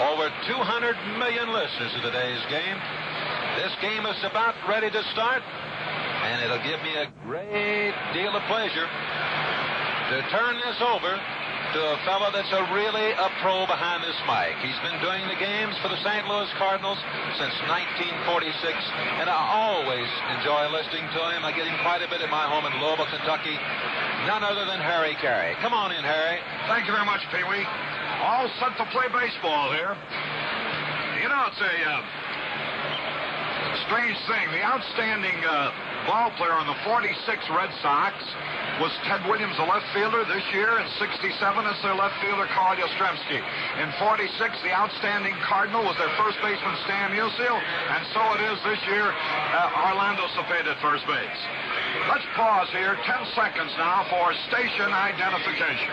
Over 200 million listeners to today's game. This game is about ready to start, and it'll give me a great deal of pleasure to turn this over to a fellow that's really a pro behind this mic. He's been doing the games for the St. Louis Cardinals since 1946, and I always enjoy listening to him. I get him quite a bit at my home in Louisville, Kentucky. None other than Harry Caray. Come on in, Harry. Thank you very much, Pee Wee. All set to play baseball here. You know, it's a strange thing. The outstanding ball player on the 46 Red Sox was Ted Williams, the left fielder. This year in 67, it's their left fielder, Karl. In 46, the outstanding Cardinal was their first baseman, Stan Musial, and so it is this year, Orlando Cepeda at first base. Let's pause here, 10 seconds now for station identification.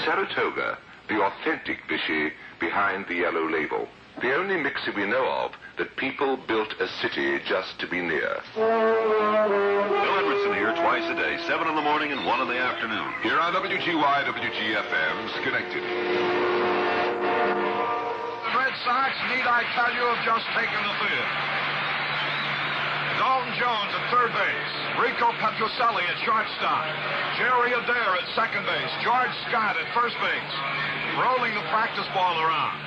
Saratoga, the authentic Vichy behind the yellow label. The only mixer we know of that people built a city just to be near. Bill Edmondson here twice a day, 7 in the morning and 1 in the afternoon. Here on WGY, WGFM, Schenectady. The Red Sox, need I tell you, have just taken the field. Dalton Jones at third base. Rico Petrocelli at shortstop. Jerry Adair at second base. George Scott at first base. Rolling the practice ball around.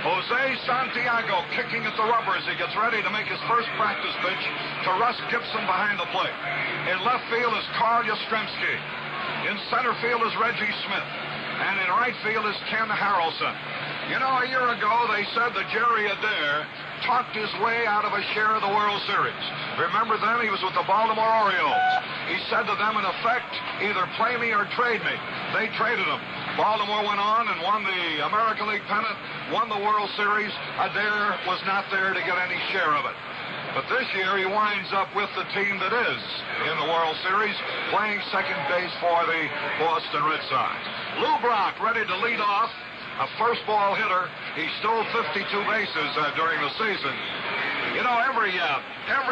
Jose Santiago kicking at the rubber as he gets ready to make his first practice pitch to Russ Gibson behind the plate. In left field is Karl Yastrzemski. In center field is Reggie Smith. And in right field is Ken Harrelson. You know, a year ago they said that Jerry Adair talked his way out of a share of the World Series. Remember then, he was with the Baltimore Orioles. He said to them, in effect, either play me or trade me. They traded him. Baltimore went on and won the American League pennant, won the World Series. Adair was not there to get any share of it. But this year he winds up with the team that is in the World Series, playing second base for the Boston Red Sox. Lou Brock ready to lead off. A first ball hitter. He stole 52 bases during the season. You know, every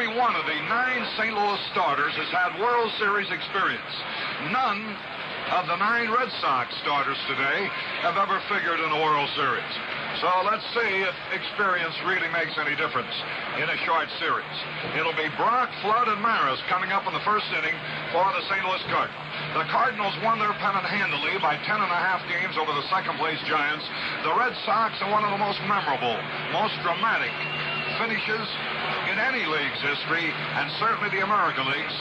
one of the 9 St. Louis starters has had World Series experience. None of the 9 Red Sox starters today have ever figured in a World Series. So let's see if experience really makes any difference in a short series. It'll be Brock, Flood, and Maris coming up in the first inning for the St. Louis Cardinals. The Cardinals won their pennant handily by 10.5 games over the second-place Giants. The Red Sox are one of the most memorable, most dramatic finishes in any league's history, and certainly the American League's.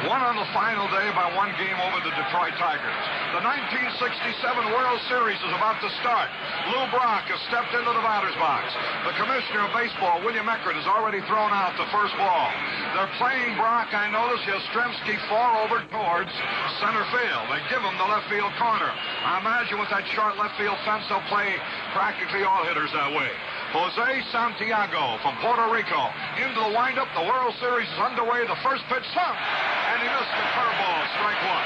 Won on the final day by 1 game over the Detroit Tigers. The 1967 World Series is about to start. Lou Brock has stepped into the batter's box. The commissioner of baseball, William Eckert, has already thrown out the first ball. They're playing Brock, I notice, Yastrzemski far over towards center field. They give him the left field corner. I imagine with that short left field fence, they'll play practically all hitters that way. Jose Santiago from Puerto Rico into the windup. The World Series is underway. The first pitch swung, and he missed the curveball, strike 1.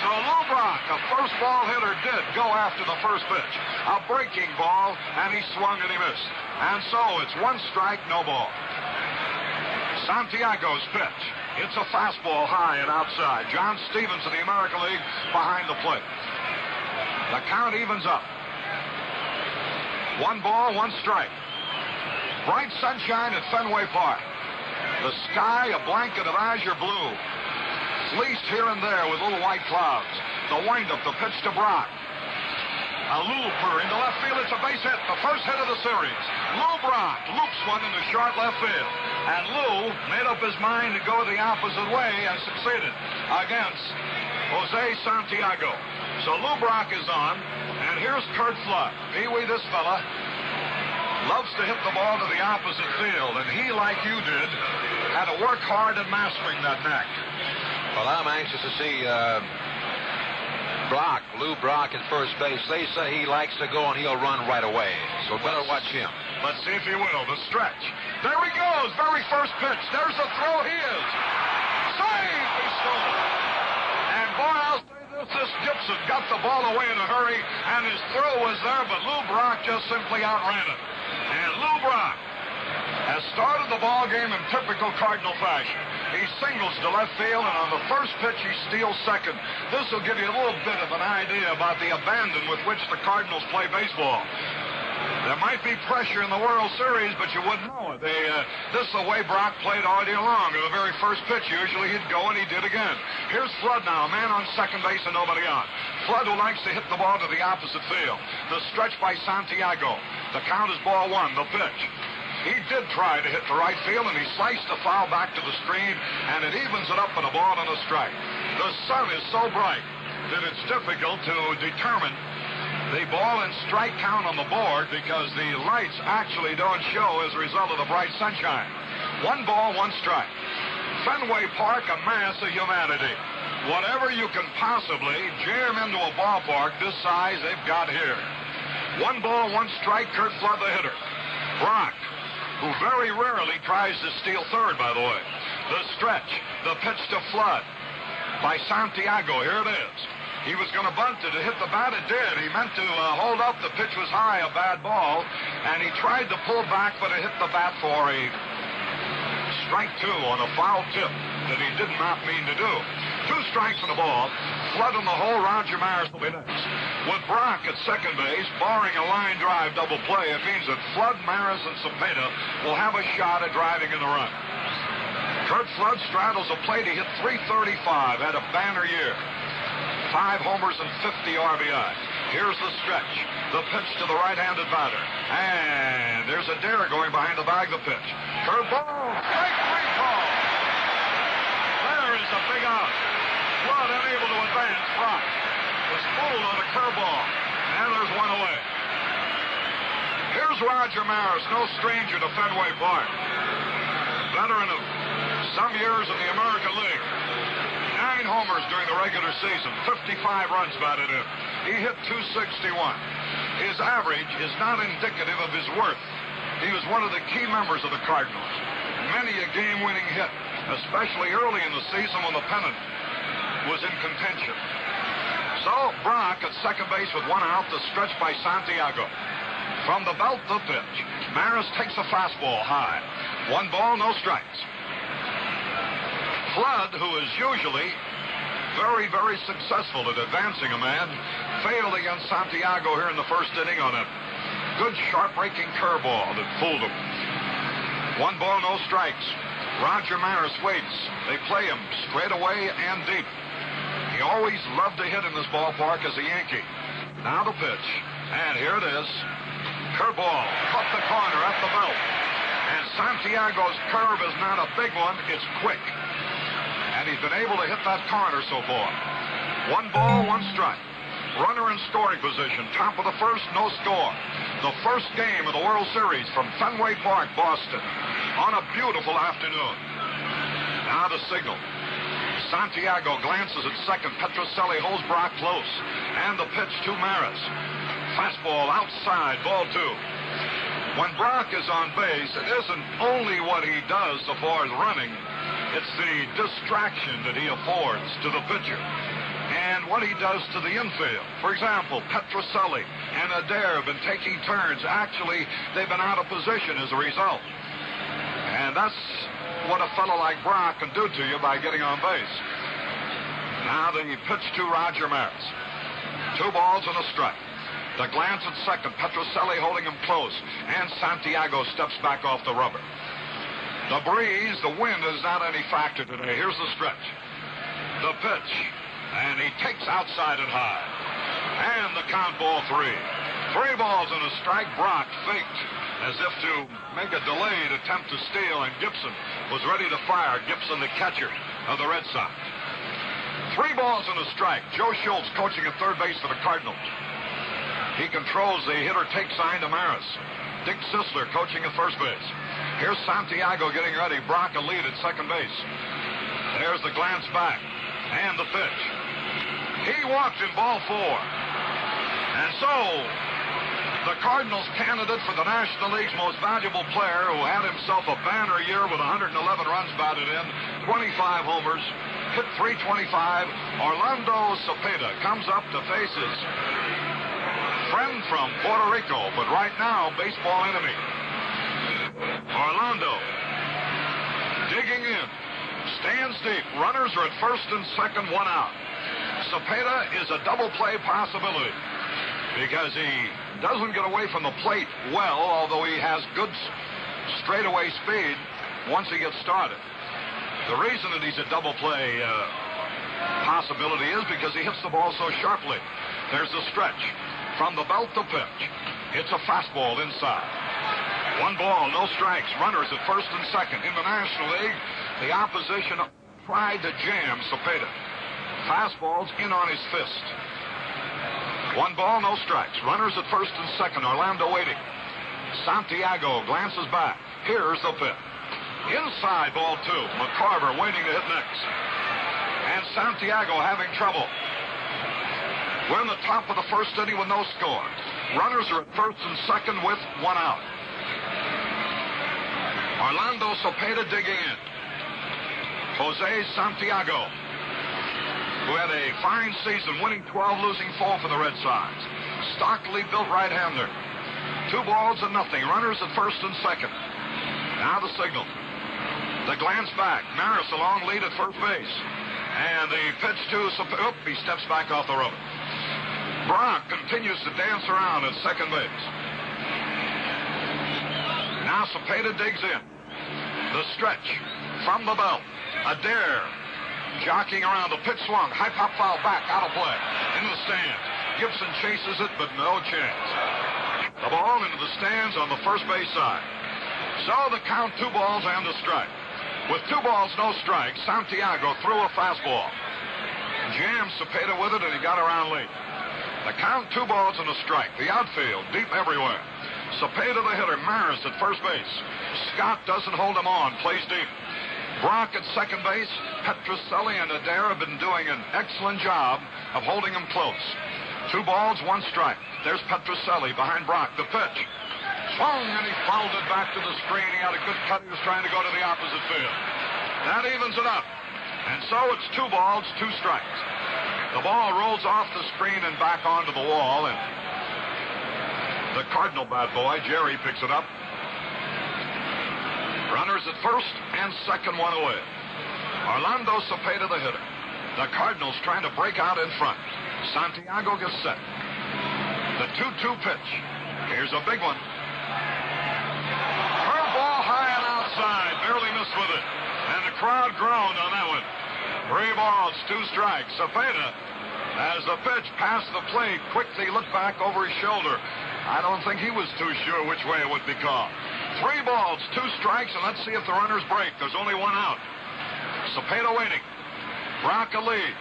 So Lou Brock, a first ball hitter, did go after the first pitch. A breaking ball, and he swung and he missed. And so it's 1 strike, no ball. Santiago's pitch. It's a fastball high and outside. John Stevens of the American League behind the plate. The count evens up. 1 ball, 1 strike. Bright sunshine at Fenway Park. The sky a blanket of azure blue. Fleeced here and there with little white clouds. The windup, the pitch to Brock. A looper into left field. It's a base hit. The first hit of the series. Lou Brock loops one into short left field. And Lou made up his mind to go the opposite way and succeeded against Jose Santiago. So Lou Brock is on. And here's Curt Flood. Pee Wee, this fella loves to hit the ball to the opposite field. And he, like you did, had to work hard at mastering that knack. Well, I'm anxious to see Lou Brock at first base. They say he likes to go and he'll run right away. So better watch him. Let's see if he will. The stretch. There he goes. Very first pitch. There's the throw. He is. Saved. He stole it. And boy, I'll say this Gibson got the ball away in a hurry, and his throw was there, but Lou Brock just simply outran it. And Lou Brock has started the ball game in typical Cardinal fashion. He singles to left field, and on the first pitch, he steals second. This will give you a little bit of an idea about the abandon with which the Cardinals play baseball. There might be pressure in the World Series, but you wouldn't know it. This is the way Brock played all day long. In the very first pitch, usually he'd go, and he did again. Here's Flood now, a man on second base and nobody on. Flood, who likes to hit the ball to the opposite field. The stretch by Santiago. The count is ball one, the pitch. He did try to hit the right field, and he sliced the foul back to the screen, and it evens it up with a ball and a strike. The sun is so bright that it's difficult to determine the ball and strike count on the board because the lights actually don't show as a result of the bright sunshine. 1 ball, 1 strike. Fenway Park, a mass of humanity. Whatever you can possibly jam into a ballpark this size, they've got here. 1 ball, 1 strike, Curt Flood the hitter. Brock, who very rarely tries to steal third, by the way. The stretch, the pitch to Flood by Santiago. Here it is. He was going to bunt it. It hit the bat. It did. He meant to hold up. The pitch was high, a bad ball. And he tried to pull back, but it hit the bat for a strike 2 on a foul tip that he did not mean to do. 2 strikes in the ball. Flood in the hole. Roger Maris will be next. With Brock at second base, barring a line drive double play, it means that Flood, Maris, and Cepeda will have a shot at driving in the run. Curt Flood straddles the plate. He hit .335, had a banner year. 5 homers and 50 RBI. Here's the stretch. The pitch to the right-handed batter. And there's a dare going behind the bag of the pitch. Curveball. Strike 3 call. There is a big out. Flood unable to advance. Brock was fooled on a curveball. And there's 1 away. Here's Roger Maris, no stranger to Fenway Park. Veteran of some years in the American League. 9 homers during the regular season, 55 runs batted in. He hit .261. His average is not indicative of his worth. He was one of the key members of the Cardinals. Many a game-winning hit, especially early in the season when the pennant was in contention. So, Brock at second base with 1 out, the stretch by Santiago. From the belt, the pitch. Maris takes a fastball high. 1 ball, no strikes. Flood, who is usually very, very successful at advancing a man, failed against Santiago here in the first inning on a good, sharp-breaking curveball that fooled him. 1 ball, no strikes. Roger Maris waits. They play him straight away and deep. He always loved to hit in this ballpark as a Yankee. Now the pitch. And here it is. Curveball. Cut the corner at the belt. And Santiago's curve is not a big one. It's quick. And he's been able to hit that corner so far. 1 ball, 1 strike. Runner in scoring position. Top of the first, no score. The first game of the World Series from Fenway Park, Boston, on a beautiful afternoon. Now the signal. Santiago glances at second. Petrocelli holds Brock close. And the pitch to Maris. Fastball outside, ball 2. When Brock is on base, it isn't only what he does so far as running. It's the distraction that he affords to the pitcher and what he does to the infield. For example, Petrocelli and Adair have been taking turns. Actually, they've been out of position as a result. And that's what a fellow like Brock can do to you by getting on base. Now the pitch to Roger Maris. 2 balls and a strike. The glance at second. Petrocelli holding him close. And Santiago steps back off the rubber. The breeze, the wind is not any factor today. Here's the stretch. The pitch. And he takes outside and high. And the count, ball 3. 3 balls and a strike. Brock faked as if to make a delayed attempt to steal, and Gibson was ready to fire. Gibson, the catcher of the Red Sox. 3 balls and a strike. Joe Schultz coaching at third base for the Cardinals. He controls the hitter-take sign to Maris. Dick Sisler coaching at first base. Here's Santiago getting ready. Brock a lead at second base. There's the glance back. And the pitch. He walked in ball 4. And so, the Cardinals candidate for the National League's most valuable player, who had himself a banner year with 111 runs batted in, 25 homers, hit .325, Orlando Cepeda comes up to face his friend from Puerto Rico, but right now, baseball enemy. Orlando digging in. Stands deep. Runners are at first and second, one out. Cepeda is a double play possibility because he doesn't get away from the plate well, although he has good straightaway speed once he gets started. The reason that he's a double play possibility is because he hits the ball so sharply. There's the stretch. From the belt to pitch. It's a fastball inside. 1 ball, no strikes. Runners at first and second. In the National League, the opposition tried to jam Cepeda. Fastballs in on his fist. 1 ball, no strikes. Runners at first and second. Orlando waiting. Santiago glances back. Here's the pitch. Inside, ball 2. McCarver waiting to hit next. And Santiago having trouble. We're in the top of the first inning with no score. Runners are at first and second with 1 out. Orlando Cepeda digging in. Jose Santiago, who had a fine season, winning 12, losing 4 for the Red Sox. Stockily built right-hander. 2 balls and nothing. Runners at first and second. Now the signal. The glance back. Maris a long lead at first base. And the pitch to Cepeda. He steps back off the rubber. Brock continues to dance around at second base. Now Cepeda digs in. The stretch from the belt. Adair jockeying around. The pitch swung. High pop foul back. Out of play. Into the stands. Gibson chases it, but no chance. The ball into the stands on the first base side. So the count 2 balls and a strike. With 2 balls, no strikes, Santiago threw a fastball. Jammed Cepeda with it, and he got around late. The count 2 balls and a strike. The outfield, deep everywhere. Cepeda the hitter. Maris at first base. Scott doesn't hold him on. Plays deep. Brock at second base. Petrocelli and Adair have been doing an excellent job of holding him close. 2 balls, 1 strike. There's Petrocelli behind Brock. The pitch. Swung, and he fouled it back to the screen. He had a good cut. He was trying to go to the opposite field. That evens it up. And so it's 2 balls, 2 strikes. The ball rolls off the screen and back onto the wall, and the Cardinal bat boy, Jerry, picks it up. Runners at first and second, 1 away. Orlando Cepeda the hitter. The Cardinals trying to break out in front. Santiago gets set. The 2-2 pitch. Here's a big one. Curveball high and outside. Barely missed with it. And the crowd groaned on that one. 3 balls, 2 strikes. Cepeda, as the pitch passed the plate, quickly looked back over his shoulder. I don't think he was too sure which way it would be called. 3 balls, 2 strikes, and let's see if the runners break. There's only 1 out. Cepeda waiting. Brock a lead.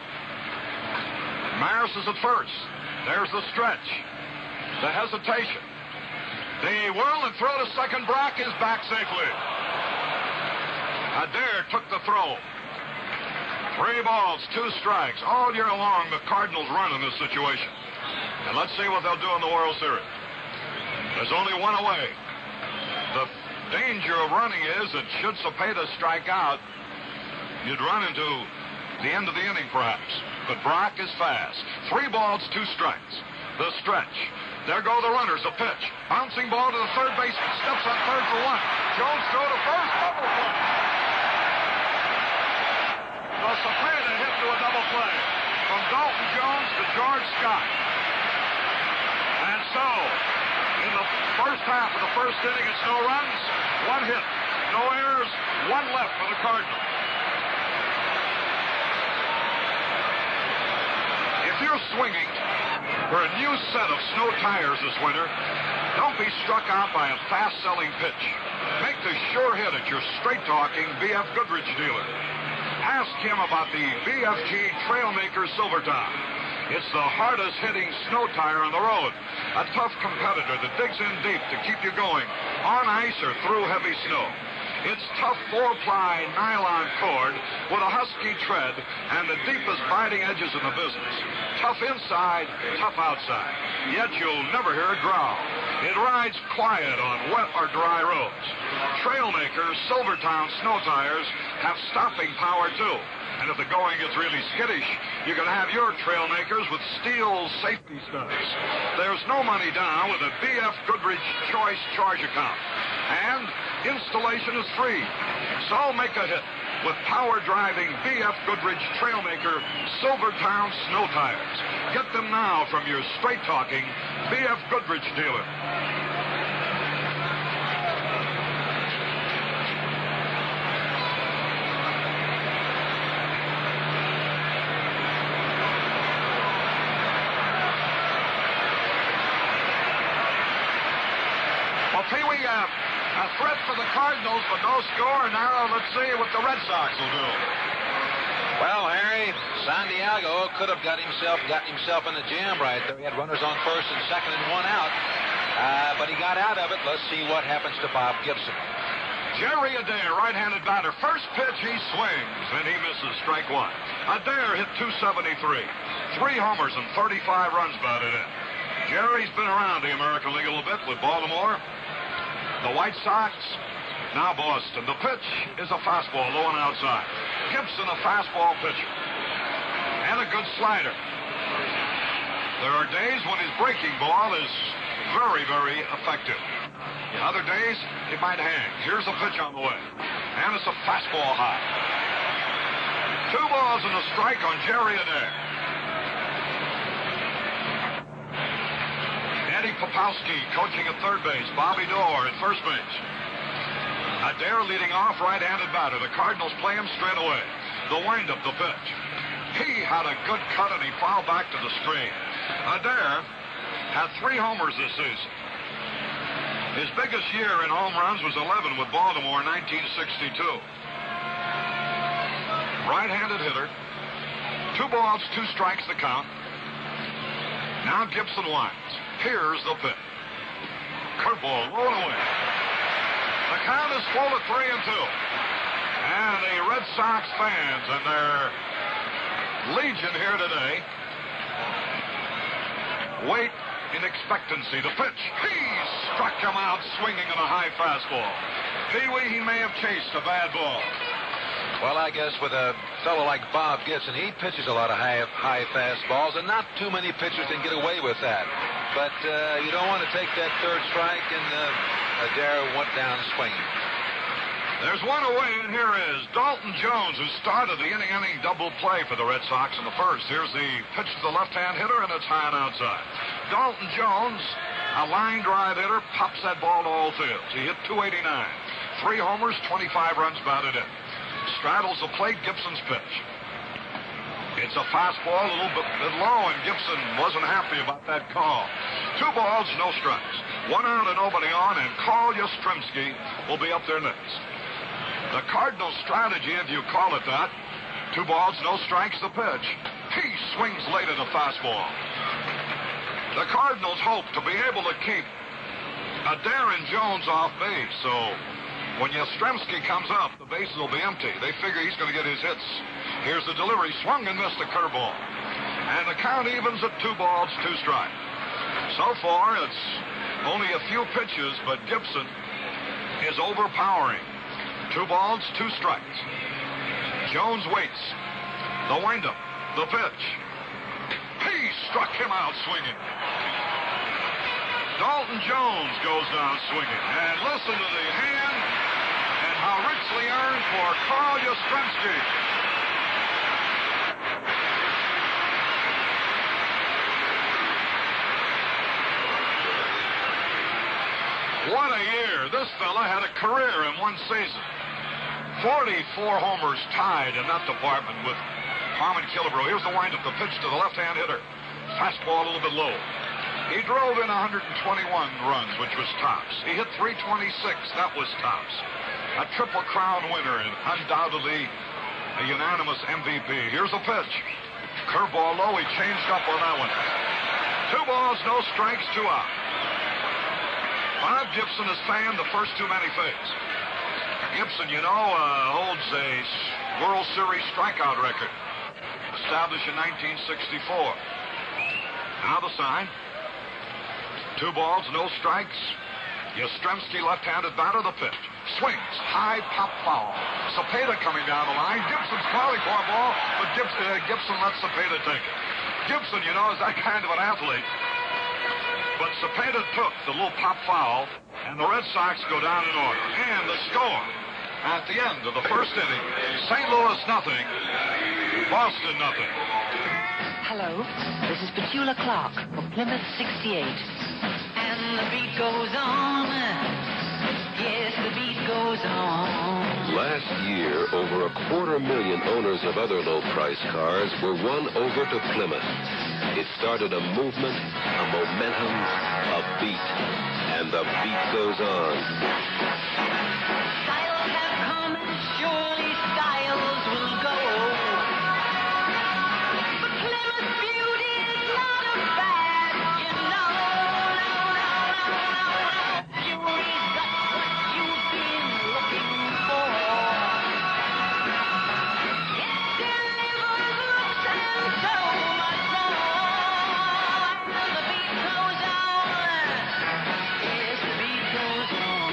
Maris is at first. There's the stretch. The hesitation. The whirl and throw to second. Brock is back safely. Adair took the throw. 3 balls, 2 strikes. All year long, the Cardinals run in this situation. And let's see what they'll do in the World Series. There's only 1 away. The danger of running is that should Cepeda strike out, you'd run into the end of the inning, perhaps. But Brock is fast. 3 balls, 2 strikes. The stretch. There go the runners. The pitch. Bouncing ball to the third baseman. Steps on third for 1. Jones throw to first. Double play. So Cepeda hit to a double play. From Dalton Jones to George Scott. And so, in the first half of the first inning, it's no runs, 1 hit. No errors, 1 left for the Cardinals. If you're swinging for a new set of snow tires this winter, don't be struck out by a fast-selling pitch. Make the sure hit at your straight-talking B.F. Goodrich dealer. Ask him about the BFG Trailmaker Silvertop. It's the hardest-hitting snow tire on the road. A tough competitor that digs in deep to keep you going on ice or through heavy snow. Its tough 4-ply nylon cord with a husky tread and the deepest biting edges in the business. Tough inside, tough outside. Yet you'll never hear it growl. It rides quiet on wet or dry roads. Trailmaker Silvertown snow tires have stopping power too. And if the going gets really skittish, you can have your Trailmakers with steel safety studs. There's no money down with a BF Goodrich Choice Charge account. And installation is free. So make a hit. with power-driving BF Goodrich Trailmaker Silvertown snow tires. Get them now from your straight-talking BF Goodrich dealer. Pee-wee, a threat for the Cardinals, but no score. Now let's see what the Red Sox will do. Well, Harry, Santiago could have gotten himself in the jam right there. He had runners on first and second and one out, but he got out of it. Let's see what happens to Bob Gibson. Jerry Adair, right-handed batter. First pitch, he swings, and he misses strike one. Adair hit .273. 3 homers and 35 runs batted in. Jerry's been around the American League a little bit with Baltimore, the White Sox, now Boston. The pitch is a fastball, low and outside. Gibson, a fastball pitcher. And a good slider. There are days when his breaking ball is very, very effective. In other days, it might hang. Here's a pitch on the way. And it's a fastball high. 2 balls and a strike on Jerry Adair. Eddie Popowski coaching at third base. Bobby Doerr at first base. Adair leading off, right-handed batter. The Cardinals play him straight away. The windup, the pitch. He had a good cut and he fouled back to the screen. Adair had 3 homers this season. His biggest year in home runs was 11 with Baltimore in 1962. Right-handed hitter. 2 balls, 2 strikes the count. Now Gibson winds. Here's the pitch. Curveball, low and away. The count is full at 3-2. And the Red Sox fans and their legion here today wait in expectancy. The pitch. He struck him out swinging in a high fastball. Pee-wee, he may have chased a bad ball. Well, I guess with a fellow like Bob Gibson, he pitches a lot of high fastballs, and not too many pitchers can get away with that. But you don't want to take that third strike, and Adair went down swinging. There's one away, and here is Dalton Jones, who started the inning double play for the Red Sox in the first. Here's the pitch to the left-hand hitter, and it's high and outside. Dalton Jones, a line drive hitter, pops that ball to all fields. He hit .289. 3 homers, 25 runs batted in. Straddles the plate, Gibson's pitch. It's a fastball, a little bit low, and Gibson wasn't happy about that call. 2 balls, no strikes. 1 out and nobody on, and Carl Yastrzemski will be up there next. The Cardinals' strategy, if you call it that, 2 balls, no strikes, the pitch. He swings late at a fastball. The Cardinals hope to be able to keep Adair and Jones off base, so when Yastrzemski comes up, the bases will be empty. They figure he's going to get his hits. Here's the delivery. Swung and missed a curveball. And the count evens at 2 balls, 2 strikes. So far, it's only a few pitches, but Gibson is overpowering. 2 balls, 2 strikes. Jones waits. The windup. The pitch. He struck him out swinging. Dalton Jones goes down swinging. And listen to the hand and how richly earned for Carl Yastrzemski. What a year. This fella had a career in one season. 44 homers tied in that department with Harmon Killebrew. Here's the windup, the pitch to the left-hand hitter. Fastball a little bit low. He drove in 121 runs, which was tops. He hit .326. That was tops. A Triple Crown winner and undoubtedly a unanimous MVP. Here's the pitch. Curveball low. He changed up on that one. 2 balls, no strikes, 2 out. Bob Gibson has fanned the first too many fakes. Gibson, you know, holds a World Series strikeout record established in 1964. Now the sign. 2 balls, no strikes. Yastrzemski, left-handed batter, the pitch. Swings, high pop foul. Cepeda coming down the line. Gibson's calling for a ball, but Gibson lets Cepeda take it. Gibson, you know, is that kind of an athlete. But Cepeda took the little pop foul, and the Red Sox go down in order. And the score. at the end of the first inning. St. Louis nothing, Boston nothing. Hello, this is Petula Clark for Plymouth 68. And the beat goes on. Yes, the beat goes on. Last year, over 250,000 owners of other low-price cars were won over to Plymouth. It started a movement, a momentum, a beat. And the beat goes on. Styles have come and surely styles will go. But Plymouth beauty is not a fad, you know. No. Beauty's got what you've been looking for. It delivers looks and so much more. And the beat goes on. Yes, the beat goes on.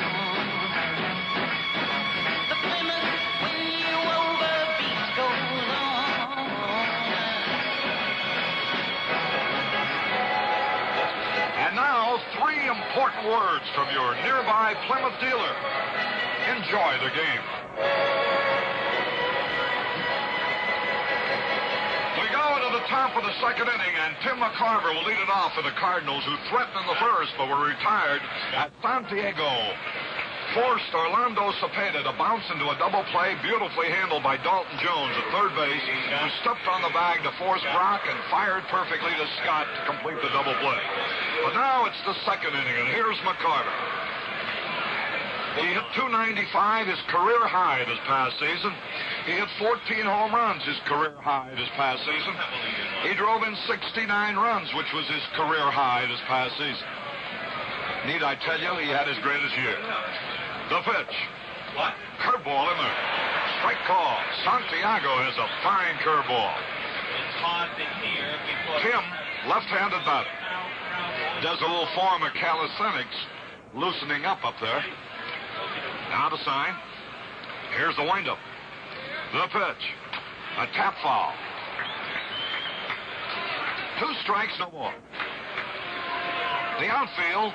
The Plymouth, when you overbeat, goes on. And now, 3 important words from your nearby Plymouth dealer. Enjoy the game. We go into the top of the second inning, and Tim McCarver will lead it off for the Cardinals, who threatened in the first but were retired at Santiago. Forced Orlando Cepeda to bounce into a double play, beautifully handled by Dalton Jones at third base, who stepped on the bag to force Brock and fired perfectly to Scott to complete the double play. But now it's the second inning, and here's McCarver. He hit .295, his career high this past season. He hit 14 home runs, his career high this past season. He drove in 69 runs, which was his career high this past season. Need I tell you, he had his greatest year. The pitch. Curveball in there. Strike call. Santiago has a fine curveball. Tim, left-handed batter. Does a little form of calisthenics, loosening up there. Now the sign. Here's the windup. The pitch. A tap foul. 2 strikes, no more. The outfield.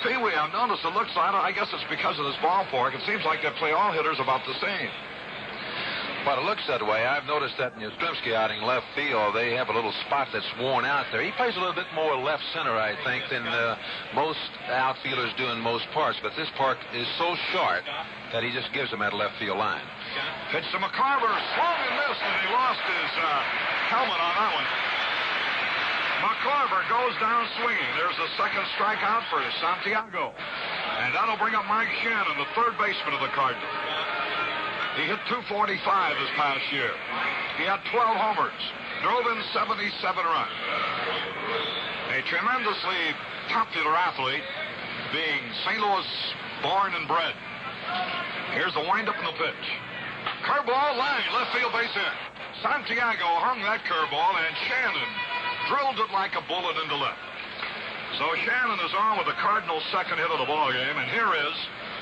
Pee-wee, I've noticed it looks, I guess it's because of this ballpark. It seems like they play all hitters about the same. But it looks that way. I've noticed that in Yastrzemski out in left field, they have a little spot that's worn out there. He plays a little bit more left center, I think, than most outfielders do in most parts. But this park is so short that he just gives them that left field line. Pitch to McCarver. Swung and missed, and he lost his helmet on that one. McCarver goes down swinging. There's the second strikeout for Santiago. And that'll bring up Mike Shannon, the third baseman of the Cardinals. He hit .245 this past year. He had 12 homers. Drove in 77 runs. A tremendously popular athlete, being St. Louis born and bred. Here's the windup and the pitch. Curveball line, left field base hit. Santiago hung that curveball, and Shannon drilled it like a bullet into left. So Shannon is on with the Cardinals' second hit of the ballgame, and here is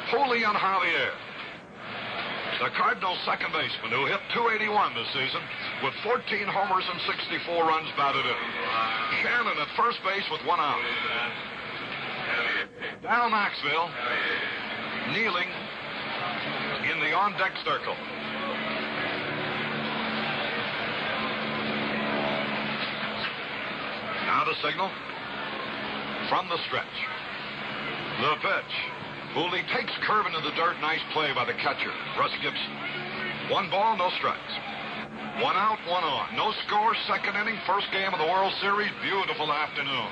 Julian Javier, the Cardinals' second baseman, who hit .281 this season with 14 homers and 64 runs batted in. Shannon at first base with 1 out. Down Maxville, kneeling in the on-deck circle. Now the signal from the stretch. The pitch. Hooley takes curve into the dirt. Nice play by the catcher, Russ Gibson. 1 ball, no strikes. 1 out, 1 on. No score, second inning, first game of the World Series. Beautiful afternoon.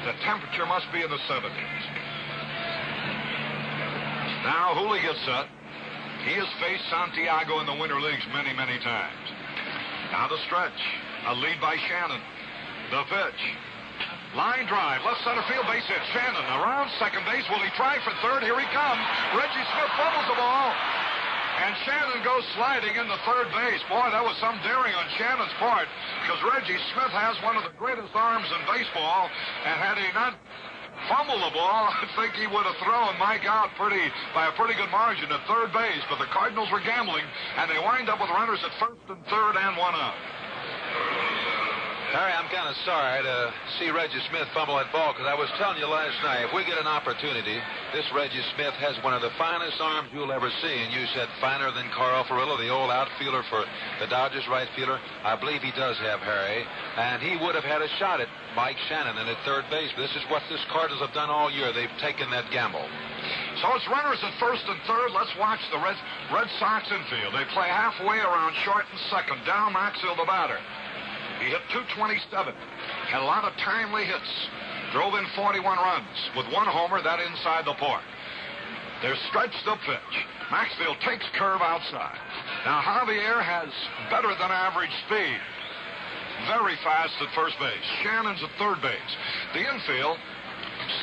The temperature must be in the 70s. Now Hooley gets set. He has faced Santiago in the Winter Leagues many, many times. Now the stretch. A lead by Shannon. The pitch. Line drive. Left center field base hit. Shannon around second base. Will he try for third? Here he comes. Reggie Smith fumbles the ball. And Shannon goes sliding into third base. Boy, that was some daring on Shannon's part, because Reggie Smith has one of the greatest arms in baseball. And had he not fumbled the ball, I think he would have thrown Mike out by a pretty good margin at third base. But the Cardinals were gambling, and they wind up with runners at first and third and 1 out. Harry, I'm kind of sorry to see Reggie Smith fumble that ball, because I was telling you last night, if we get an opportunity This Reggie Smith has one of the finest arms you'll ever see, and you said finer than Carl, the old outfielder for the Dodgers, right fielder. I believe he does have Harry, and he would have had a shot at Mike Shannon and at third base. This is what this Cardinals have done all year. They've taken that gamble. So it's runners at first and third. Let's watch the Red Sox infield. They play halfway around short and second. Down Maxfield, the batter. He hit .227. Had a lot of timely hits. Drove in 41 runs with one homer, that inside the park. They're stretched the pitch. Maxfield takes curve outside. Now Javier has better than average speed. Very fast at first base. Shannon's at third base. The infield,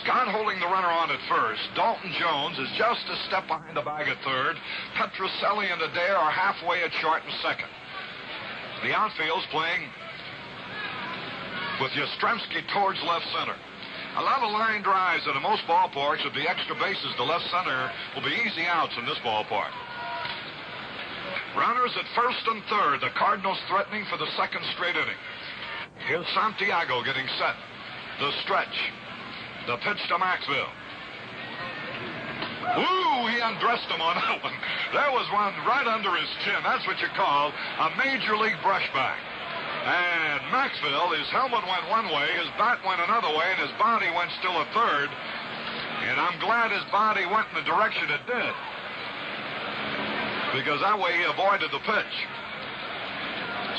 Scott holding the runner on at first. Dalton Jones is just a step behind the bag at third. Petrocelli and Adair are halfway at short and second. The outfield's playing with Yastrzemski towards left center. A lot of line drives at most ballparks. With the extra bases to left center will be easy outs in this ballpark. Runners at first and third. The Cardinals threatening for the second straight inning. Here's Santiago getting set. The stretch. The pitch to Maxfield. Ooh, he undressed him on that one. There was one right under his chin. That's what you call a major league brushback. And Maxfield, his helmet went one way, his bat went another way, and his body went still a third. And I'm glad his body went in the direction it did, because that way he avoided the pitch.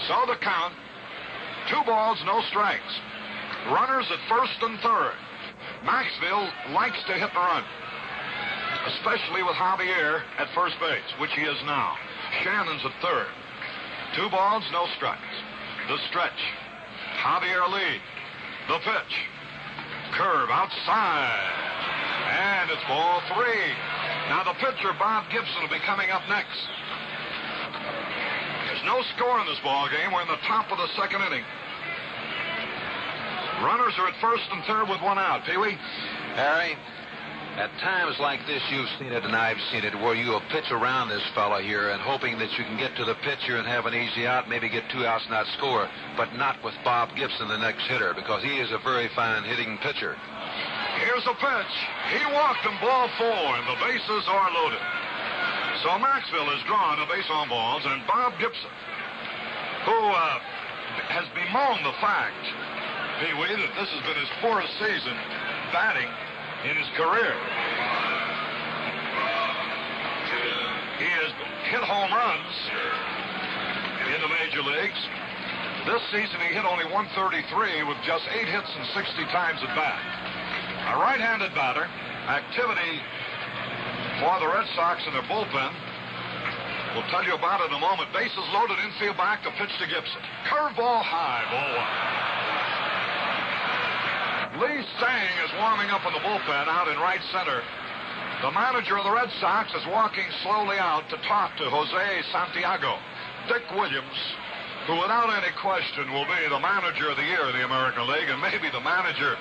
So the count, 2 balls, no strikes. Runners at first and third. Maxfield likes to hit the run, especially with Javier at first base, which he is now. Shannon's at third. 2 balls, no strikes. The stretch. Javier lead. The pitch. Curve outside. And it's ball 3. Now the pitcher, Bob Gibson, will be coming up next. There's no score in this ball game. We're in the top of the second inning. Runners are at first and third with 1 out. Pee-wee? Harry, at times like this, you've seen it and I've seen it, where you'll pitch around this fella here and hoping that you can get to the pitcher and have an easy out, maybe get 2 outs, not score, but not with Bob Gibson, the next hitter, because he is a very fine hitting pitcher. Here's a pitch. He walked him, ball 4, and the bases are loaded. So Maxfield has drawn the base on balls, and Bob Gibson, who has bemoaned the fact, Pee-wee, that this has been his poorest season batting in his career. He has hit home runs in the major leagues. This season he hit only 133 with just 8 hits and 60 times at bat. A right-handed batter. Activity for the Red Sox in their bullpen. We'll tell you about it in a moment. Bases loaded, infield back, the pitch to Gibson. Curveball high, ball 1. Lee Stang is warming up in the bullpen out in right center. The manager of the Red Sox is walking slowly out to talk to Jose Santiago. Dick Williams, who without any question will be the manager of the year in the American League, and maybe the manager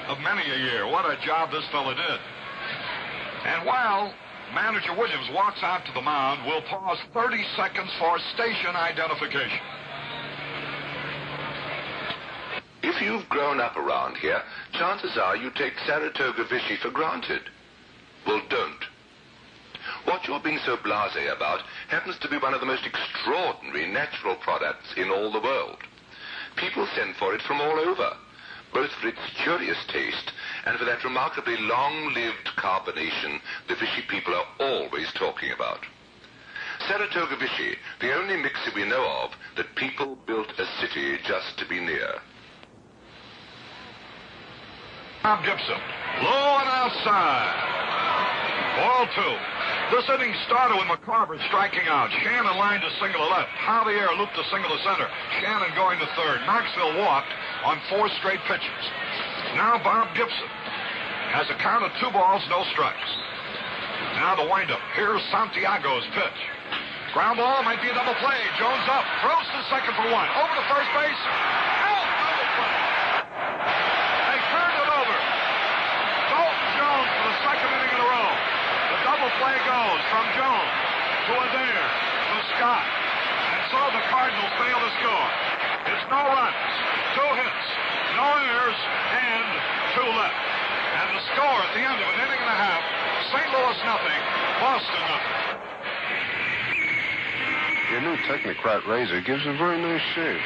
of many a year. What a job this fella did. And while manager Williams walks out to the mound, we'll pause 30 seconds for station identification. If you've grown up around here, chances are you take Saratoga Vichy for granted. Well, don't. What you're being so blasé about happens to be one of the most extraordinary natural products in all the world. People send for it from all over, both for its curious taste and for that remarkably long-lived carbonation the Vichy people are always talking about. Saratoga Vichy, the only mixer we know of that people built a city just to be near. Bob Gibson, low and outside. Ball 2. This inning started with McCarver striking out. Shannon lined to single to left. Javier looped to single to center. Shannon going to third. Maxfield walked on 4 straight pitches. Now Bob Gibson has a count of 2 balls, no strikes. Now the windup. Here's Santiago's pitch. Ground ball, might be a double play. Jones up, throws to second for 1. Over to first base. Out, double play. They turned it over. Dalton Jones for the second inning in a row. The double play goes from Jones to Adair to Scott. And so the Cardinals fail to score. It's no runs, 2 hits, no errors, and 2 left. And the score at the end of an inning and a half, St. Louis nothing, Boston nothing. Your new Technocrat razor gives a very nice shave.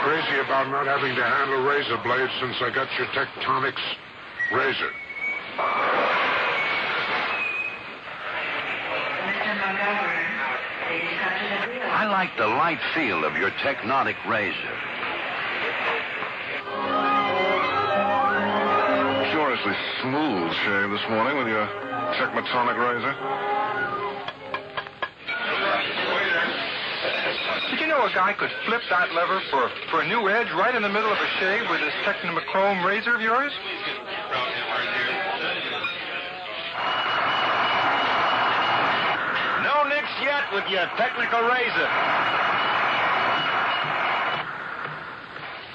Crazy about not having to handle razor blades since I got your Tectonics razor. I like the light feel of your Technotic razor. Curiously smooth shave this morning with your Technotonic razor. Did you know a guy could flip that lever for a new edge right in the middle of a shave with this Technochrome razor of yours? No nicks yet with your technical razor.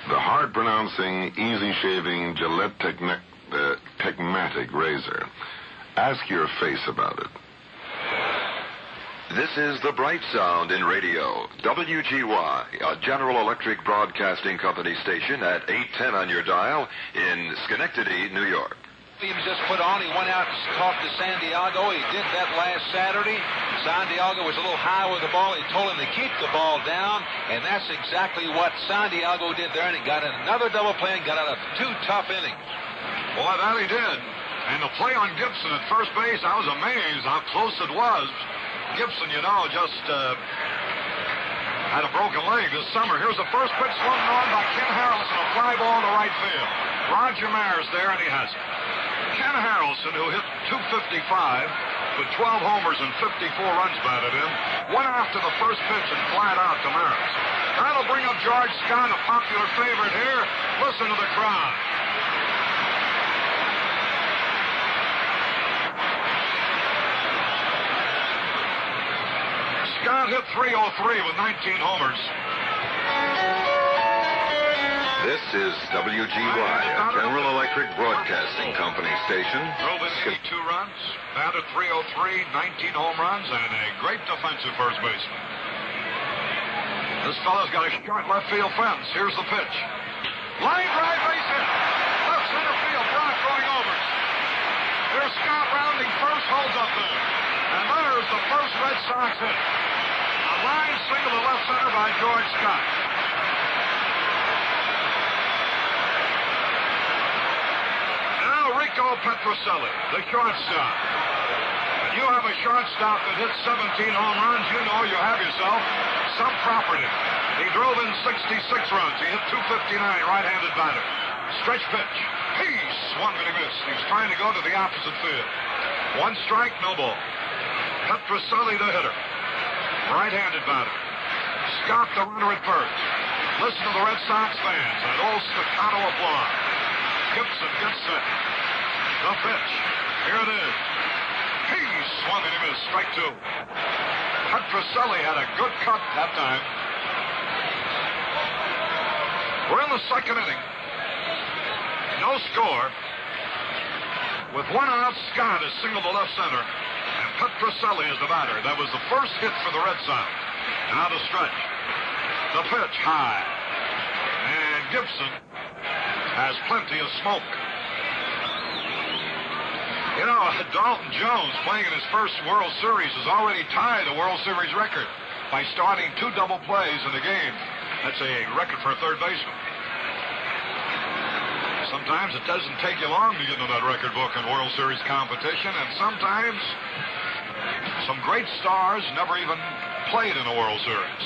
The hard-pronouncing, easy-shaving Gillette Techmatic razor. Ask your face about it. This is the bright sound in radio. WGY, a General Electric Broadcasting Company station at 810 on your dial in Schenectady, New York. Williams just put on. He went out and talked to San Diego. He did that last Saturday. San Diego was a little high with the ball. He told him to keep the ball down, and that's exactly what San Diego did there, and he got another double play and got out of 2 tough innings. Boy, that he did. And the play on Gibson at first base, I was amazed how close it was. Gibson, you know, just had a broken leg this summer. Here's the first pitch swung on by Ken Harrelson, a fly ball to right field. Roger Maris there, and he has it. Ken Harrelson, who hit .255 with 12 homers and 54 runs batted in, went after the first pitch and flied out to Maris. That'll bring up George Scott, a popular favorite here. Listen to the crowd. Scott hit .303 with 19 homers. This is WGY, a General Electric Broadcasting Company station. Drove in 82 runs, batted .303, 19 home runs, and a great defensive first baseman. This fellow's got a short left field fence. Here's the pitch. Line drive, base hit. Left center field, Brock going over. There's Scott rounding first, holds up there. And there's the first Red Sox hit. A line single to left center by George Scott. Rico Petrocelli, the shortstop. When you have a shortstop that hits 17 home runs, you know you have yourself some property. He drove in 66 runs. He hit .259, right-handed batter. Stretch pitch. He swung and he missed. He was trying to go to the opposite field. 1 strike, no ball. Petrocelli, the hitter. Right-handed batter. Scott, the runner at first. Listen to the Red Sox fans. That old staccato applause. Gibson gets set. The pitch. Here it is. He swung and he missed. Strike 2. Petrocelli had a good cut that time. We're in the second inning. No score. With 1 out, Scott is single to left center. And Petrocelli is the batter. That was the first hit for the Red Sox. Now to stretch. The pitch high. And Gibson has plenty of smoke. You know, Dalton Jones, playing in his first World Series, has already tied the World Series record by starting 2 double plays in a game. That's a record for a third baseman. Sometimes it doesn't take you long to get into that record book in World Series competition, and sometimes some great stars never even played in a World Series.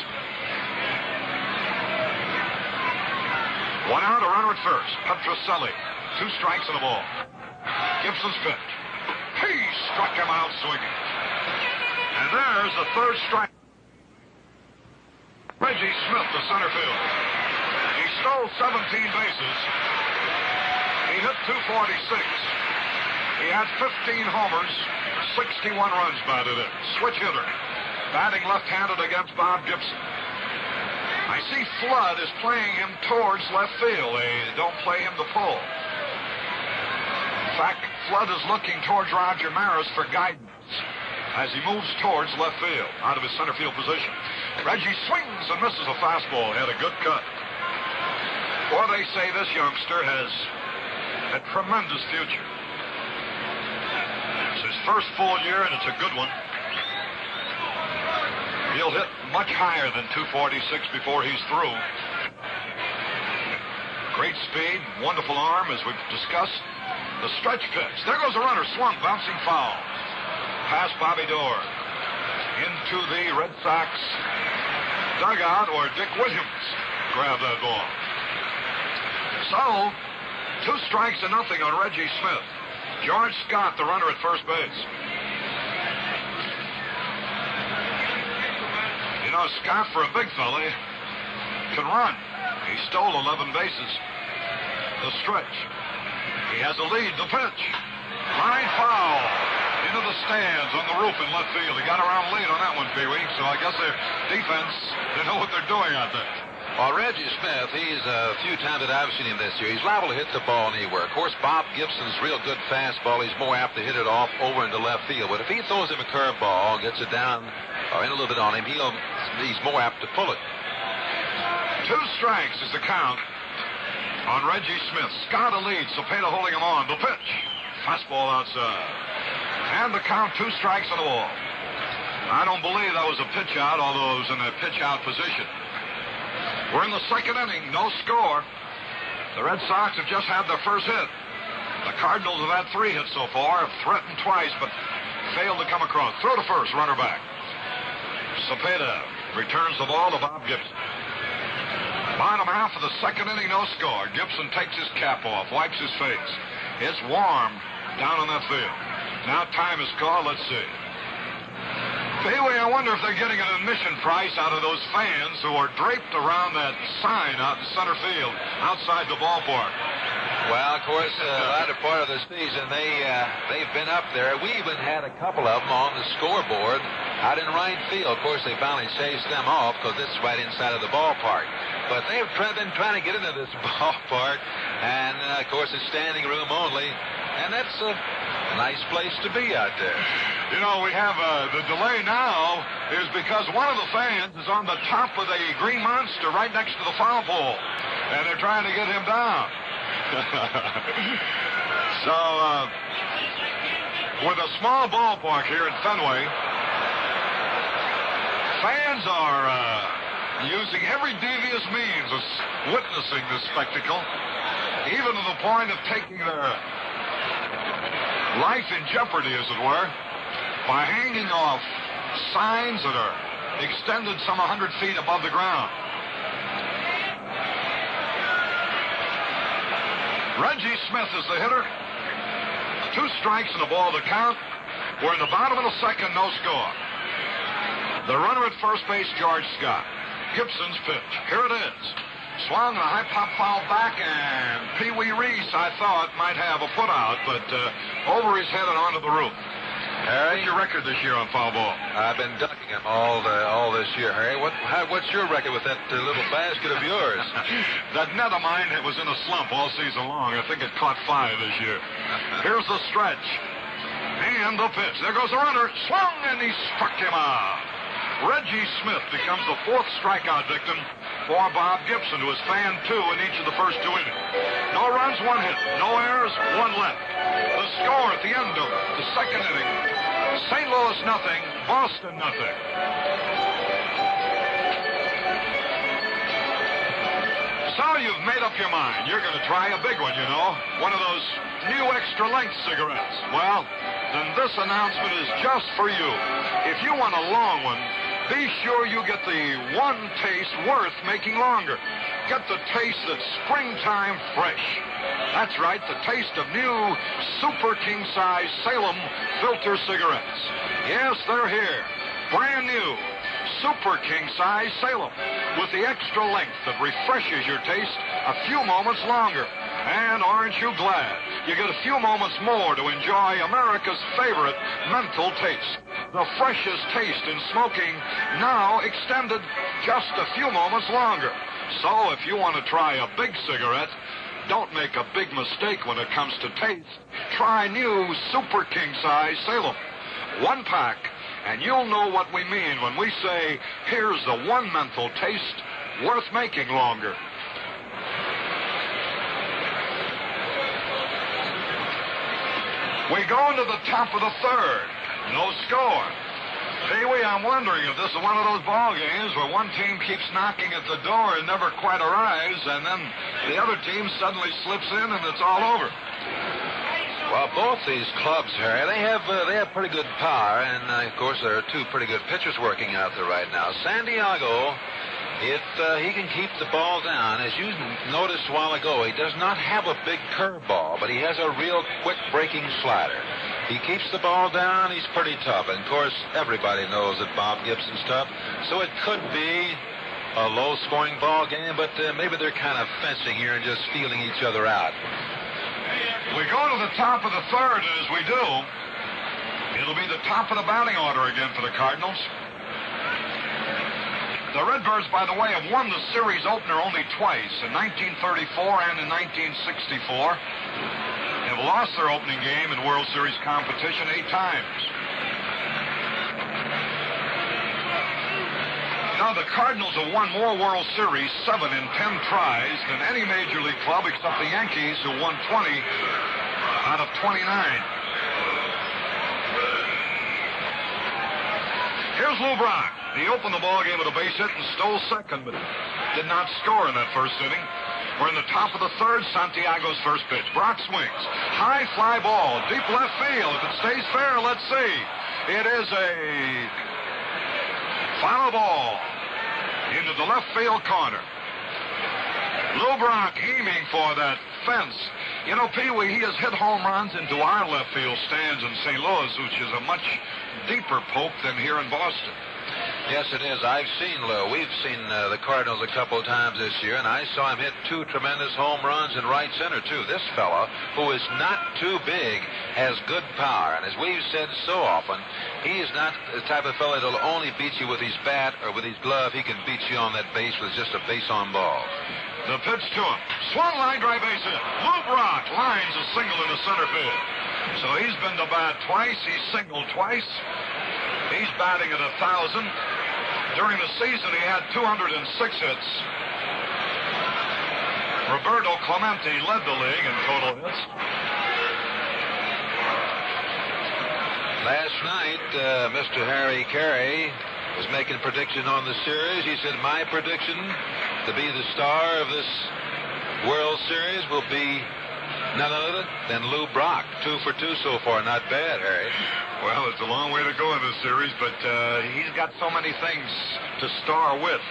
1 out, a runner at first. Petrocelli, 2 strikes and a ball. Gibson's pitch. He struck him out swinging. And there's the 3rd strike. Reggie Smith, the center fielder. He stole 17 bases. He hit .246. He had 15 homers, 61 runs batted in. Switch hitter. Batting left-handed against Bob Gibson. I see Flood is playing him towards left field. They don't play him to pull. In fact, Flood is looking towards Roger Maris for guidance as he moves towards left field, out of his center field position. Reggie swings and misses a fastball. He had a good cut. Well, they say this youngster has a tremendous future. It's his first full year, and it's a good one. He'll hit much higher than 246 before he's through. Great speed, wonderful arm, as we've discussed. The stretch pitch. There goes a runner, swung, bouncing foul. Past Bobby Doerr. Into the Red Sox dugout, where Dick Williams grabbed that ball. So, 2 strikes to nothing on Reggie Smith. George Scott, the runner at first base. You know, Scott, for a big fella, can run. He stole 11 bases. The stretch. He has a lead. The pitch. Line foul. Into the stands on the roof in left field. He got around late on that one, Pee-wee. So I guess their defense, they know what they're doing out there. Well, Reggie Smith, he's a few times that I've seen him this year. He's liable to hit the ball anywhere. Of course, Bob Gibson's real good fastball. He's more apt to hit it off over into left field. But if he throws him a curveball, gets it down or in a little bit on him, he's more apt to pull it. 2 strikes is the count on Reggie Smith. Scott a lead. Cepeda holding him on. The pitch. Fastball outside. And the count, 2 strikes on the ball. I don't believe that was a pitch out, although it was in a pitch out position. We're in the second inning. No score. The Red Sox have just had their first hit. The Cardinals have had 3 hits so far. Have threatened twice, but failed to come across. Throw to first. Runner back. Cepeda returns the ball to Bob Gibson. Bottom half of the second inning, no score. Gibson takes his cap off, wipes his face. It's warm down on that field. Now time is called. Let's see. Pee-wee, I wonder if they're getting an admission price out of those fans who are draped around that sign out in center field, outside the ballpark. Well, of course, latter part of the season, they've been up there. We even had a couple of them on the scoreboard out in right field. Of course, they finally chased them off because this is right inside of the ballpark. But they've been trying to get into this ballpark, and, of course, it's standing room only, and that's a nice place to be out there. You know, we have the delay now is because one of the fans is on the top of the Green Monster right next to the foul pole, and they're trying to get him down. So, with a small ballpark here at Fenway, fans are using every devious means of witnessing this spectacle, even to the point of taking their life in jeopardy, as it were, by hanging off signs that are extended some 100 feet above the ground. Reggie Smith is the hitter. 2 strikes and a ball to count. We're in the bottom of the second, no score. The runner at first base, George Scott. Gibson's pitch. Here it is. Swung, a high pop foul back, and Pee-wee Reese, I thought, might have a put out, but over his head and onto the roof. Harry, what's your record this year on foul ball? I've been ducking him all this year, Harry. What's your record with that little basket of yours? That net of mine was in a slump all season long. I think it caught 5 this year. Here's the stretch. And the pitch. There goes the runner. Swung, and he struck him out. Reggie Smith becomes the 4th strikeout victim for Bob Gibson, who has fanned 2 in each of the first 2 innings. No runs, 1 hit. No errors, 1 left. The score at the end of the second inning, St. Louis nothing, Boston nothing. So you've made up your mind. You're going to try a big one, you know. One of those new extra-length cigarettes. Well, then this announcement is just for you. If you want a long one, be sure you get the one taste worth making longer. Get the taste that's springtime fresh. That's right, the taste of new Super King Size Salem filter cigarettes. Yes, they're here. Brand new Super King Size Salem with the extra length that refreshes your taste a few moments longer. And aren't you glad? You get a few moments more to enjoy America's favorite menthol taste. The freshest taste in smoking, now extended just a few moments longer. So if you want to try a big cigarette, don't make a big mistake when it comes to taste. Try new Super King Size Salem. 1 pack, and you'll know what we mean when we say, here's the one menthol taste worth making longer. We go into the top of the third. No score. Pee-wee, I'm wondering if this is one of those ball games where one team keeps knocking at the door and never quite arrives, and then the other team suddenly slips in and it's all over. Well, both these clubs, Harry, they have pretty good power, and of course there are two pretty good pitchers working out there right now. Santiago, if he can keep the ball down, as you noticed a while ago, he does not have a big curveball, but he has a real quick breaking slider. He keeps the ball down, he's pretty tough. And of course, everybody knows that Bob Gibson's tough, so it could be a low-scoring ball game, but maybe they're kind of fencing here and just feeling each other out. We go to the top of the third, and as we do, it'll be the top of the batting order again for the Cardinals. The Redbirds, by the way, have won the series opener only twice, in 1934 and in 1964. Have lost their opening game in World Series competition 8 times. Now, the Cardinals have won more World Series, 7 in 10 tries, than any Major League club except the Yankees, who won 20 out of 29. Here's Lou Brock. He opened the ball game with a base hit and stole second, but did not score in that first inning. We're in the top of the third, Santiago's first pitch. Brock swings. High fly ball, deep left field. If it stays fair, let's see. It is a foul ball into the left field corner. Lou Brock aiming for that fence. You know, Pee-wee, he has hit home runs into our left field stands in St. Louis, which is a much deeper poke than here in Boston. Yes, it is. I've seen Lou. We've seen the Cardinals a couple of times this year, and I saw him hit 2 tremendous home runs in right center, too. This fella, who is not too big, has good power. And as we've said so often, he is not the type of fella that'll only beat you with his bat or with his glove. He can beat you on that base with just a base-on ball. The pitch to him. Swung line drive base hit. Lou Brock lines a single in the center field. So he's been to bat twice. He's singled twice. He's batting at 1,000. During the season, he had 206 hits. Roberto Clemente led the league in total hits. Last night, Mr. Harry Caray was making a prediction on the series. He said, my prediction to be the star of this World Series will be none other than Lou Brock. 2 for 2 so far. Not bad, Harry. Well, it's a long way to go in this series, but he's got so many things to star with.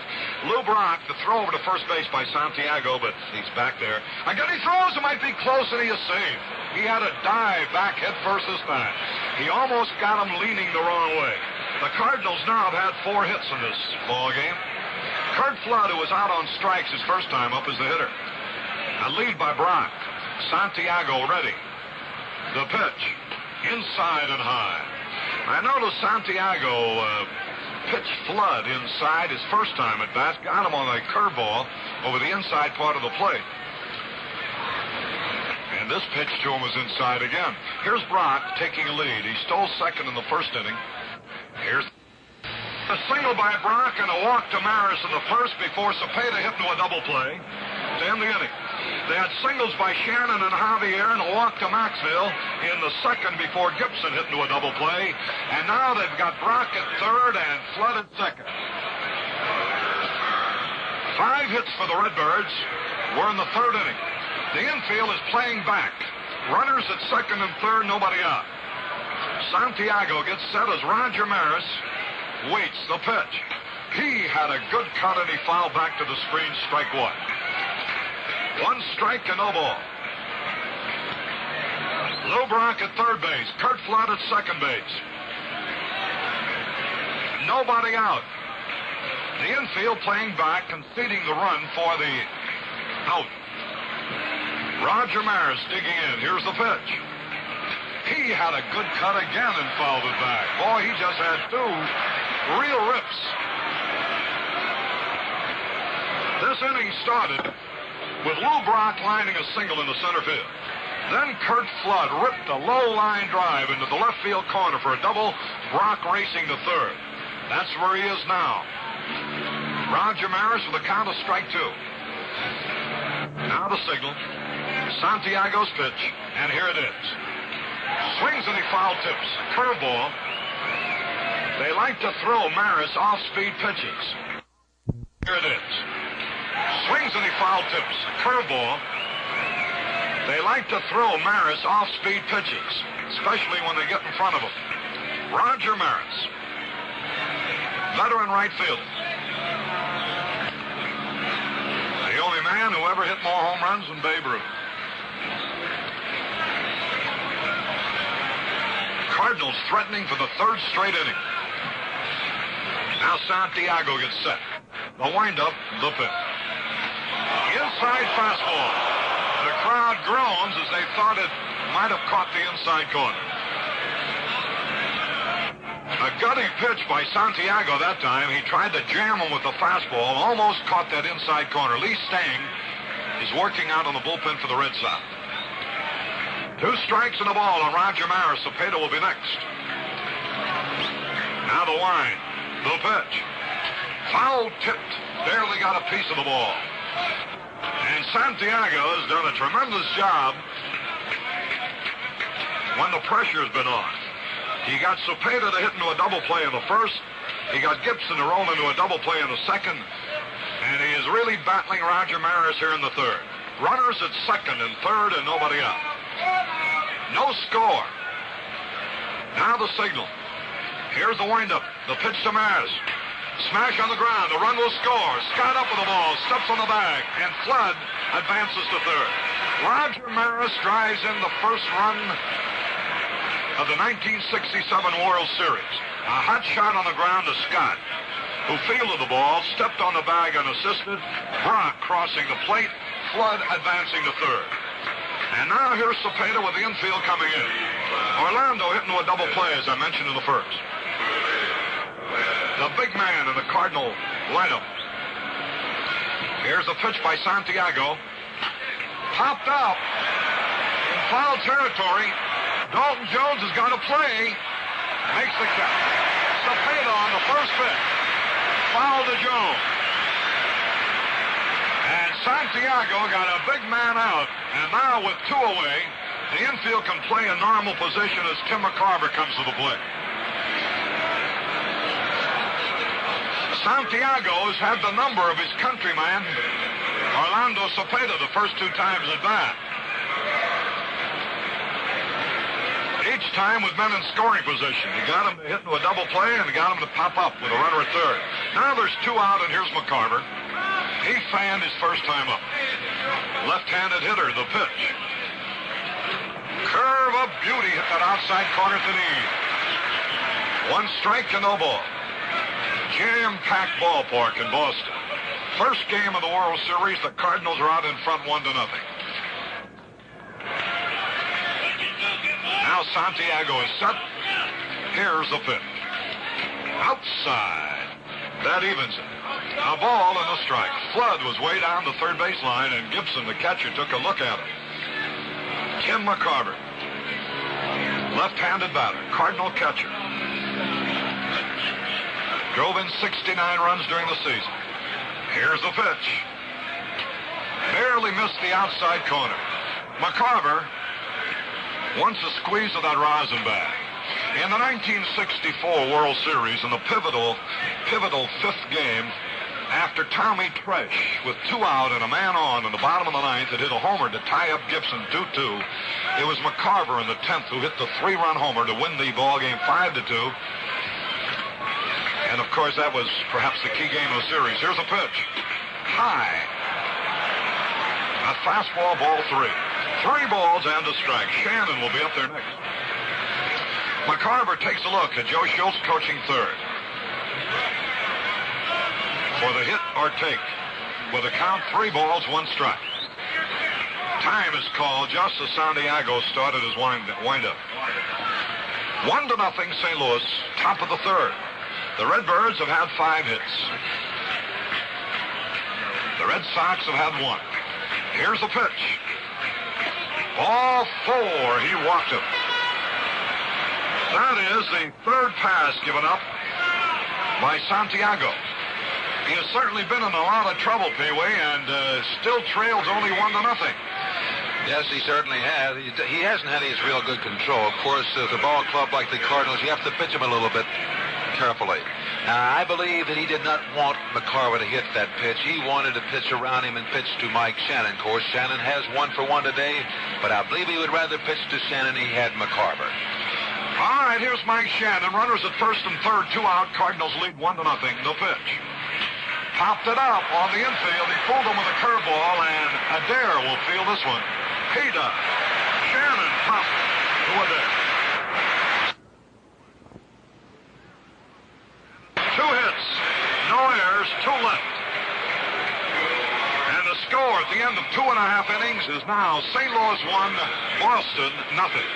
Lou Brock, the throw over to first base by Santiago, but he's back there. Again, he throws. It might be close, and he is saved. He had a dive back head first this time. He almost got him leaning the wrong way. The Cardinals now have had 4 hits in this ball game. Curt Flood, who was out on strikes his first time up, is the hitter. A lead by Brock. Santiago ready. The pitch. Inside and high. I noticed Santiago pitched Flood inside his first time at bat. Got him on a curveball over the inside part of the plate. And this pitch to him was inside again. Here's Brock taking a lead. He stole second in the first inning. Here's a single by Brock and a walk to Maris in the first before Cepeda hit into a double play to end the inning. They had singles by Shannon and Javier and a walk to Maxville in the second before Gibson hit into a double play. And now they've got Brock at third and Flood at second. 5 hits for the Redbirds. We're in the third inning. The infield is playing back. Runners at second and third, nobody out. Santiago gets set as Roger Maris waits the pitch. He had a good cut and he fouled back to the screen, strike 1. 1 strike and no ball. Lou Brock at third base. Curt Flood at second base. Nobody out. The infield playing back, conceding the run for the out. Roger Maris digging in. Here's the pitch. He had a good cut again and fouled it back. Boy, he just had 2 real rips. This inning started with Lou Brock lining a single in the center field. Then Curt Flood ripped a low line drive into the left field corner for a double. Brock racing to third. That's where he is now. Roger Maris with a count of strike 2. Now the signal. Santiago's pitch, and here it is. Swings and he foul tips. Curveball. They like to throw Maris off-speed pitches. Here it is. Swings and he foul tips. Curveball. They like to throw Maris off-speed pitches, especially when they get in front of him. Roger Maris. Veteran right fielder. The only man who ever hit more home runs than Babe Ruth. Cardinals threatening for the third straight inning. Now Santiago gets set. The windup, the pitch. Inside fastball. The crowd groans as they thought it might have caught the inside corner. A gutty pitch by Santiago that time. He tried to jam him with the fastball. Almost caught that inside corner. Lee Stang is working out on the bullpen for the Red Sox. 2 strikes and a ball on Roger Maris. Cepeda will be next. Now the wind. The pitch. Foul tipped. Barely got a piece of the ball. And Santiago has done a tremendous job when the pressure's been on. He got Cepeda to hit into a double play in the first. He got Gibson to roll into a double play in the second. And he is really battling Roger Maris here in the third. Runners at second and third and nobody out. No score. Now the signal. Here's the windup. The pitch to Maris. Smash on the ground. The run will score. Scott up with the ball. Steps on the bag. And Flood advances to third. Roger Maris drives in the first run of the 1967 World Series. A hot shot on the ground to Scott, who fielded the ball, stepped on the bag unassisted. Brock crossing the plate. Flood advancing to third. And now here's Cepeda with the infield coming in. Orlando hitting to a double play, as I mentioned in the first. The big man in the Cardinal lineup. Here's the pitch by Santiago. Popped out in foul territory. Dalton Jones has got to play. Makes the catch. Cepeda on the first pitch. Foul to Jones. And Santiago got a big man out. And now with 2 away, the infield can play a normal position as Tim McCarver comes to the plate. Santiago has had the number of his countryman, Orlando Cepeda, the first 2 times at bat. Each time with men in scoring position. He got him to hit into a double play and got him to pop up with a runner at third. Now there's 2 out, and here's McCarver. He fanned his first time up. Left-handed hitter, the pitch. Curve of beauty hit that outside corner to the east. 1 strike and no ball. Jam-packed ballpark in Boston. First game of the World Series, the Cardinals are out in front 1-0. Now Santiago is set. Here's the pitch. Outside. That evens it. A ball and a strike. Flood was way down the third baseline, and Gibson, the catcher, took a look at him. Tim McCarver. Left-handed batter. Cardinal catcher. Drove in 69 runs during the season. Here's the pitch. Barely missed the outside corner. McCarver wants a squeeze of that rosin bag. In the 1964 World Series, in the pivotal 5th game, after Tommy Tresh, with 2 out and a man on in the bottom of the 9th, had hit a homer to tie up Gibson 2-2. It was McCarver in the 10th who hit the 3-run homer to win the ball game 5-2. And, of course, that was perhaps the key game of the series. Here's a pitch. High. A fastball, ball 3. 3 balls and a strike. Shannon will be up there next. McCarver takes a look at Joe Schultz coaching third. For the hit or take. With a count, 3 balls, 1 strike. Time is called just as Santiago started his wind-up. 1-0 St. Louis, top of the third. The Redbirds have had 5 hits. The Red Sox have had 1. Here's the pitch. Ball 4. He walked him. That is the 3rd pass given up by Santiago. He has certainly been in a lot of trouble, Pee-wee, and still trails only 1-0. Yes, he certainly has. He hasn't had his real good control. Of course, with a ball club like the Cardinals, you have to pitch him a little bit carefully. I believe that he did not want McCarver to hit that pitch. He wanted to pitch around him and pitch to Mike Shannon. Of course, Shannon has 1-for-1 today, but I believe he would rather pitch to Shannon. He had McCarver. All right, here's Mike Shannon. Runners at first and third, 2 out. Cardinals lead 1-0. The pitch. Popped it up on the infield. He fooled him with a curveball, and Adair will field this one. He does. Shannon pops it to Adair. 2 hits, no errors, 2 left. And the score at the end of 2.5 innings is now St. Louis 1, Boston nothing.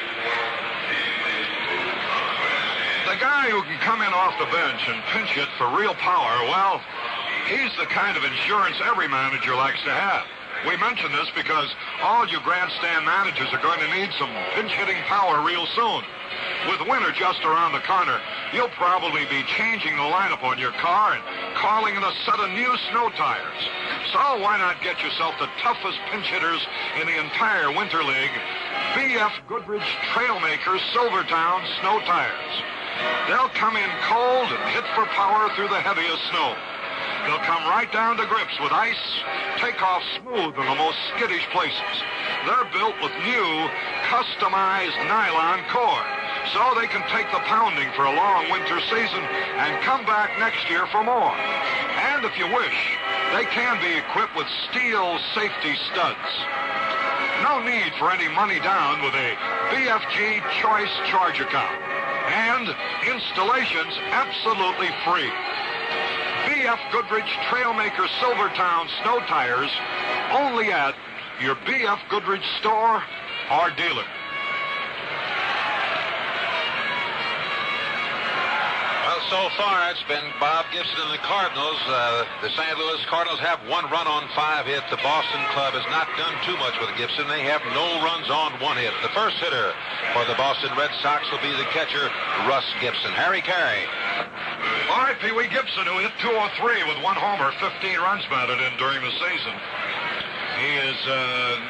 The guy who can come in off the bench and pinch hit for real power, well, he's the kind of insurance every manager likes to have. We mention this because all you grandstand managers are going to need some pinch-hitting power real soon. With winter just around the corner, you'll probably be changing the lineup on your car and calling in a set of new snow tires. So why not get yourself the toughest pinch hitters in the entire Winter League, B.F. Goodrich Trailmakers Silvertown Snow Tires. They'll come in cold and hit for power through the heaviest snow. They'll come right down to grips with ice, take off smooth in the most skittish places. They're built with new, customized nylon core, so they can take the pounding for a long winter season and come back next year for more. And if you wish, they can be equipped with steel safety studs. No need for any money down with a BFG Choice Charge account. And installation's absolutely free. B.F. Goodrich Trailmaker Silvertown Snow Tires, only at your B.F. Goodrich store or dealer. Well, so far it's been Bob Gibson and the Cardinals. The St. Louis Cardinals have 1 run on 5 hits. The Boston club has not done too much with Gibson. They have no runs on 1 hit. The first hitter for the Boston Red Sox will be the catcher, Russ Gibson. Harry Caray. All right, Pee Wee Gibson, who hit 203 with 1 homer, 15 runs batted in during the season. He is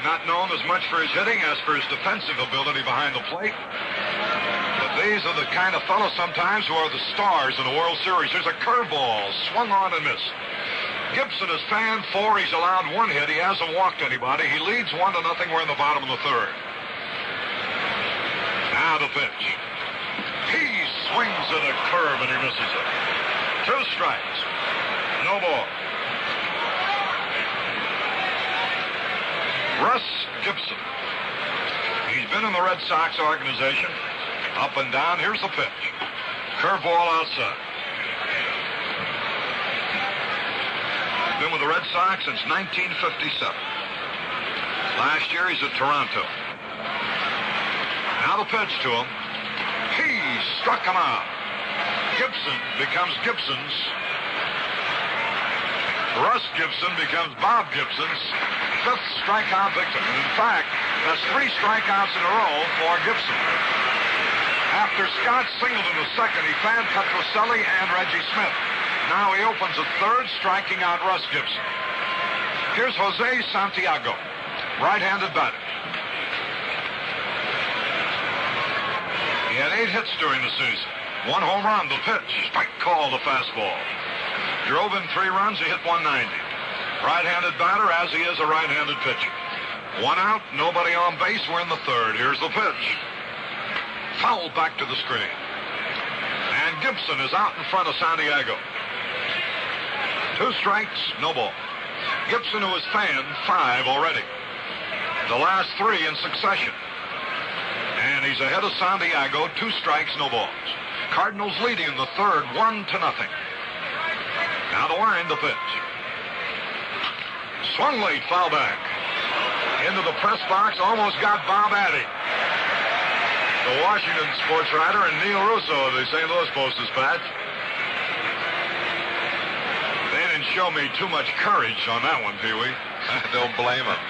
not known as much for his hitting as for his defensive ability behind the plate. But these are the kind of fellows sometimes who are the stars in the World Series. There's a curveball, swung on and missed. Gibson has fanned 4. He's allowed 1 hit. He hasn't walked anybody. He leads 1-0. We're in the bottom of the 3rd. Now the pitch. He swings at a curve and he misses it. 2 strikes. No ball. Russ Gibson. He's been in the Red Sox organization. Up and down. Here's the pitch. Curveball outside. Been with the Red Sox since 1957. Last year he's at Toronto. Now the pitch to him. He struck him out. Gibson becomes Gibson's. Russ Gibson becomes Bob Gibson's 5th strikeout victim. And in fact, that's 3 strikeouts in a row for Gibson. After Scott singled in the 2nd, he fanned Petrocelli and Reggie Smith. Now he opens the 3rd, striking out Russ Gibson. Here's Jose Santiago, right-handed batter. He had 8 hits during the season. 1 home run, the pitch. Strike call, the fastball. Drove in 3 runs, he hit 190. Right-handed batter, as he is a right-handed pitcher. 1 out, nobody on base. We're in the 3rd. Here's the pitch. Foul back to the screen. And Gibson is out in front of Santiago. 2 strikes, no ball. Gibson, who has fanned 5 already. The last 3 in succession. And he's ahead of Santiago, 2 strikes, no balls. Cardinals leading in the 3rd, 1-0. Now the line, the pitch. Swung late, foul back. Into the press box, almost got Bob Addy. The Washington sports writer and Neil Russo of the St. Louis Post-Dispatch. They didn't show me too much courage on that one, Pee Wee. Don't blame him.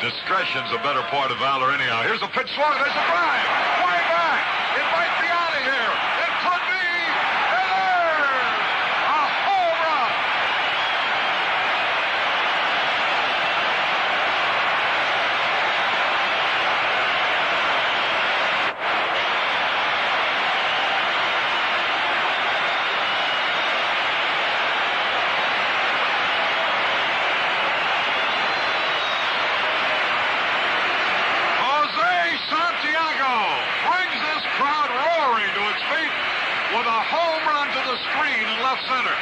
Discretion's a better part of valor anyhow. Here's a pitch swung. There's a drive. Way back. It might be out of here. It could be. And there's a home run. the screen in left center.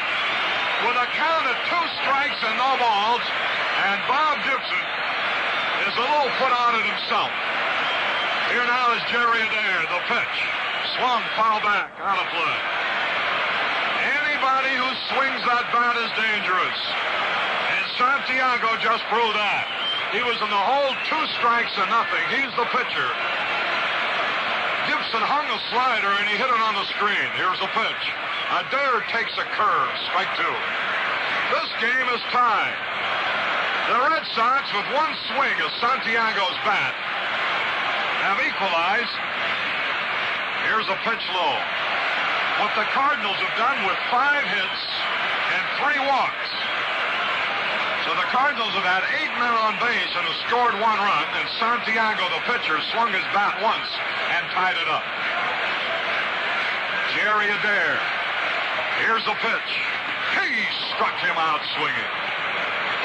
With a count of 2 strikes and no balls, and Bob Gibson is a little put on it himself. Here now is Jerry Adair, the pitch. Swung, foul back, out of play. Anybody who swings that bat is dangerous. And Santiago just proved that. He was in the hole, 2 strikes and nothing. He's the pitcher. Gibson hung a slider and he hit it on the screen. Here's the pitch. Adair takes a curve, strike 2. This game is tied. The Red Sox, with 1 swing of Santiago's bat, have equalized. Here's a pitch low. What the Cardinals have done with 5 hits and 3 walks. So the Cardinals have had 8 men on base and have scored 1 run, and Santiago, the pitcher, swung his bat once and tied it up. Jerry Adair. Here's the pitch. He struck him out swinging.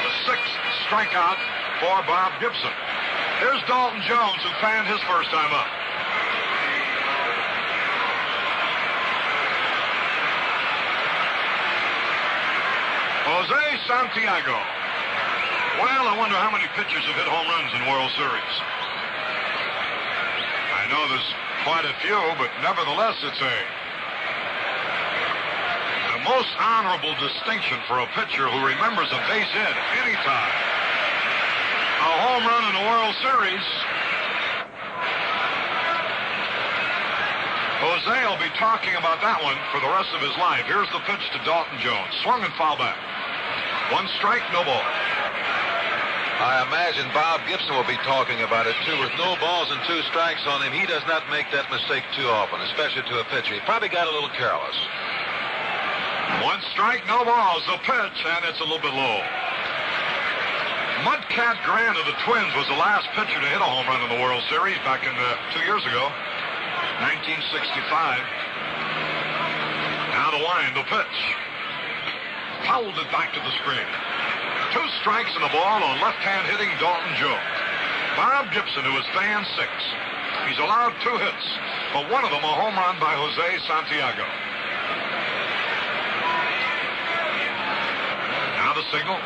The 6th strikeout for Bob Gibson. Here's Dalton Jones, who fanned his first time up. Jose Santiago. Well, I wonder how many pitchers have hit home runs in World Series. I know there's quite a few, but nevertheless, it's the most honorable distinction for a pitcher who remembers a base hit anytime. A home run in the World Series. Jose will be talking about that one for the rest of his life. Here's the pitch to Dalton Jones. Swung and foul back. 1 strike, no ball. I imagine Bob Gibson will be talking about it, too. With no balls and 2 strikes on him, he does not make that mistake too often, especially to a pitcher. He probably got a little careless. 1 strike, no balls. The pitch, and it's a little bit low. Mudcat Grant of the Twins was the last pitcher to hit a home run in the World Series back in 2 years ago, 1965. Now to wind, the pitch. Fouled it back to the screen. 2 strikes and a ball on left-hand hitting Dalton Jones. Bob Gibson, who is fan 6. He's allowed 2 hits, but one of them a home run by Jose Santiago. Now the signal.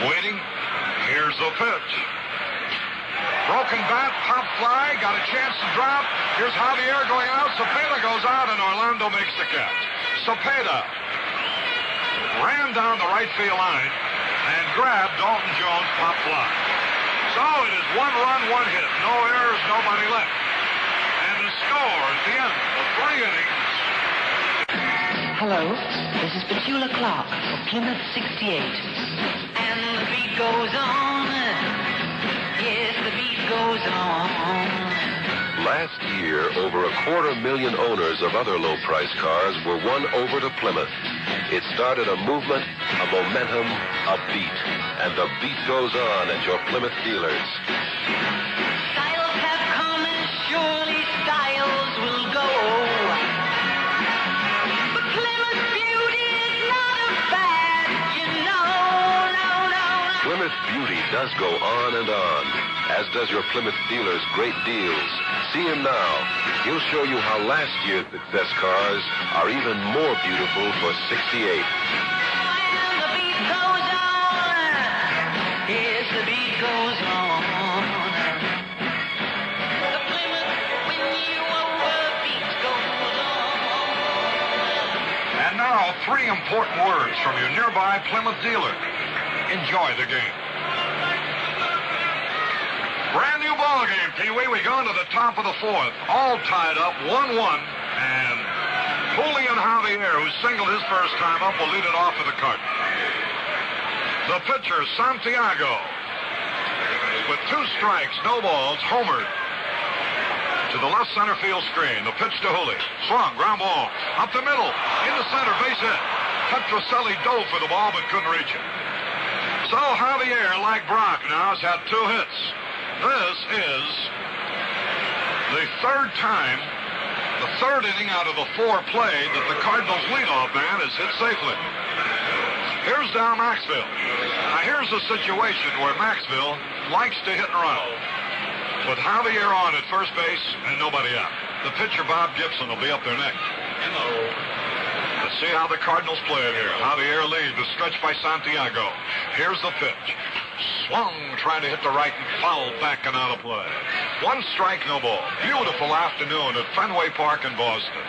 Waiting. Here's the pitch. Broken bat, pop fly, got a chance to drop. Here's Javier going out. Cepeda goes out, and Orlando makes the catch. Cepeda ran down the right field line and grabbed Dalton Jones' pop fly. So it is 1 run, 1 hit. No errors, nobody left. And the score at the end of 3 innings. Hello, this is Petula Clark for Plymouth 68. And the beat goes on. Yes, the beat goes on. Last year, over 250,000 owners of other low-price cars were won over to Plymouth. It started a movement, a momentum, a beat. And the beat goes on at your Plymouth dealers. Styles have come and surely styles will go. But Plymouth Beauty is not a fad, you know. No. Plymouth Beauty does go on and on, as does your Plymouth dealer's great deals. See him now. He'll show you how last year's success cars are even more beautiful for 68. And the beat goes on. Yes, the beat goes on. The Plymouth, when you over, beat goes on. And now, 3 important words from your nearby Plymouth dealer. Enjoy the game. Brand new ball game, Pee-wee. We go into the top of the 4th. All tied up, 1-1. And Julian Javier, who singled his first time up, will lead it off for the Cardinals. The pitcher, Santiago, with 2 strikes, no balls, homered to the left center field screen. The pitch to Juli. Swung, ground ball, up the middle, into center, base hit. Petrocelli dove for the ball, but couldn't reach it. So Javier, like Brock now, has had 2 hits. This is the 3rd time, the 3rd inning out of the 4 played that the Cardinals leadoff man has hit safely. Here's Dal Maxville. Now here's a situation where Maxville likes to hit and run. With Javier on at first base and nobody out. The pitcher, Bob Gibson, will be up there next. Let's see how the Cardinals play it here. Javier leads the stretch by Santiago. Here's the pitch. Swung, trying to hit the right and fouled back and out of play. 1 strike, no ball. Beautiful afternoon at Fenway Park in Boston.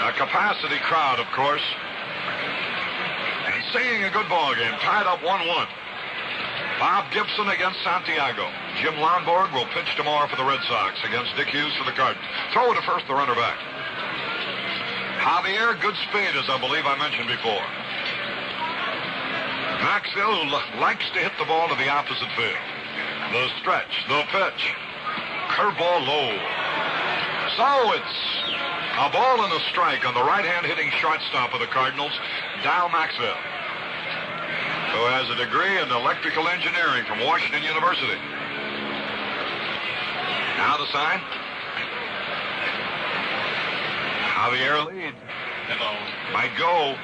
A capacity crowd, of course. And seeing a good ball game, tied up 1-1. Bob Gibson against Santiago. Jim Lonborg will pitch tomorrow for the Red Sox against Dick Hughes for the Cardinals. Throw to first, the runner back. Javier, good speed, as I believe I mentioned before. Maxwell likes to hit the ball to the opposite field. The stretch, the pitch. Curveball low. So it's a ball and a strike on the right-hand hitting shortstop of the Cardinals, Dal Maxwell, who has a degree in electrical engineering from Washington University. Now the sign. Javier lead. Might go.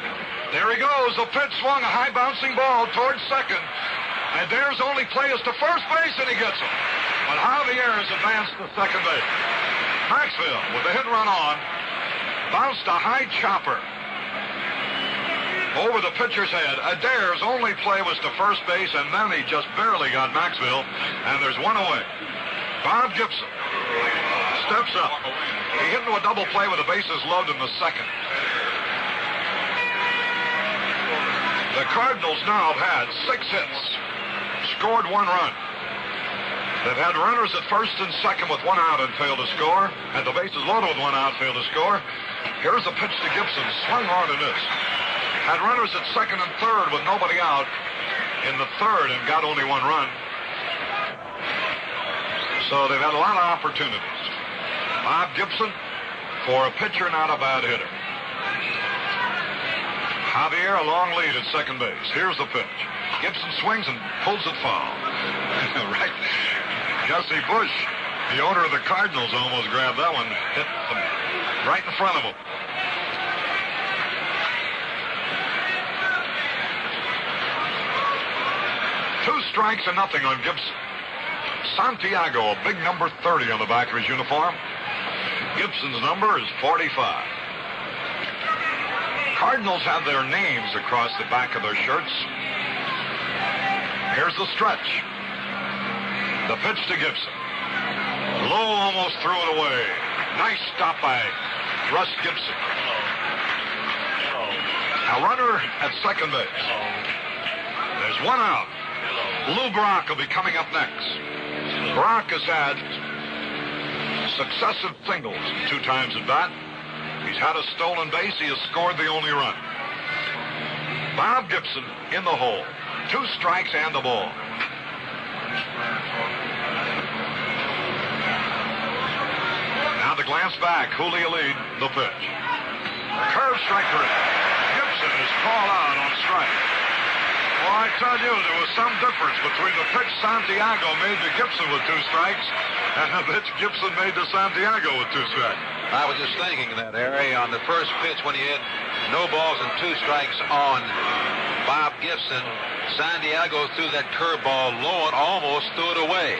There he goes. The pitch swung, a high bouncing ball towards second. And there's only play is to first base, and he gets him. But Javier has advanced to second base. Maxwell, with the hit and run on, bounced a high chopper over the pitcher's head. Adair's only play was to first base, and then he just barely got Maxwell, and there's one away. Bob Gibson steps up. He hit into a double play with the bases loaded in the second. The Cardinals now have had 6 hits, scored 1 run. They've had runners at first and second with 1 out and failed to score, and the bases loaded with 1 out, failed to score. Here's a pitch to Gibson, swung hard and missed. Had runners at second and third with nobody out in the third and got only 1 run. So they've had a lot of opportunities. Bob Gibson, for a pitcher, not a bad hitter. Javier, a long lead at second base. Here's the pitch. Gibson swings and pulls it foul. Right. Jesse Bush, the owner of the Cardinals, almost grabbed that one, hit them right in front of him. Two strikes and nothing on Gibson. Santiago, a big number 30 on the back of his uniform. Gibson's number is 45. Cardinals have their names across the back of their shirts. Here's the stretch. The pitch to Gibson. Low, almost threw it away. Nice stop by Russ Gibson. Now runner at second base. There's 1 out. Lou Brock will be coming up next. Brock has had successive singles 2 times at bat. He's had a stolen base. He has scored the only run. Bob Gibson in the hole. 2 strikes and the ball. Now the glance back. Julio lead the pitch. Curve strike to him. Gibson is called out on strike. Well, I tell you, there was some difference between the pitch Santiago made to Gibson with 2 strikes and the pitch Gibson made to Santiago with 2 strikes. I was just thinking that, Harry, on the first pitch when he had no balls and 2 strikes on Bob Gibson, Santiago threw that curveball low and almost threw it away.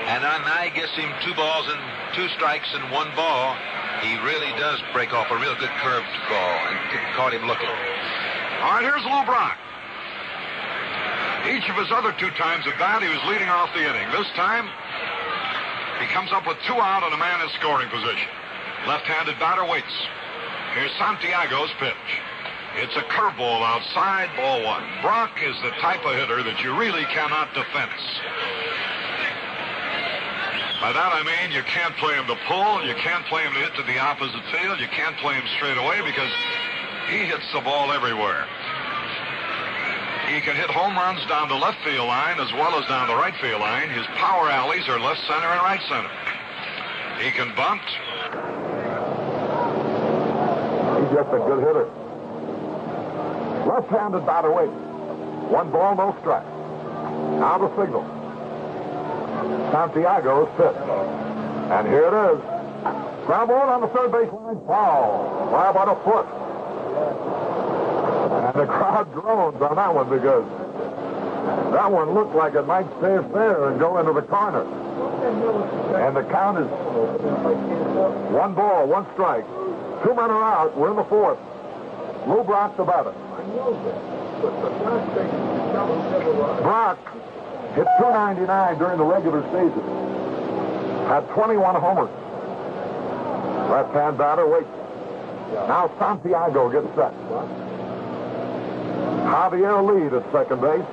And then I guess him 2 balls and 2 strikes and 1 ball. He really does break off a real good curved ball and caught him looking. All right, here's Lou Brock. Each of his other 2 times at bat, he was leading off the inning. This time, he comes up with 2 out and a man in scoring position. Left-handed batter waits. Here's Santiago's pitch. It's a curveball outside, ball 1. Brock is the type of hitter that you really cannot defense. By that I mean you can't play him to pull, you can't play him to hit to the opposite field, you can't play him straight away because he hits the ball everywhere. He can hit home runs down the left field line as well as down the right field line. His power alleys are left center and right center. He can bunt. He's just a good hitter. Left-handed batter waits. 1 ball, no strike. Now the signal. Santiago's pitch. And here it is. Ground ball on the third base line. Foul. By about a foot. And the crowd groans on that one because that one looked like it might stay fair and go into the corner. And the count is 1 ball, 1 strike. 2 men are out. We're in the 4th. Lou Brock the batter. Brock hit .299 during the regular season. Had 21 homers. Left-hand batter waits. Now Santiago gets set. Javier lead at second base.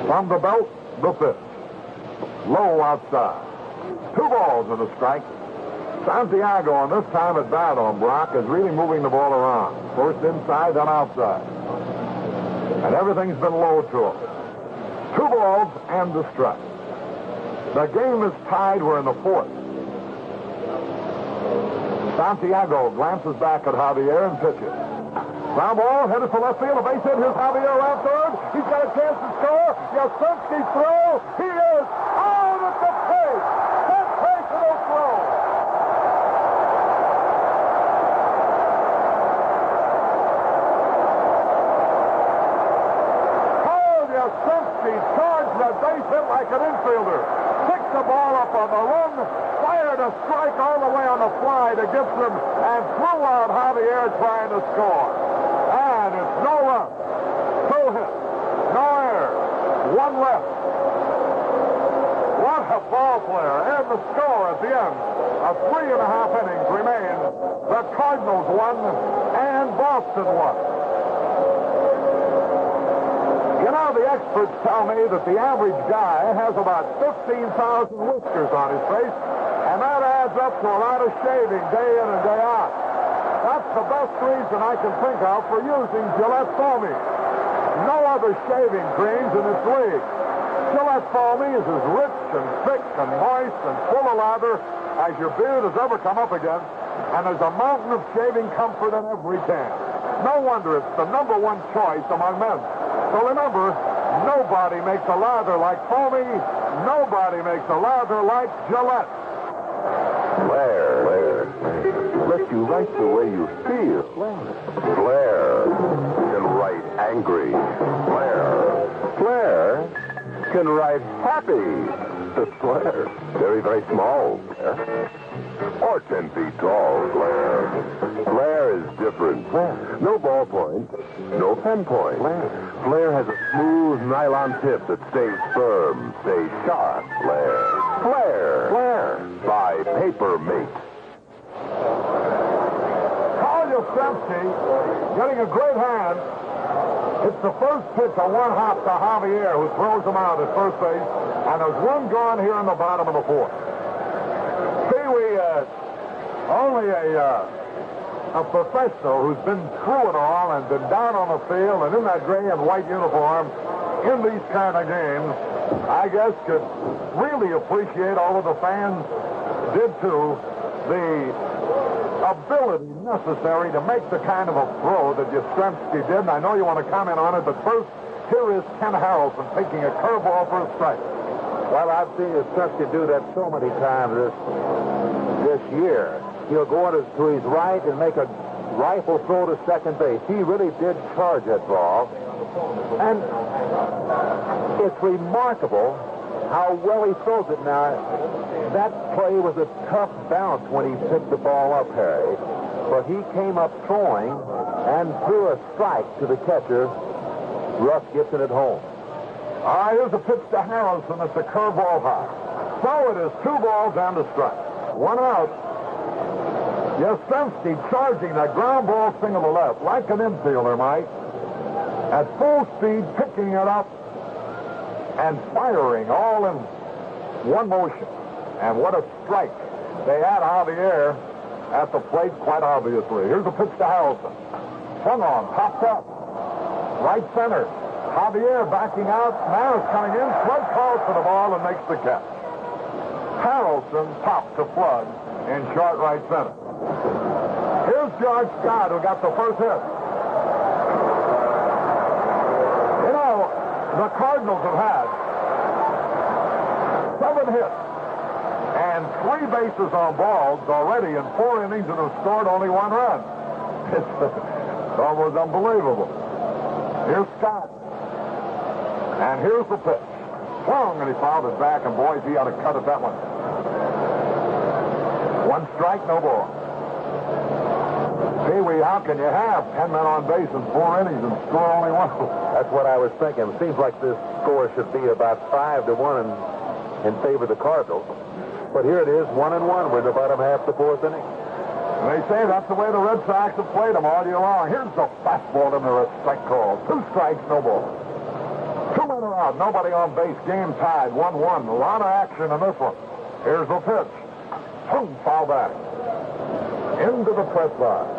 From the belt, the 5th. Low outside. 2 balls and a strike. Santiago, on this time at bat on Brock, is really moving the ball around. First inside, then outside. And everything's been low to him. 2 balls and a strike. The game is tied. We're in the 4th. Santiago glances back at Javier and pitches. Ground ball, headed for left field. A base hit. Here's Javier around third. He's got a chance to score. Yastrzemski throw. He is out at the plate. Sensational throw. Carl Yastrzemski charged the base hit like an infielder. Picked the ball up on the run. Fired a strike all the way on the fly to Gibson and threw out Javier trying to score. And it's no run, 2 hits, no errors, 1 left. What a ball player. And the score at the end of 3.5 innings remain. The Cardinals won and Boston won. You know, the experts tell me that the average guy has about 15,000 whiskers on his face, and that adds up to a lot of shaving day in and day out. That's the best reason I can think of for using Gillette Foamy. No other shaving creams in this league. Gillette Foamy is as rich and thick and moist and full of lather as your beard has ever come up against, and there's a mountain of shaving comfort in every can. No wonder it's the #1 choice among men. So remember, nobody makes a lather like Foamy. Nobody makes a lather like Gillette. Flair. Let you write the way you feel. Flair can write angry. Flair can write happy. Flair. Very, very small. Or 10 feet tall. Flair is different. No ballpoint. No pen point. Flair has a smooth nylon tip that stays firm, stays sharp. Flair. By Paper Mate. Carl Yastrzemski getting a great hand. It's the first pitch, a 1-hop to Javier, who throws him out at first base. And there's 1 gone here in the bottom of the 4th. See, only a professional who's been through it all and been down on the field and in that gray and white uniform in these kind of games, I guess could really appreciate, all of the fans did too, the ability necessary to make the kind of a throw that Yastrzemski did. And I know you want to comment on it, but first, here is Ken Harrelson taking a curveball for a strike. Well, I've seen Yastrzemski do that so many times this year. He'll go to his right and make a rifle throw to second base. He really did charge that ball. And it's remarkable how well he throws it now. That play was a tough bounce when he picked the ball up, Harry. But he came up throwing and threw a strike to the catcher, Russ Gibson, at home. All right, here's a pitch to Harrelson. It's a curveball high. So it is 2 balls and a strike. 1 out. Yastrzemski charging that ground ball single to left, like an infielder might. At full speed, picking it up and firing all in one motion. And what a strike. They had Javier at the plate, quite obviously. Here's a pitch to Harrelson. Swung on, popped up. Right center. Javier backing out. Now is coming in. Flood calls for the ball and makes the catch. Harrelson popped to Flood in short right center. Here's George Scott, who got the first hit. You know, the Cardinals have had 7 hits and 3 bases on balls already in 4 innings and have scored only 1 run. It's almost unbelievable. Here's Scott. And here's the pitch. Swung, and he fouled it back, and boys, he ought to cut at that one. One strike, no ball. Pee-wee, how can you have 10 men on base in 4 innings and score only one? That's what I was thinking. It seems like this score should be about 5-1 in favor of the Cardinals. But here it is, 1-1. We're in the bottom half of the 4th inning. They say that's the way the Red Sox have played them all year long. Here's the fastball in there, a strike call. 2 strikes, no ball. 2 men are out, nobody on base. Game tied, 1-1. A lot of action in this one. Here's the pitch. Boom, foul back. Into the press box.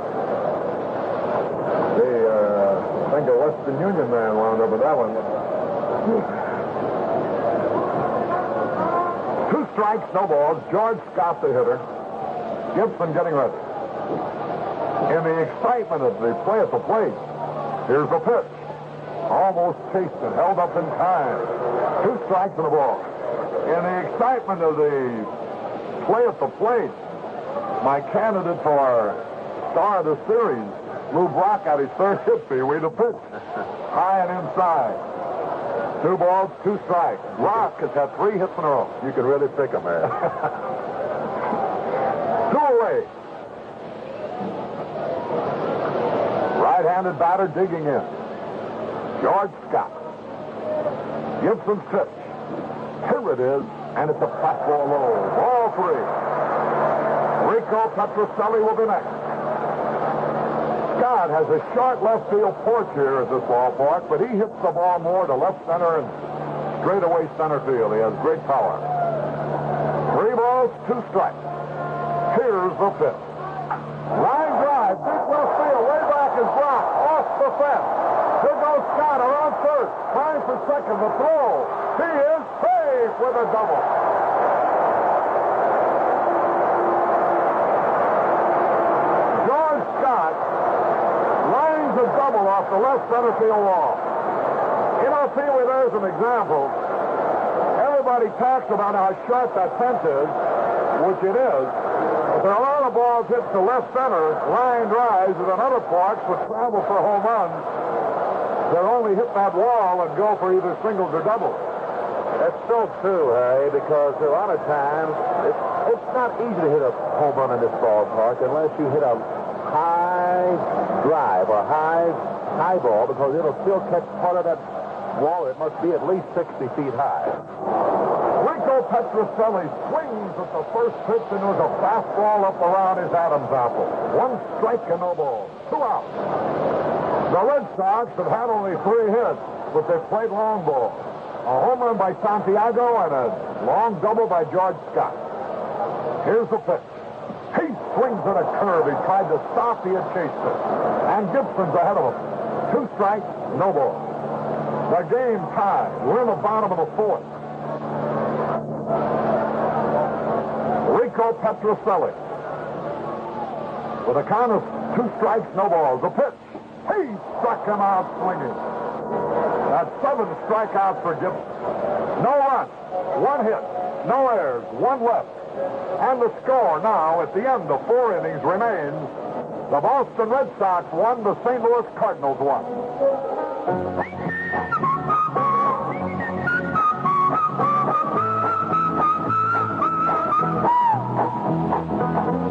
I think a Western Union man wound up with that one. 2 strikes, no balls. George Scott, the hitter. Gibson getting ready. In the excitement of the play at the plate, here's the pitch. Almost chased and held up in time. 2 strikes and a ball. In the excitement of the play at the plate, my candidate for star of the series, Lou Brock, got his third hit. Pee-wee, the pitch. High and inside. 2 balls, 2 strikes. Brock has had 3 hits in a row. You can really pick him, man. 2 away. Right-handed batter digging in. George Scott. Gibson's pitch. Here it is, and it's a fastball low. Ball 3. Rico Petrocelli will be next. Scott has a short left field porch here at this ballpark, but he hits the ball more to left center and straight away center field. He has great power. 3 balls, 2 strikes. Here's the pitch. Line drive, deep left field, way back is Brock, off the fence. Here goes Scott around third, trying for second, the throw. He is safe with a double. George Scott lines a double off the left center field wall. You know, Pee-wee, there's an example. Everybody talks about how short that fence is, which it is. But there are a lot of balls hit to left center, line drives, and in other parks would travel for home runs. They'll only hit that wall and go for either singles or doubles. That's so true, Harry, because a lot of times it's not easy to hit a home run in this ballpark unless you hit a high drive or high ball, because it'll still catch part of that wall. It must be at least 60 feet high. Rico Petrocelli swings at the first pitch, and there's a fastball up around his Adam's apple. 1 strike and no ball. 2 out. The Red Sox have had only 3 hits, but they've played long ball. A home run by Santiago and a long double by George Scott. Here's the pitch. He swings at a curve. He tried to stop. He had chased it. And Gibson's ahead of him. 2 strikes, no ball. The game tied. We're in the bottom of the 4th. Rico Petrocelli. With a count of 2 strikes, no balls. The pitch. He struck him out swinging. That's 7 strikeouts for Gibson. No runs, 1 hit, no errors, 1 left. And the score now at the end of 4 innings remains: the Boston Red Sox won, the St. Louis Cardinals won.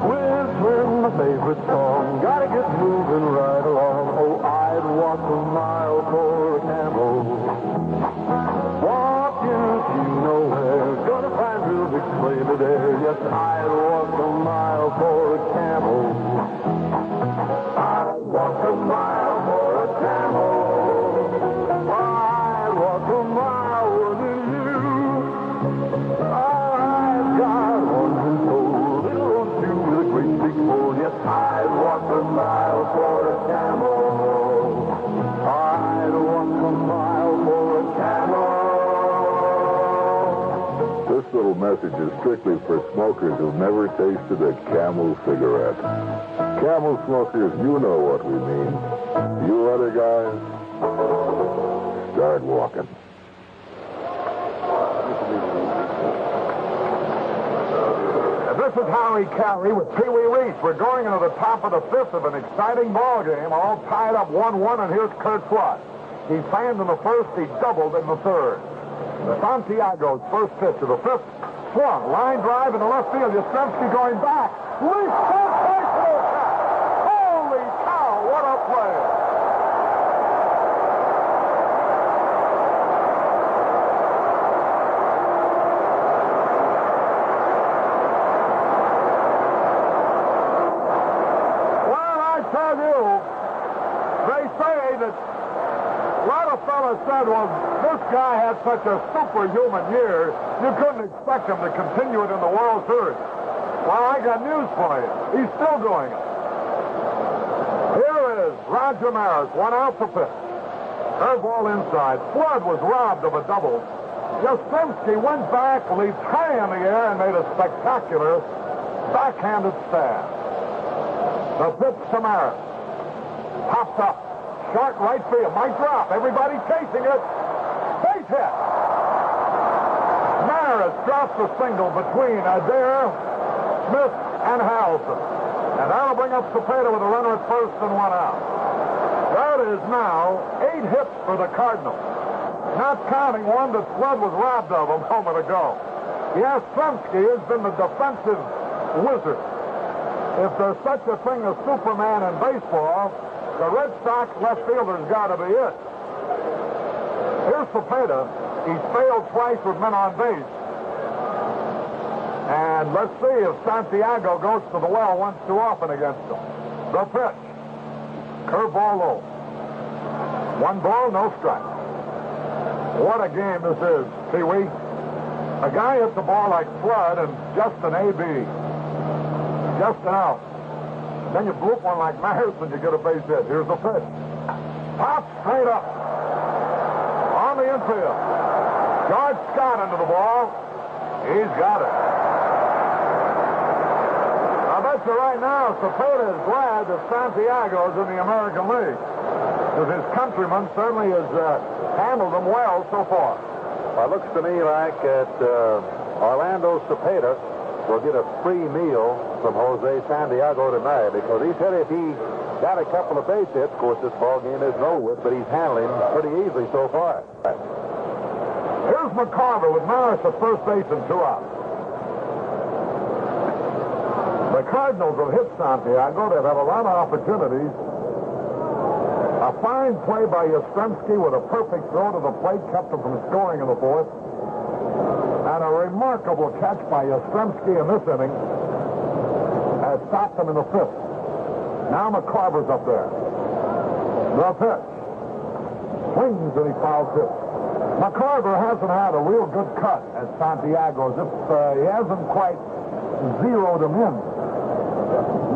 Whistling my favorite song, gotta get moving right along. Oh, I'd walk a mile for a camel. Walking to nowhere, gonna find real big flavor there. Yes, I'd walk a mile for a camel. I'd walk a mile for a camel. I'd walk a mile with you. I've got one control, little old shoe with a great big hole. Yes, I'd walk a mile for a camel. I'd walk a mile for a camel. This little message is strictly for smokers who've never tasted a Camel cigarette. Camel smokers, you know what we mean. You other guys, start walking. This is Caray with Pee-wee Reese. We're going into the top of the 5th of an exciting ball game, all tied up 1-1, and here's Kurt Flood. He fanned in the first, he doubled in the 3rd. Santiago's first pitch of the 5th swung. Line drive in the left field. Yastrzemski going back. Leap first base to the catch. Holy cow, what a play. Well, I tell you, they say that a lot of fellas said, well, this guy had such a superhuman year, you couldn't expect him to continue it in the World Series. Well, I got news for you. He's still doing it. Here is Roger Maris, 1 out to pitch. Curveball inside. Flood was robbed of a double. Yastrzemski went back, leaped high in the air, and made a spectacular backhanded stab. The pitch to Maris. Pops up. Short right field. Might drop. Everybody chasing it. Base hit. Maris drops a single between Adair, Smith, and Harrelson. And that'll bring up Cepeda with a runner at first and 1 out. That is now 8 hits for the Cardinals. Not counting one that Flood was robbed of a moment ago. Yastrzemski has been the defensive wizard. If there's such a thing as Superman in baseball, the Red Sox left fielder's got to be it. Here's Cepeda. He's failed twice with men on base. And let's see if Santiago goes to the well once too often against him. The pitch. Curveball low. 1 ball, no strike. What a game this is, Pee-wee. A guy hits the ball like Flood and just an A.B. Just an out. Then you bloop one like Maris and you get a base hit. Here's the pitch. Pop straight up. On the infield. George Scott into the ball. He's got it. I bet you right now, Cepeda is glad that Santiago's in the American League. Because his countryman certainly has handled him well so far. Well, it looks to me like that Orlando Cepeda will get a free meal from Jose Santiago tonight, because he said if he got a couple of base hits, of course this ball game isn't over with, but he's handling pretty easily so far. Here's McCarver with Maris at first base and 2 outs. The Cardinals have hit Santiago. They've had a lot of opportunities. A fine play by Yastrzemski with a perfect throw to the plate kept him from scoring in the 4th. And a remarkable catch by Yastrzemski in this inning has stopped him in the 5th. Now McCarver's up there. The pitch. Swings and he fouls it. McCarver hasn't had a real good cut at Santiago's. He hasn't quite zeroed him in.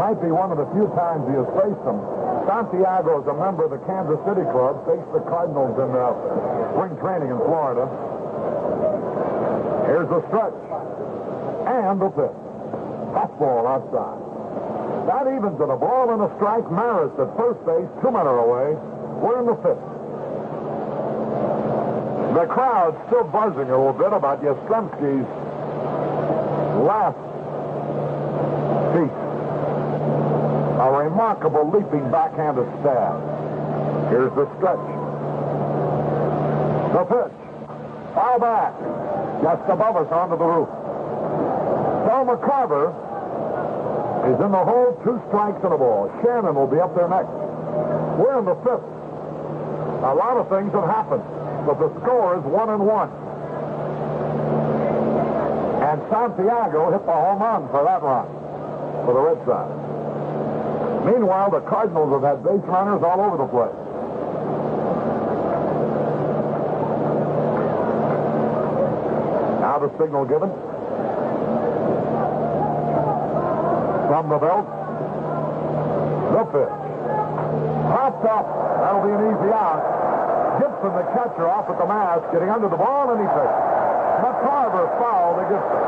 Might be one of the few times he has faced him. Santiago is a member of the Kansas City Club, faced the Cardinals in spring training in Florida. Here's the stretch. And the pitch. Fastball outside. That evens it. A ball and a strike. Maris at first base. 2 men are away. We're in the 5th. The crowd's still buzzing a little bit about Yastrzemski's last piece. A remarkable leaping backhanded stab. Here's the stretch. The pitch. Foul back. Just above us onto the roof. So McCarver is in the hole, 2 strikes and a ball. Shannon will be up there next. We're in the 5th. A lot of things have happened, but the score is 1-1. And Santiago hit the home run for that run for the Red Sox. Meanwhile, the Cardinals have had base runners all over the place. Now the signal given. From the belt. The pitch. Popped up. That'll be an easy out. Gibson, the catcher, off at the mask, getting under the ball, and he pitched. McCarver fouled to Gibson.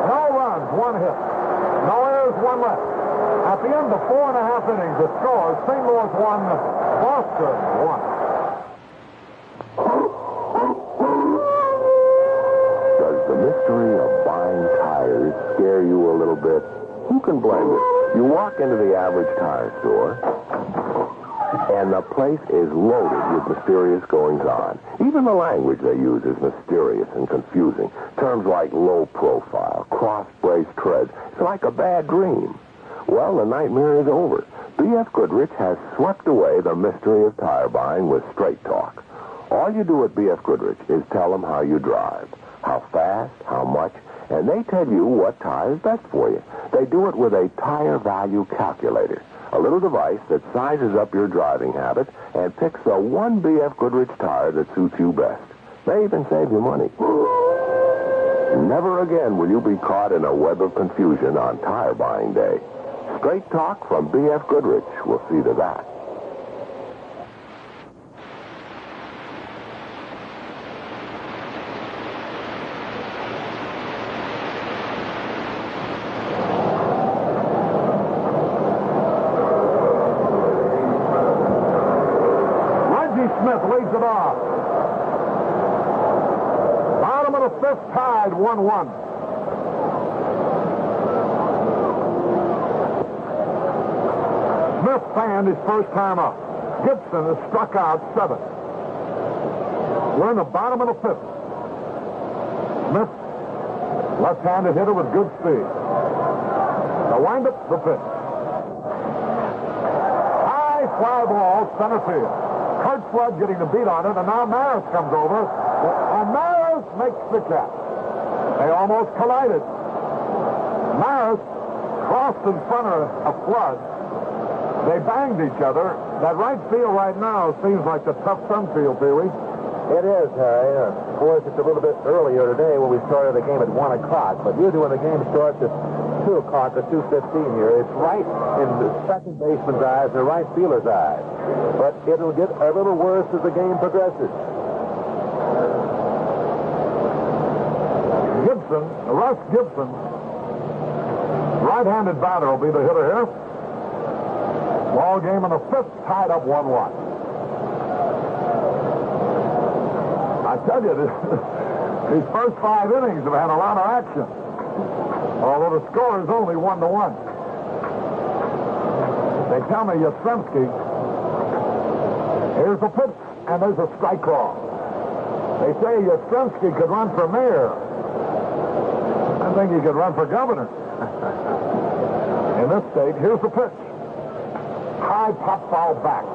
No runs, 1 hit. No errors, 1 left. At the end of 4.5 innings, the score is St. Louis 1, Boston 1. Does the mystery of buying tires scare you a little bit? Who can blame you? You walk into the average tire store, And the place is loaded with mysterious goings-on. Even the language they use is mysterious and confusing. Terms like low profile, cross-brace treads. It's like a bad dream. Well, the nightmare is over. B.F. Goodrich has swept away the mystery of tire buying with straight talk. All you do at B.F. Goodrich is tell them how you drive, how fast, how much, and they tell you what tire is best for you. They do it with a tire value calculator, a little device that sizes up your driving habits and picks the one B.F. Goodrich tire that suits you best. They even save you money. Never again will you be caught in a web of confusion on tire buying day. Straight talk from B.F. Goodrich will see to that. Smith leads it off. Bottom of the fifth, tied 1-1. Smith fanned his first time up. Gibson has struck out 7. We're in the bottom of the fifth. Smith, left-handed hitter with good speed. The windup, the pitch. High fly ball, center field. Kurt Flood getting the beat on it, and now Maris comes over, and Maris makes the catch. They almost collided. Maris crossed in front of Flood. They banged each other. That right field right now seems like the tough sun field, Pee-wee. It is, Harry. Of course, it's a little bit earlier today when we started the game at 1 o'clock, but usually when the game starts at 2 o'clock or 2:15 here, it's right in the second baseman's eyes and the right fielder's eyes. But it'll get a little worse as the game progresses. Russ Gibson, right-handed batter, will be the hitter here. Ball game in the fifth, tied up 1-1. I tell you, these first 5 innings have had a lot of action. Although the score is only 1-1. They tell me Yastrzemski. Here's a pitch, and there's a strike call. They say Yastrzemski could run for mayor. I think he could run for governor. In this state, here's the pitch. High pop foul back.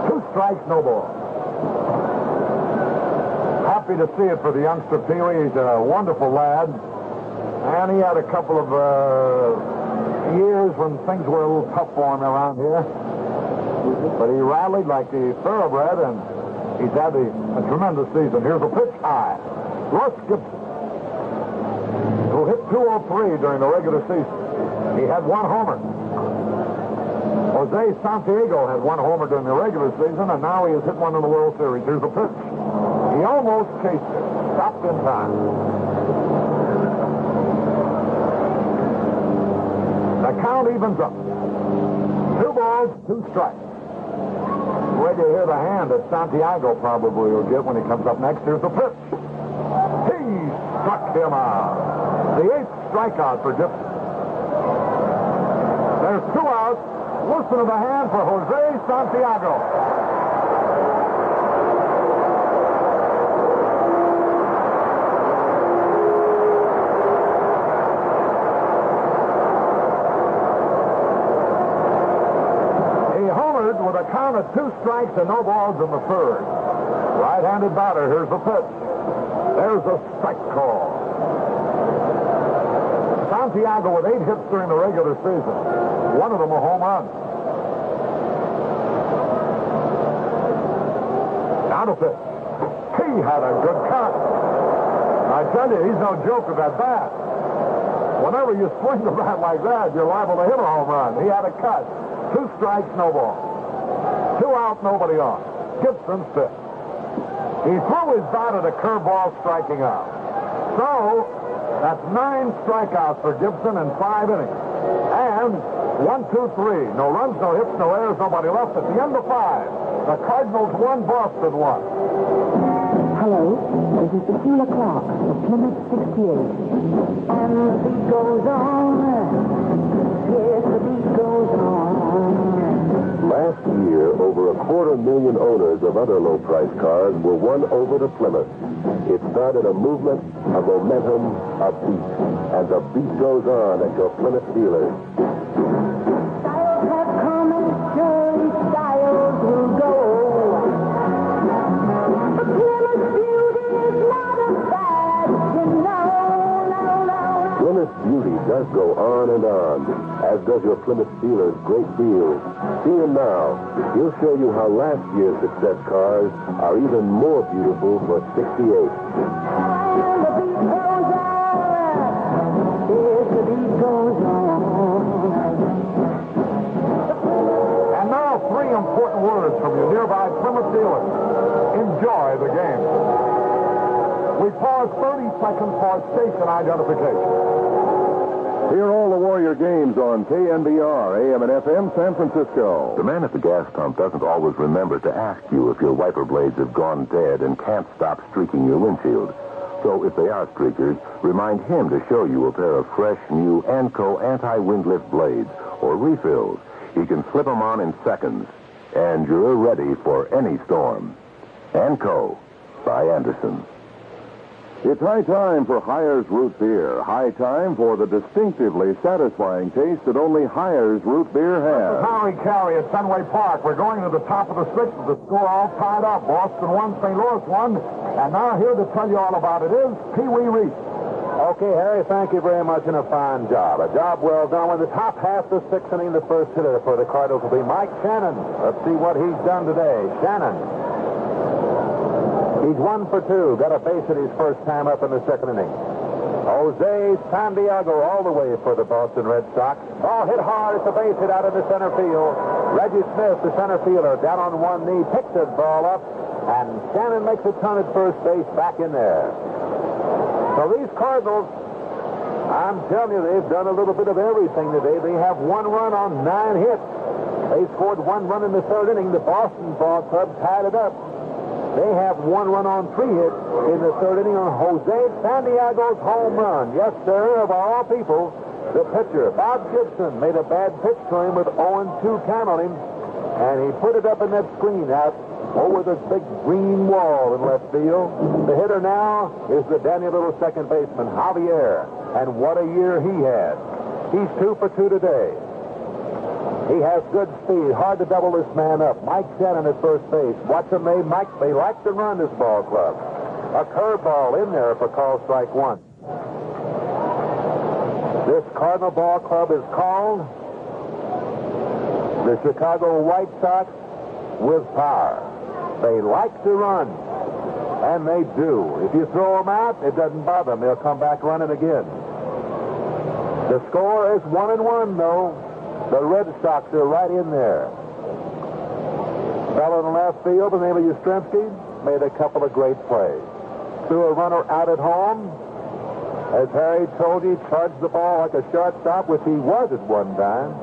2 strikes, no ball. Happy to see it for the youngster Pee-wee. He's a wonderful lad. And he had a couple of years when things were a little tough for him around here. But he rallied like the thoroughbred, and he's had a tremendous season. Here's a pitch high. Russ Gibson, who hit 203 during the regular season. He had 1 homer. Jose Santiago had 1 homer during the regular season, and now he has hit 1 in the World Series. Here's a pitch. He almost chased it. Stopped in time. The count evens up. 2 balls, 2 strikes. Ready to hear the hand that Santiago probably will get when he comes up next. Here's the pitch. He struck him out. The 8th strikeout for Gibson. There's 2 outs. Listen to the hand for Jose Santiago. With a count of 2 strikes and no balls in the 3rd. Right-handed batter. Here's the pitch. There's a strike call. Santiago with 8 hits during the regular season. 1 of them a home run. Now to pitch. He had a good cut. I tell you, he's no joke with that bat. Whenever you swing the bat like that, you're liable to hit a home run. He had a cut. 2 strikes, no ball. 2 out, nobody on. Gibson's pitch. He threw his bat at a curveball, striking out. So, that's 9 strikeouts for Gibson in 5 innings. And 1, 2, 3. No runs, no hits, no errors, nobody left. At the end of 5, the Cardinals won, Boston won. Hello, this is Petula Clark of Plymouth 68. And the beat goes on. Yes, the beat goes on. Last year, over 250,000 owners of other low-priced cars were won over to Plymouth. It started a movement, a momentum, a beat. And the beat goes on at your Plymouth dealers. Styles have come and surely styles will go. But Plymouth beauty is not a fashion, no. Plymouth beauty does go on and on, as does your Plymouth dealer's great deal. See him now. He'll show you how last year's success cars are even more beautiful for 68. And the beat goes on. Yes, the beat goes on. And now, 3 important words from your nearby Plymouth dealer. Enjoy the game. We pause 30 seconds for station identification. Hear all the Warrior games on KNBR, AM and FM, San Francisco. The man at the gas pump doesn't always remember to ask you if your wiper blades have gone dead and can't stop streaking your windshield. So if they are streakers, remind him to show you a pair of fresh, new Anco anti-wind lift blades or refills. He can slip them on in seconds, and you're ready for any storm. Anco by Anderson. It's high time for Hires Root Beer. High time for the distinctively satisfying taste that only Hires Root Beer has. Caray at Fenway Park. We're going to the top of the 6th. The score all tied up. Boston won, St. Louis won. And now here to tell you all about it is Pee Wee Reese. Okay, Harry, thank you very much and a fine job. A job well done. In the top half of the 6th inning, the first hitter for the Cardinals will be Mike Shannon. Let's see what he's done today. Shannon. He's 1 for 2. Got a base hit his first time up in the 2nd inning. Jose Santiago all the way for the Boston Red Sox. Ball hit hard. It's a base hit out in the center field. Reggie Smith, the center fielder, down on one knee, picks the ball up, and Shannon makes a turn at first base back in there. So these Cardinals, I'm telling you, they've done a little bit of everything today. They have 1 run on 9 hits. They scored 1 run in the 3rd inning. The Boston Ball Club tied it up. They have 1 run on 3 hits in the 3rd inning on Jose Santiago's home run. Yes, sir, of all people, the pitcher, Bob Gibson, made a bad pitch to him with 0-2 count on him, and he put it up in that screen out over the big green wall in left field. The hitter now is the dandy little second baseman, Javier, and what a year he had. He's 2 for 2 today. He has good speed. Hard to double this man up. Mike Shannon at first base. Watch him. They like to run this ball club. A curveball in there for call strike 1. This Cardinal ball club is called the Chicago White Sox with power. They like to run, and they do. If you throw them out, it doesn't bother them. They'll come back running again. The score is 1-1, though. The Red Sox are right in there. Fellow in left field, the name of Yastrzemski, made a couple of great plays. Threw a runner out at home. As Harry told you, charged the ball like a shortstop, which he was at one time.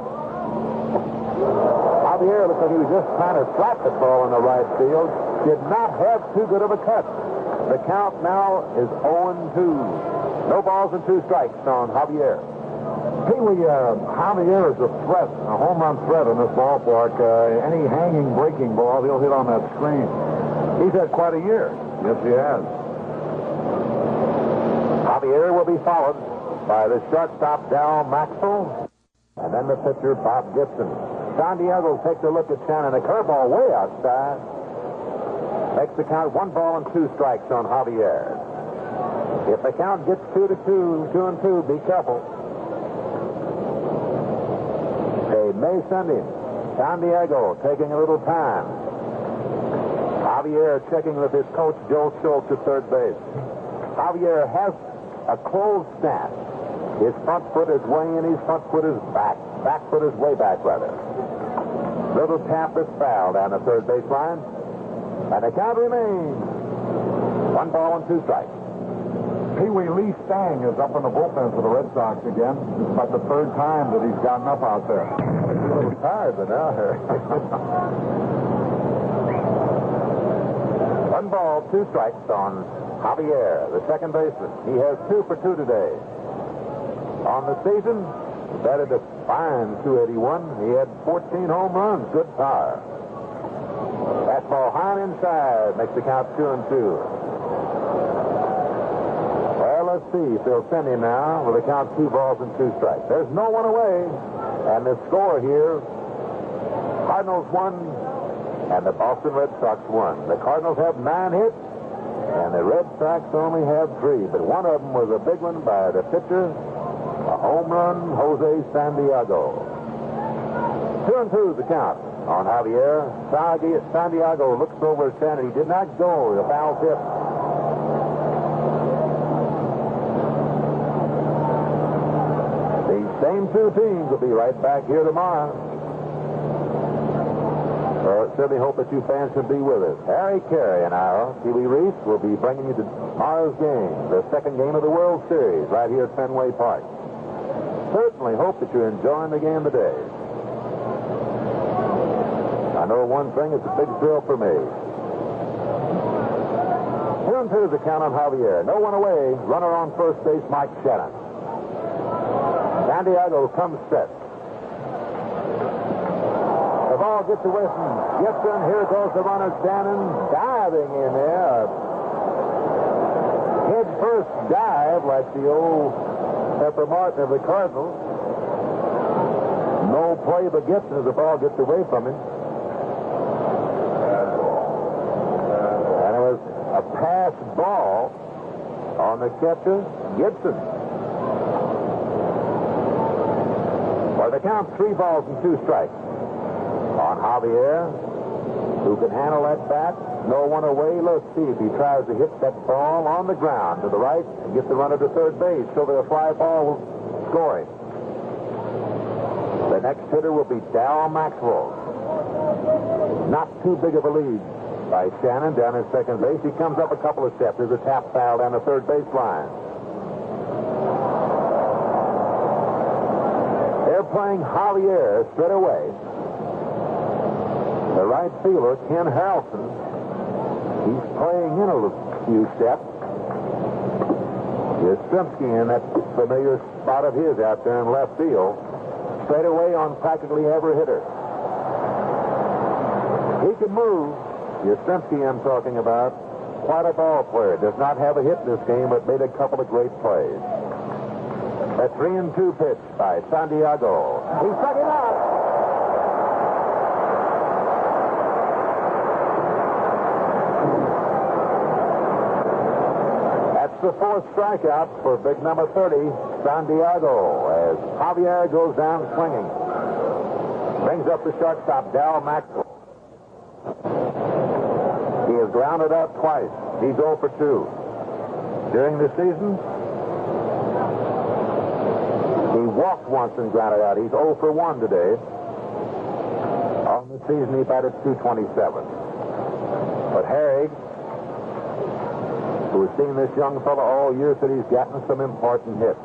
Javier looked like he was just trying to slap the ball in the right field. Did not have too good of a cut. The count now is 0-2. No balls and 2 strikes on Javier. Pee Wee, Javier is a threat, a home run threat in this ballpark. Any hanging, breaking ball, he'll hit on that screen. He's had quite a year. Yes, he has. Javier will be followed by the shortstop, Darryl Maxwell, and then the pitcher, Bob Gibson. Santiago takes a look at Shannon. A curveball way outside. Makes the count 1 ball and 2 strikes on Javier. If the count gets 2-2, 2-2, be careful. They may send him. Santiago taking a little time. Javier checking with his coach, Joe Schultz, at third base. Javier has a closed stance. His front foot is way in, his front foot is back. Back foot is way back, rather. Little tap is foul down the third baseline. And the count remains 1 ball and 2 strikes. Pee Wee Lee Stang is up in the bullpen for the Red Sox again. It's about the 3rd time that he's gotten up out there. He's a little tired, but now here. 1 ball, 2 strikes on Javier, the second baseman. He has 2 for 2 today. On the season, he batted a fine .281. He had 14 home runs. Good power. Fastball high and inside. Makes the count 2-2. Well, let's see if they'll send him now with a count 2 balls and 2 strikes. There's no one away. And the score here, Cardinals 1 and the Boston Red Sox 1. The Cardinals have 9 hits and the Red Sox only have 3. But one of them was a big one by the pitcher, a home run, Jose Santiago. 2-2 the count on Javier. Santiago looks over at Shannon. He did not go. The foul tip. These same 2 teams will be right back here tomorrow. So certainly hope that you fans can be with us. Harry Caray and I, Pee-wee Reese, will be bringing you to tomorrow's game, the second game of the World Series, right here at Fenway Park. Certainly hope that you're enjoying the game today. I know one thing, it's a big thrill for me. 2-2 the count on Javier. No one away. Runner on first base, Mike Shannon. Santiago comes set. The ball gets away from Gibson. Here goes the runner, Shannon, diving in there. Head first dive like the old Pepper Martin of the Cardinals. No play but Gibson as the ball gets away from him. And it was a pass ball on the catcher, Gibson. For the count, 3 balls and 2 strikes. On Javier, who can handle that bat. No one away. Let's see if he tries to hit that ball on the ground to the right and get the runner to third base so that a fly ball will score him. The next hitter will be Dal Maxwell. Not too big of a lead by Shannon down at second base. He comes up a couple of steps. There's a tap foul down the third base line. They're playing Javier straight away. The right fielder, Ken Harrelson, he's playing in a few steps. Yastrzemski in that familiar spot of his out there in left field. Straight away on practically every hitter. He can move. Yastrzemski I'm talking about. Quite a ball player. Does not have a hit in this game, but made a couple of great plays. A 3-2 pitch by Santiago. He struck him out. The 4th strikeout for big number 30, Santiago, as Javier goes down swinging. Brings up the shortstop, Dal Maxwell. He has grounded out twice. He's 0 for 2. During the season, he walked once and grounded out. He's 0 for 1 today. On the season, he batted .227. But Harry, who has seen this young fellow all year, said he's gotten some important hits.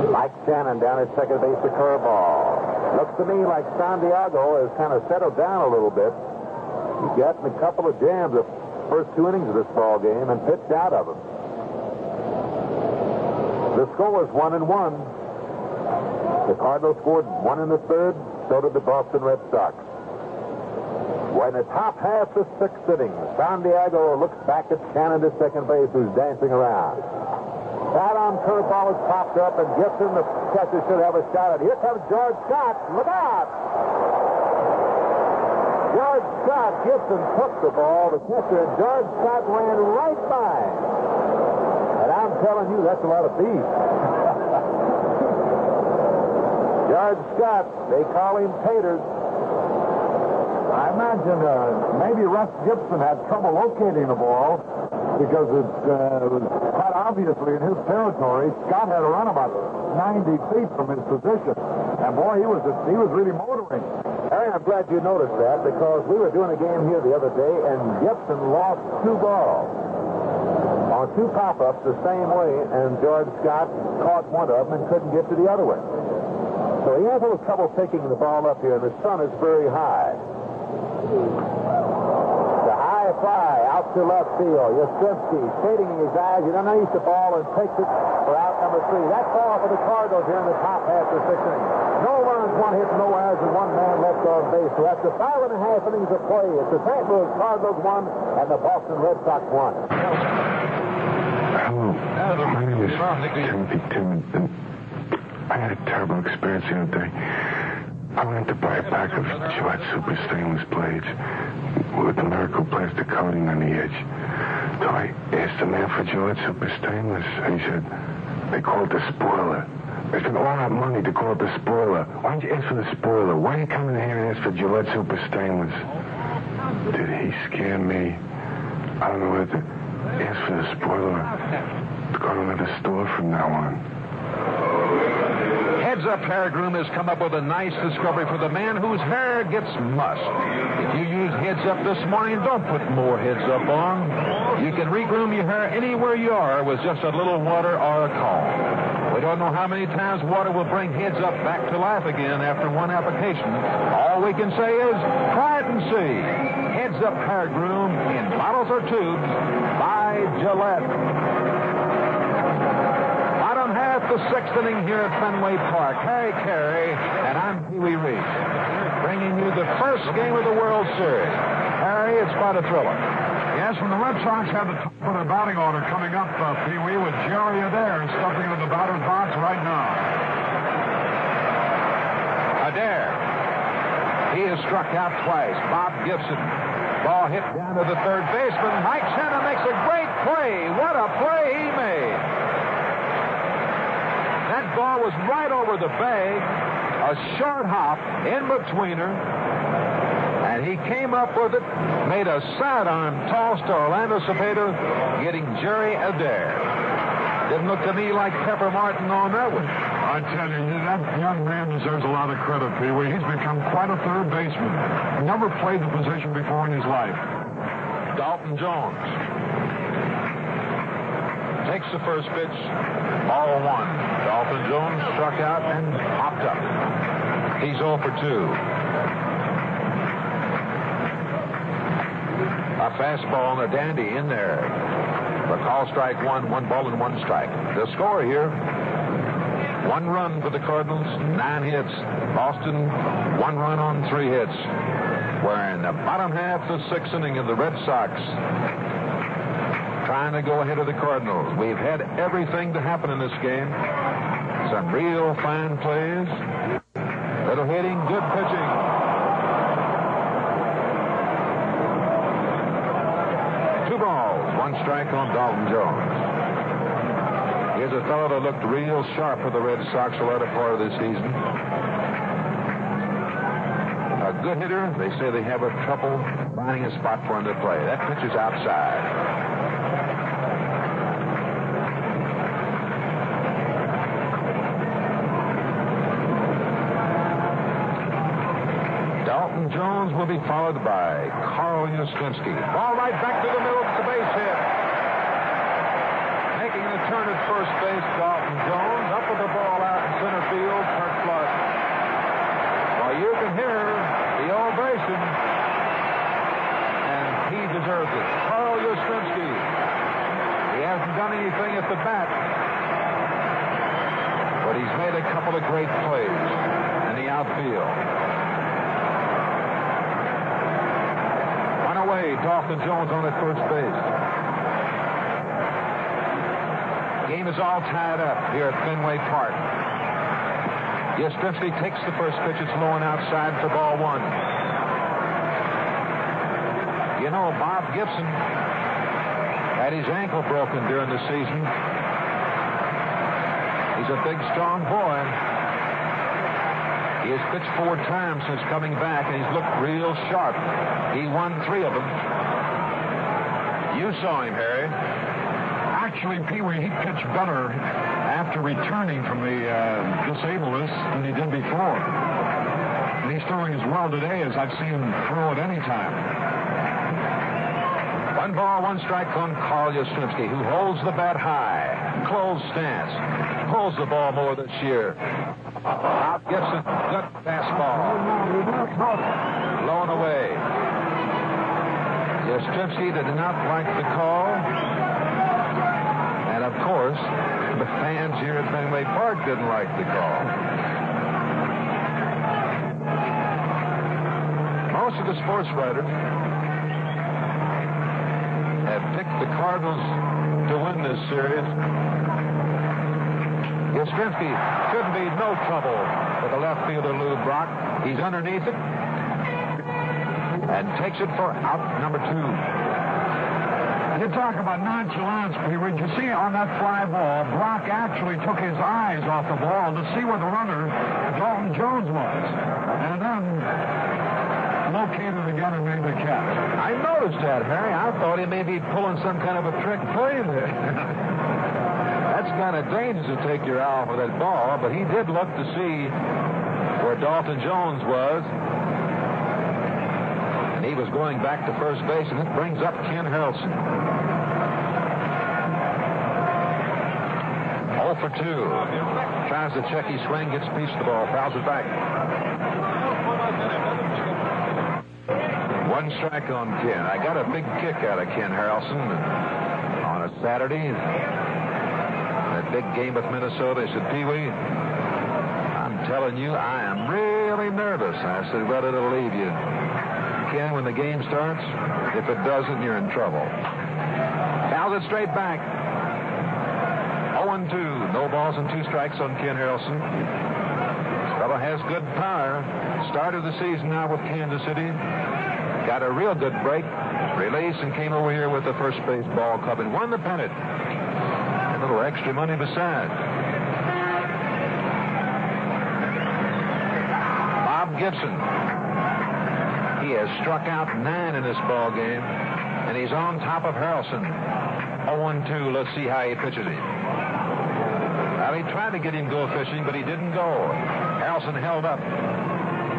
Mike Shannon down at second base, the curveball. Looks to me like Santiago has kind of settled down a little bit. He's gotten a couple of jams the first 2 innings of this ball game and pitched out of them. The score is 1-1. The Cardinals scored 1 in the 3rd. So did the Boston Red Sox. When the top half of the 6th inning, Santiago looks back at Shannon at second base, who's dancing around. That on curveball is popped up, and Gibson, the catcher, should have a shot at it. Here comes George Scott. Look out! George Scott, Gibson took the ball, the catcher, and George Scott ran right by. And I'm telling you, that's a lot of beef. George Scott, they call him Taters. I imagine maybe Russ Gibson had trouble locating the ball because it was quite obviously in his territory. Scott had to run about 90 feet from his position. And boy, he was really motoring. Harry, I'm glad you noticed that because we were doing a game here the other day and Gibson lost 2 balls on 2 pop-ups the same way, and George Scott caught one of them and couldn't get to the other one. So he has a little trouble picking the ball up here, and the sun is very high. The high fly out to left field. Yastrzemski shading his eyes. He underneath the ball and takes it for out number 3. That's all for the Cardinals here in the top half of the 6th inning. No runs, 1 hit, no errors, and 1 man left on base. So after 5 1/2 innings of play, it's the St. Louis Cardinals 1 and the Boston Red Sox 1. Hello. My name is Timothy Timmons. I had a terrible experience the other day. I went to buy a pack of Gillette Super Stainless blades with the miracle plastic coating on the edge. So I asked the man for Gillette Super Stainless, and he said, they call it the spoiler. They spent all that money to call it the spoiler. Why don't you ask for the spoiler? Why are you coming in here and ask for Gillette Super Stainless? Did he scare me? I don't know whether to ask for the spoiler or to go to another store from now on. Heads Up Hair Groom has come up with a nice discovery for the man whose hair gets mussed. If you use Heads Up this morning, don't put more Heads Up on. You can regroom your hair anywhere you are with just a little water or a comb. We don't know how many times water will bring Heads Up back to life again after one application. All we can say is, try it and see. Heads Up Hair Groom in bottles or tubes by Gillette. Bottom half the 6th inning here at Fenway Park. Hey, Caray, and I'm Pee Wee Reese, bringing you the first game of the World Series. Caray, it's quite a thriller. Yes, when the Red Sox have the top of their batting order coming up, Pee Wee, with Jerry Adair stepping into the batter's box right now. Adair. He is struck out twice. Bob Gibson. Ball hit down to the third baseman. Mike Shannon makes a great play. What a play he made. That ball was right over the bag. A short hop in betweener. And he came up with it, made a sidearm toss to Orlando Cepeda, getting Jerry Adair. Didn't look to me like Pepper Martin on that one. I tell you, that young man deserves a lot of credit, Pee Wee. He's become quite a third baseman. Never played the position before in his life. Dalton Jones takes the first pitch, ball 1. Dalton Jones struck out and popped up. He's 0 for 2. A fastball and a dandy in there. The call strike 1, 1 ball and 1 strike. The score here, 1 run for the Cardinals, 9 hits. Boston, 1 run on 3 hits. We're in the bottom half of the 6th inning of the Red Sox trying to go ahead of the Cardinals. We've had everything to happen in this game. Some real fine plays. Little hitting, good pitching. Balls, 1 strike on Dalton Jones. Here's a fellow that looked real sharp for the Red Sox the latter part of this season. A good hitter. They say they have a trouble finding a spot for him to play. That pitch is outside. Dalton Jones will be followed by Karl Yastrzemski. Ball right back to the middle of the base hit. Making the turn at first base, Dalton Jones. Up with the ball out in center field, Kurt Flush. Well, you can hear the ovation, and he deserves it. Karl Yastrzemski. He hasn't done anything at the bat, but he's made a couple of great plays in the outfield. Away, Dalton Jones on at first base. Game is all tied up here at Fenway Park. Yastrzemski takes the first pitch. It's low and outside for ball 1. You know, Bob Gibson had his ankle broken during the season. He's a big, strong boy. He has pitched 4 times since coming back, and he's looked real sharp. He won 3 of them. You saw him, Harry. Actually, Pee Wee, he pitched better after returning from the disabled list than he did before. And he's throwing as well today as I've seen him throw at any time. 1 ball, 1 strike on Karl Yastrzemski, who holds the bat high. Closed stance. Pulls the ball more this year. Bob Gibson, good fastball. Blown away. Yastrzemski did not like the call. And, of course, the fans here at Fenway Park didn't like the call. Most of the sports writers have picked the Cardinals to win this series. Yastrzemski shouldn't be no trouble with the left fielder, Lou Brock. He's underneath it and takes it for out number 2. You talk about nonchalance, Pee-wee. You see on that fly ball, Brock actually took his eyes off the ball to see where the runner, Dalton Jones, was. And then located again and made the catch. I noticed that, Harry. I thought he may be pulling some kind of a trick play there. That's kind of dangerous to take your eye off of that ball, but he did look to see where Dalton Jones was. And he was going back to first base, and it brings up Ken Harrelson. 0 for 2. Tries to check his swing, gets a piece of the ball, fouls it back. 1 strike on Ken. I got a big kick out of Ken Harrelson on a Saturday. That big game with Minnesota. He said, Pee-wee, I'm telling you, I am really nervous. I said, well, it'll leave you, Ken, when the game starts. If it doesn't, you're in trouble. Fouls it straight back. 0-2. No balls and 2 strikes on Ken Harrelson. This fellow has good power. Started the season now with Kansas City. Got a real good break, release, and came over here with the first base ball club and won the pennant. A little extra money beside. Bob Gibson. He has struck out 9 in this ball game, and he's on top of Harrelson. 0-2. Let's see how he pitches him. Well, he tried to get him go fishing, but he didn't go. Harrelson held up.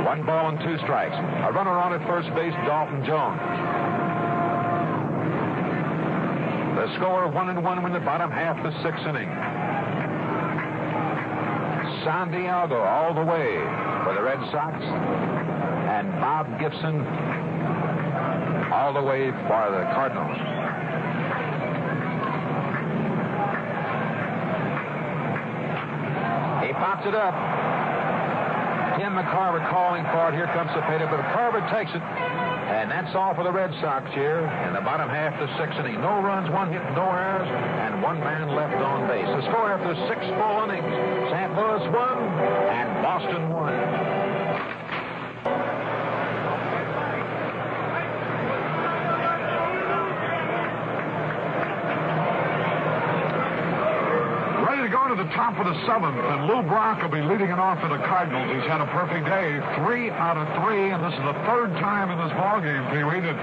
1 ball and 2 strikes. A runner on at first base, Dalton Jones. The score 1-1 in the bottom half of the 6th inning. Santiago all the way for the Red Sox. And Bob Gibson all the way for the Cardinals. He pops it up. Tim McCarver calling for it. Here comes Cepeda, but McCarver takes it. And that's all for the Red Sox here in the bottom half of the 6th inning. No runs, 1 hit, no errors, and 1 man left on base. The score after 6 full innings. St. Louis 1 and Boston 1. To the top of the 7th, and Lou Brock will be leading it off for the Cardinals. He's had a perfect day, 3 out of 3, and this is the 3rd time in this ballgame, Pee-wee, that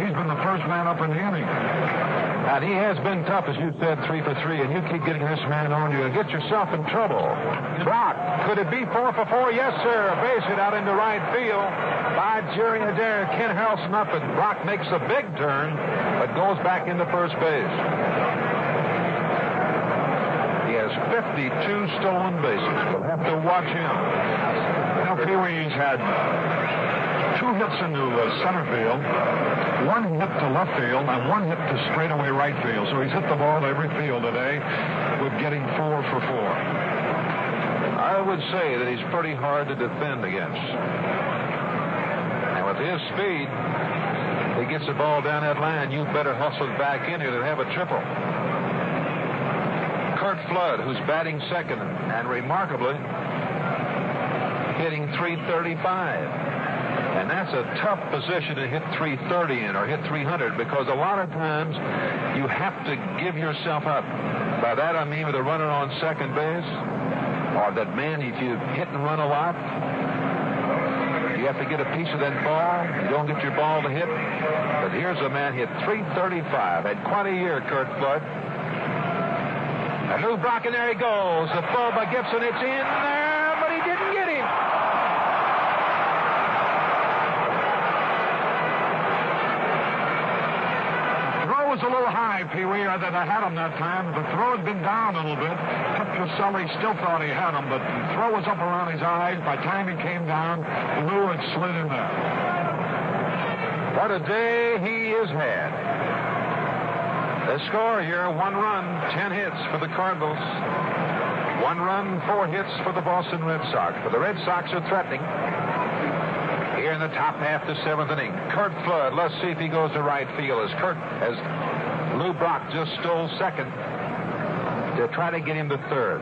he's been the first man up in the inning. And he has been tough, as you said, 3 for 3, and you keep getting this man on you and get yourself in trouble. Brock, could it be 4 for 4? Yes, sir. A base hit out into right field by Jerry Adair. Ken Harrelson up, and Brock makes a big turn, but goes back into first base. He has 52 stolen bases. We'll have to watch him. Now, Pee-wee's had 2 hits into center field, 1 hit to left field, and 1 hit to straightaway right field. So he's hit the ball to every field today with getting 4 for 4. I would say that he's pretty hard to defend against. And with his speed, he gets the ball down that line, you better hustle it back in here to have a triple. Curt Flood, who's batting second, and remarkably hitting .335. And that's a tough position to hit .330 in or hit .300, because a lot of times you have to give yourself up. By that I mean with a runner on second base, or that man, if you hit and run a lot, you have to get a piece of that ball. You don't get your ball to hit. But here's a man hit .335. Had quite a year, Curt Flood. And Lou Brock, and there he goes. The throw by Gibson. It's in there, but he didn't get him. The throw was a little high, Pee-wee, that I had him that time. The throw had been down a little bit. Petrocelli still thought he had him, but the throw was up around his eyes. By the time he came down, Lou had slid in there. What a day he has had. The score here, 1 run, 10 hits for the Cardinals. 1 run, 4 hits for the Boston Red Sox. But the Red Sox are threatening. Here in the top half of the 7th inning, Curt Flood. Let's see if he goes to right field as Lou Brock just stole second to try to get him to third.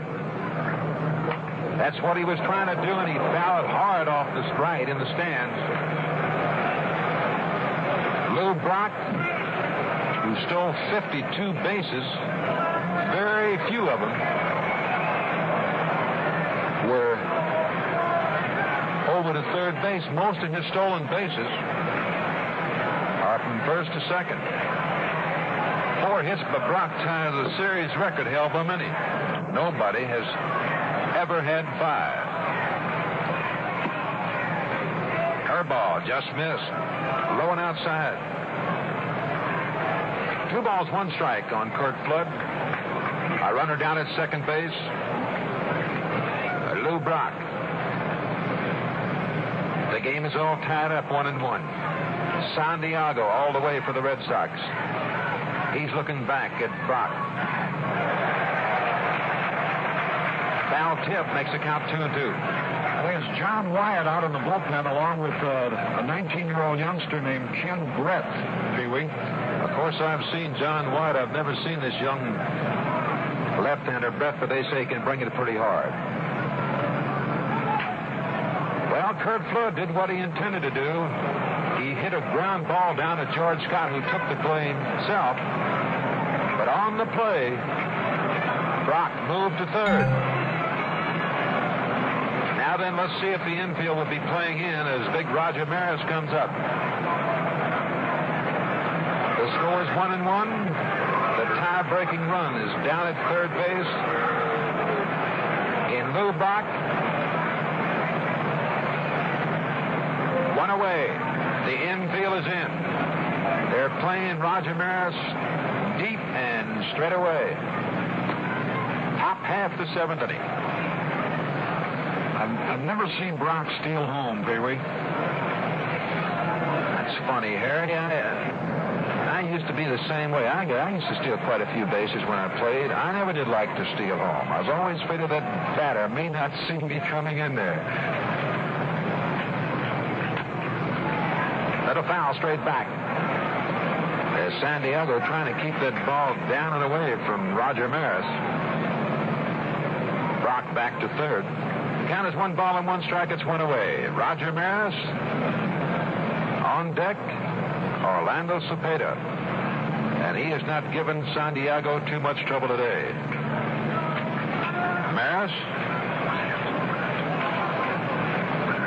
That's what he was trying to do, and he fouled hard off the right in the stands. Lou Brock, who stole 52 bases, very few of them were over to third base. Most of his stolen bases are from first to second. 4 hits by Brock ties the series record held by many. Nobody has ever had 5. Curveball just missed. Low and outside. 2 balls, 1 strike on Curt Flood. A runner down at second base. Lou Brock. The game is all tied up 1-1. Santiago all the way for the Red Sox. He's looking back at Brock. Foul tip makes the count 2-2. There's John Wyatt out in the bullpen along with a 19-year-old youngster named Ken Brett, Pee-wee. Of course, I've seen John Wyatt. I've never seen this young left-hander Brett, but they say he can bring it pretty hard. Well, Curt Flood did what he intended to do. He hit a ground ball down to George Scott, who took the play himself. But on the play, Brock moved to third. Now then, let's see if the infield will be playing in as big Roger Maris comes up. The score is 1-1. The tie-breaking run is down at third base. In Lou Brock. 1 away. The infield is in. They're playing Roger Maris deep and straight away. Top half the 7th inning. I've never seen Brock steal home, Pee-wee. That's funny, Harry. I used to be the same way. I used to steal quite a few bases when I played. I never did like to steal home. I was always afraid of that batter may not see me coming in there. Little foul straight back. There's Santiago trying to keep that ball down and away from Roger Maris. Brock back to third. The count is 1 ball and 1 strike. It's 1 away. Roger Maris on deck. Orlando Cepeda. And he has not given Santiago too much trouble today. Maris.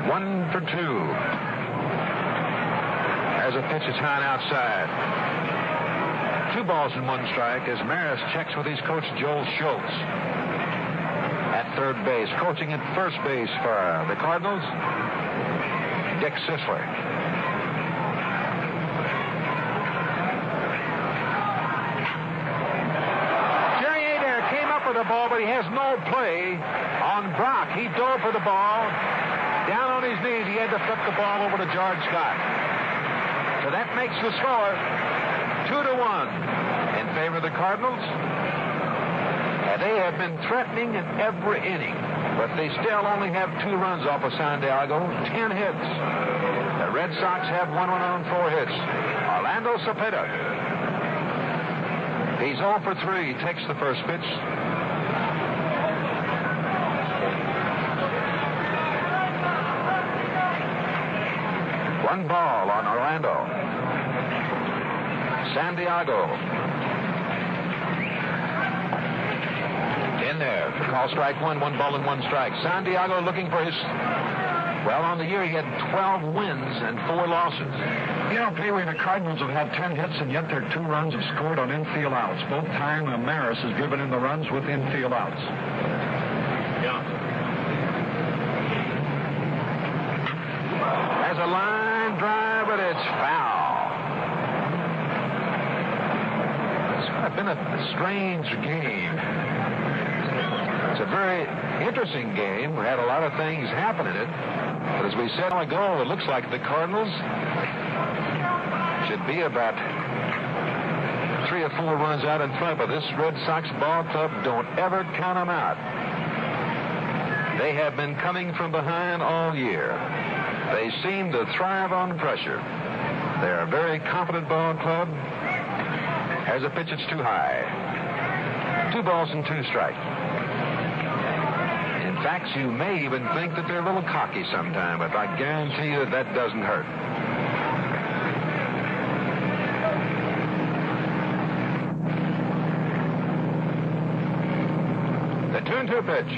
1 for 2. As a pitch is high and outside. 2 balls and 1 strike as Maris checks with his coach Joel Schultz at third base. Coaching at first base for the Cardinals, Dick Sisler. Jerry Adair came up with the ball, but he has no play on Brock. He dove for the ball. Down on his knees, he had to flip the ball over to George Scott. So that makes the score 2-1 in favor of the Cardinals. And they have been threatening in every inning, but they still only have 2 runs off of Santiago, 10 hits. The Red Sox have 1 run on 4 hits. Orlando Cepeda. He's 0 for 3. He takes the first pitch. One ball on Orlando. Santiago. In there. Call strike 1. 1 ball and 1 strike. Santiago looking for his... Well, on the year he had 12 wins and 4 losses. You know, Pee-wee, the Cardinals have had 10 hits, and yet their 2 runs have scored on infield outs. Both times Maris has driven in the runs with infield outs. Yeah. There's a line drive, but it's foul. It's been a strange game. It's a very interesting game. We had a lot of things happen in it. But as we said a while ago, it looks like the Cardinals should be about 3 or 4 runs out in front, but this Red Sox ball club don't ever count them out. They have been coming from behind all year. They seem to thrive on pressure. They're a very confident ball club. There's a pitch that's too high. 2 balls and 2 strikes. In fact, you may even think that they're a little cocky sometime, but I guarantee you that doesn't hurt. The 2-2 pitch.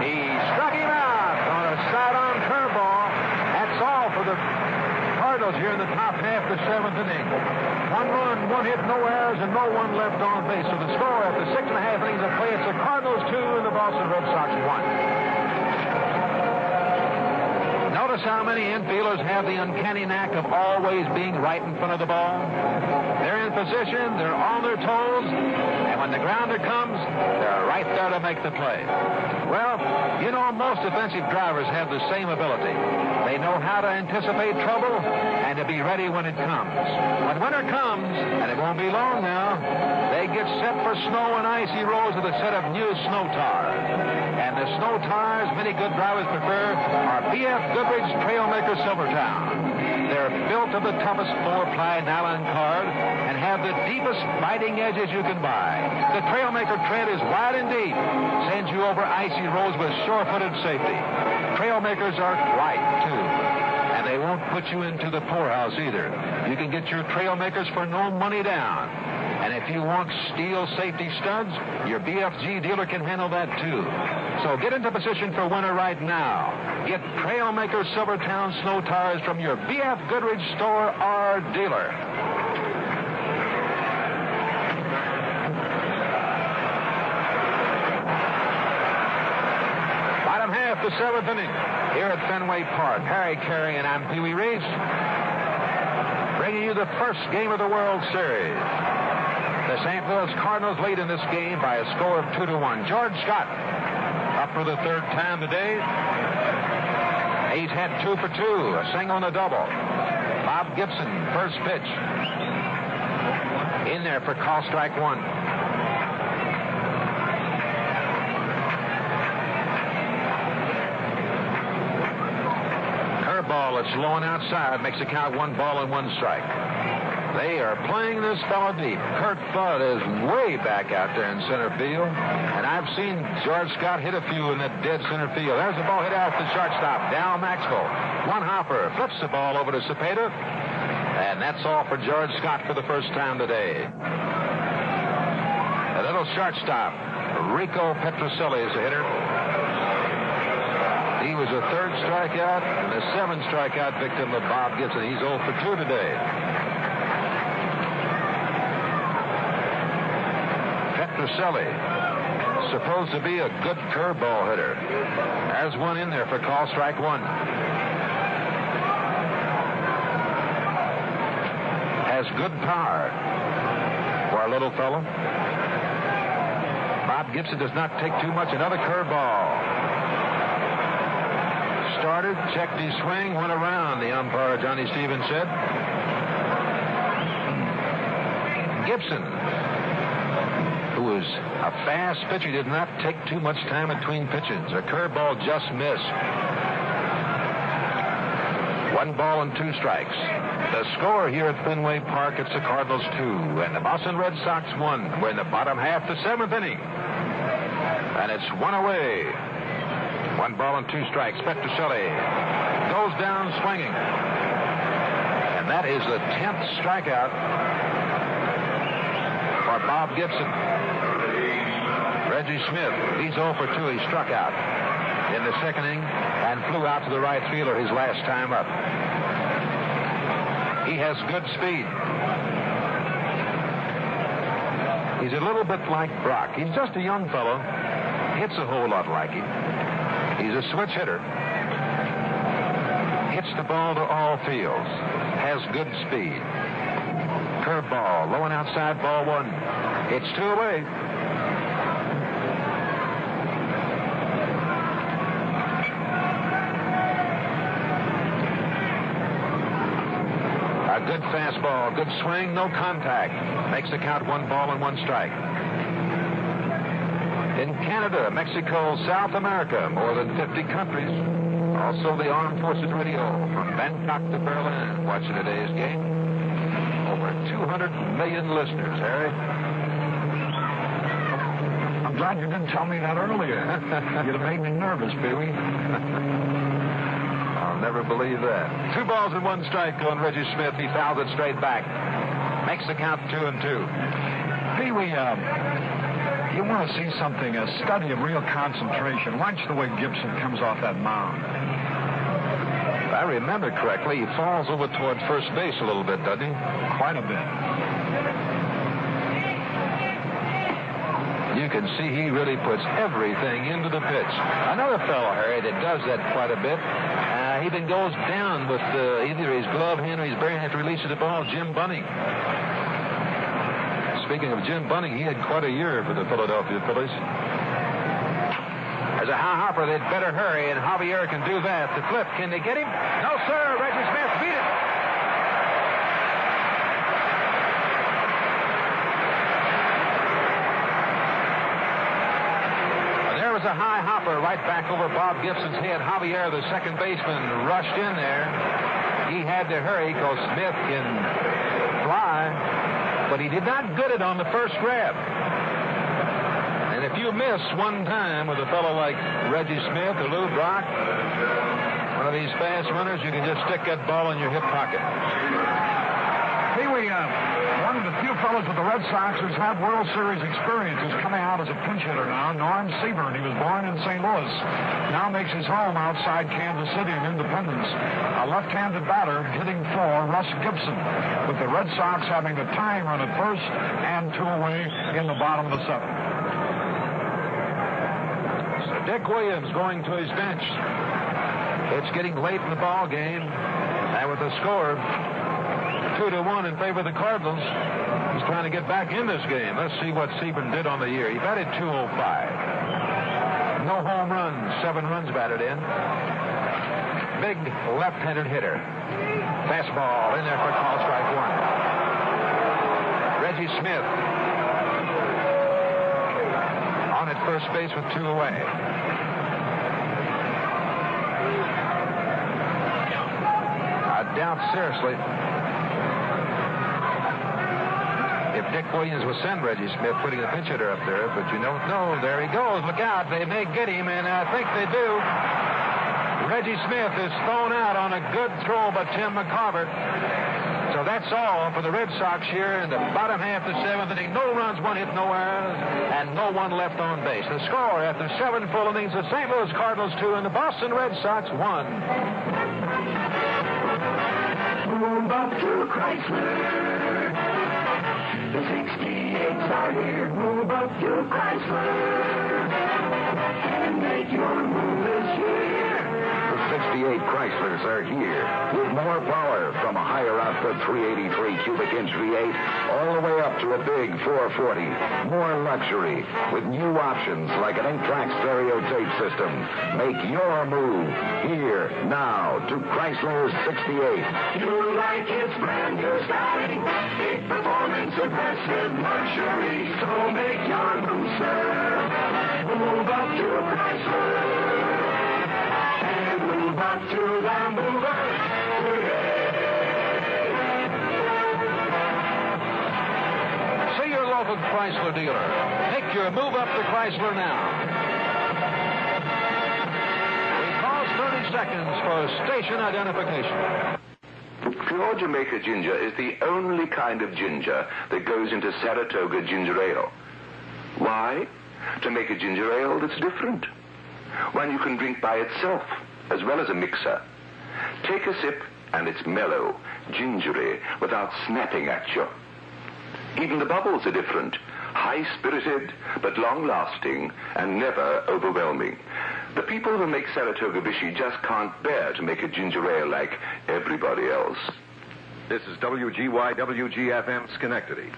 He struck him out on a side-on curveball. That's all for the Cardinals here in the top half of the 7th inning. 1 run, 1 hit, no errors, and no one left on base. So the score after 6.5 innings of play, it's the Cardinals 2 and the Boston Red Sox 1. Notice how many infielders have the uncanny knack of always being right in front of the ball. They're in position, they're on their toes, and when the grounder comes, they're right there to make the play. Well, you know, most defensive drivers have the same ability. They know how to anticipate trouble and to be ready when it comes. When winter comes, and it won't be long now, they get set for snow and icy roads with a set of new snow tires. And the snow tires many good drivers prefer are B.F. Goodrich Trailmaker Silvertown. They're built of the toughest 4-ply nylon card and have the deepest biting edges you can buy. The Trailmaker tread is wide and deep, sends you over icy roads with sure-footed safety. Trailmakers are light, too, and they won't put you into the poorhouse either. You can get your Trailmakers for no money down. And if you want steel safety studs, your BFG dealer can handle that, too. So get into position for winter right now. Get Trailmaker Silvertown snow tires from your B.F. Goodrich store or dealer. Bottom half, the 7th inning. Here at Fenway Park, Caray, and I'm Pee Wee Reese, bringing you the first game of the World Series. The St. Louis Cardinals lead in this game by a score of 2-1. George Scott up for the 3rd time today. He's had 2 for 2, a single and a double. Bob Gibson, first pitch. In there for call strike 1. Curveball that's low and outside makes the count 1 ball and 1 strike. They are playing this fellow deep. Kurt Flood is way back out there in center field. And I've seen George Scott hit a few in that dead center field. There's the ball hit out to shortstop. Down Maxwell. One hopper. Flips the ball over to Cepeda. And that's all for George Scott for the first time today. A little shortstop. Rico Petrocelli is the hitter. He was a 3rd strikeout and a 7th strikeout victim of Bob Gibson. He's 0 for 2 today. Petrocelli, supposed to be a good curveball hitter. There's one in there for call strike 1. Has good power for a little fellow. Bob Gibson does not take too much. Another curveball. Started, checked his swing, went around, the umpire, Johnny Stevens said. Gibson, who is a fast pitcher, did not take too much time between pitches. A curveball just missed. 1 ball and 2 strikes. The score here at Fenway Park, it's the Cardinals 2 and the Boston Red Sox 1. We're in the bottom half, the 7th inning. And it's 1 away. 1 ball and 2 strikes. Petrocelli goes down swinging. And that is the 10th strikeout for Bob Gibson. Reggie Smith, he's 0 for 2. He struck out in the 2nd inning and flew out to the right fielder his last time up. He has good speed. He's a little bit like Brock. He's just a young fellow. Hits a whole lot like him. He's a switch hitter. Hits the ball to all fields. Has good speed. Curveball, low and outside, ball 1. It's 2 away. A Good fastball, good swing, no contact. Makes the count 1 ball and 1 strike. In Canada, Mexico, South America, more than 50 countries. Also the Armed Forces Radio from Bangkok to Berlin, watching today's game. Over 200 million listeners, Harry. I'm glad you didn't tell me that earlier. You'd have made me nervous, Pee-wee. I'll never believe that. 2 balls and 1 strike on Reggie Smith. He fouls it straight back. Makes the count 2-2. Pee-wee, you want to see something, a study of real concentration. Watch the way Gibson comes off that mound. If I remember correctly, he falls over toward first base a little bit, doesn't he? Quite a bit. You can see he really puts everything into the pitch. Another fellow, Harry, that does that quite a bit. He even goes down with either his glove hand or his bare hand to release the ball, Jim Bunning. Speaking of Jim Bunning, he had quite a year for the Philadelphia Phillies. There's a high hopper. They'd better hurry, and Javier can do that. The flip, can they get him? No, sir. Reggie Smith beat it. And there was a high hopper right back over Bob Gibson's head. Javier, the second baseman, rushed in there. He had to hurry because Smith can fly. But he did not get it on the first grab. And if you miss one time with a fellow like Reggie Smith or Lou Brock, one of these fast runners, you can just stick that ball in your hip pocket. Pee-wee, one of the few fellows with the Red Sox who's had World Series experience is coming out as a pinch hitter now. Norm Seaburn. He was born in St. Louis. Now makes his home outside Kansas City in Independence. A left-handed batter hitting for Russ Gibson, with the Red Sox having the tying run at first and 2 away in the bottom of the 7th. So Dick Williams going to his bench. It's getting late in the ball game, and with the score 2-1 in favor of the Cardinals, he's trying to get back in this game. Let's see what Seaburn did on the year. He batted .205. No home runs, 7 runs batted in. Big left-handed hitter. Fastball in there for call strike 1. Reggie Smith on at first base with 2 away. I doubt seriously if Dick Williams will send Reggie Smith, putting a pinch hitter up there, but you don't know. There he goes. Look out. They may get him, and I think they do. Reggie Smith is thrown out on a good throw by Tim McCarver. So that's all for the Red Sox here in the bottom half of the 7th inning. No runs, 1 hit, no errors, and no one left on base. The score after 7 full innings, the St. Louis Cardinals 2 and the Boston Red Sox 1. Move up to Chrysler. The 68s are here. Move up to Chrysler and make your move this year. The 68 Chryslers are here with more power from a higher output 383 cubic inch V8 all the way up to a big 440. More luxury with new options like an 8-track stereo tape system. Make your move here now to Chrysler 68. You like its brand new styling, big performance, aggressive luxury. So make your move, sir. Move up to Chrysler. Move up to the movers today. See your local Chrysler dealer. Make your move up to Chrysler now. We pause 30 seconds for station identification. Pure Jamaica ginger is the only kind of ginger that goes into Saratoga ginger ale. Why? To make a ginger ale that's different. One you can drink by itself, as well as a mixer. Take a sip, and it's mellow, gingery, without snapping at you. Even the bubbles are different. High-spirited, but long-lasting, and never overwhelming. The people who make Saratoga Vichy just can't bear to make a ginger ale like everybody else. This is WGY-WGFM Schenectady.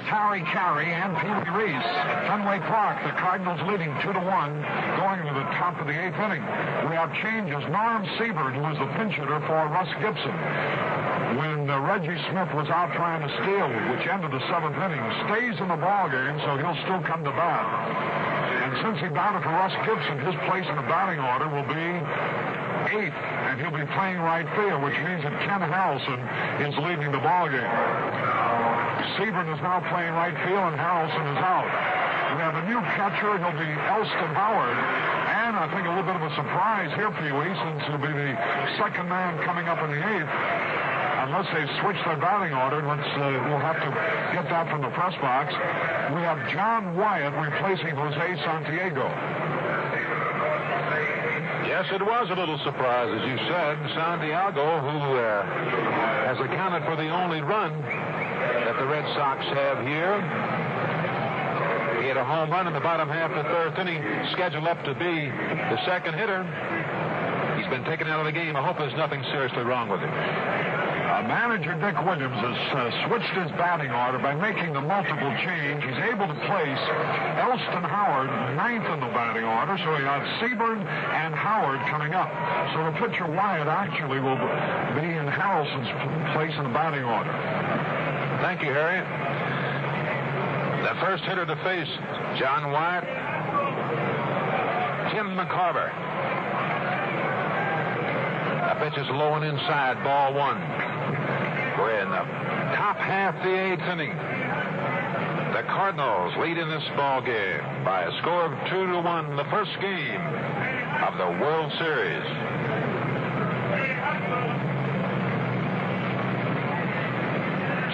Caray, and Pee Wee Reese. Fenway Park, the Cardinals leading 2-1, going to the top of the 8th inning. We have changes. Norm Siebert, who was the pinch hitter for Russ Gibson, when Reggie Smith was out trying to steal, which ended the 7th inning, stays in the ball game, so he'll still come to bat. And since he batted for Russ Gibson, his place in the batting order will be 8th, and he'll be playing right field, which means that Ken Harrelson is leading the ball game. Siebert is now playing right field, and Harrelson is out. We have a new catcher. He'll be Elston Howard. And I think a little bit of a surprise here, Pee Wee, since he'll be the second man coming up in the 8th. Unless they switch their batting order, we'll have to get that from the press box. We have John Wyatt replacing Jose Santiago. Yes, it was a little surprise, as you said. Santiago, who has accounted for the only run that the Red Sox have here. He had a home run in the bottom half of the 3rd inning, scheduled up to be the second hitter. He's been taken out of the game. I hope there's nothing seriously wrong with him. Manager Dick Williams has switched his batting order by making the multiple change. He's able to place Elston Howard 9th in the batting order, so he has Siebert and Howard coming up. So the pitcher Wyatt actually will be in Harrelson's place in the batting order. Thank you, Harry. The first hitter to face John Wyatt, Tim McCarver. The pitch is low and inside, ball 1. We're in the top half of the 8th inning. The Cardinals lead in this ball game by a score of 2-1, the first game of the World Series.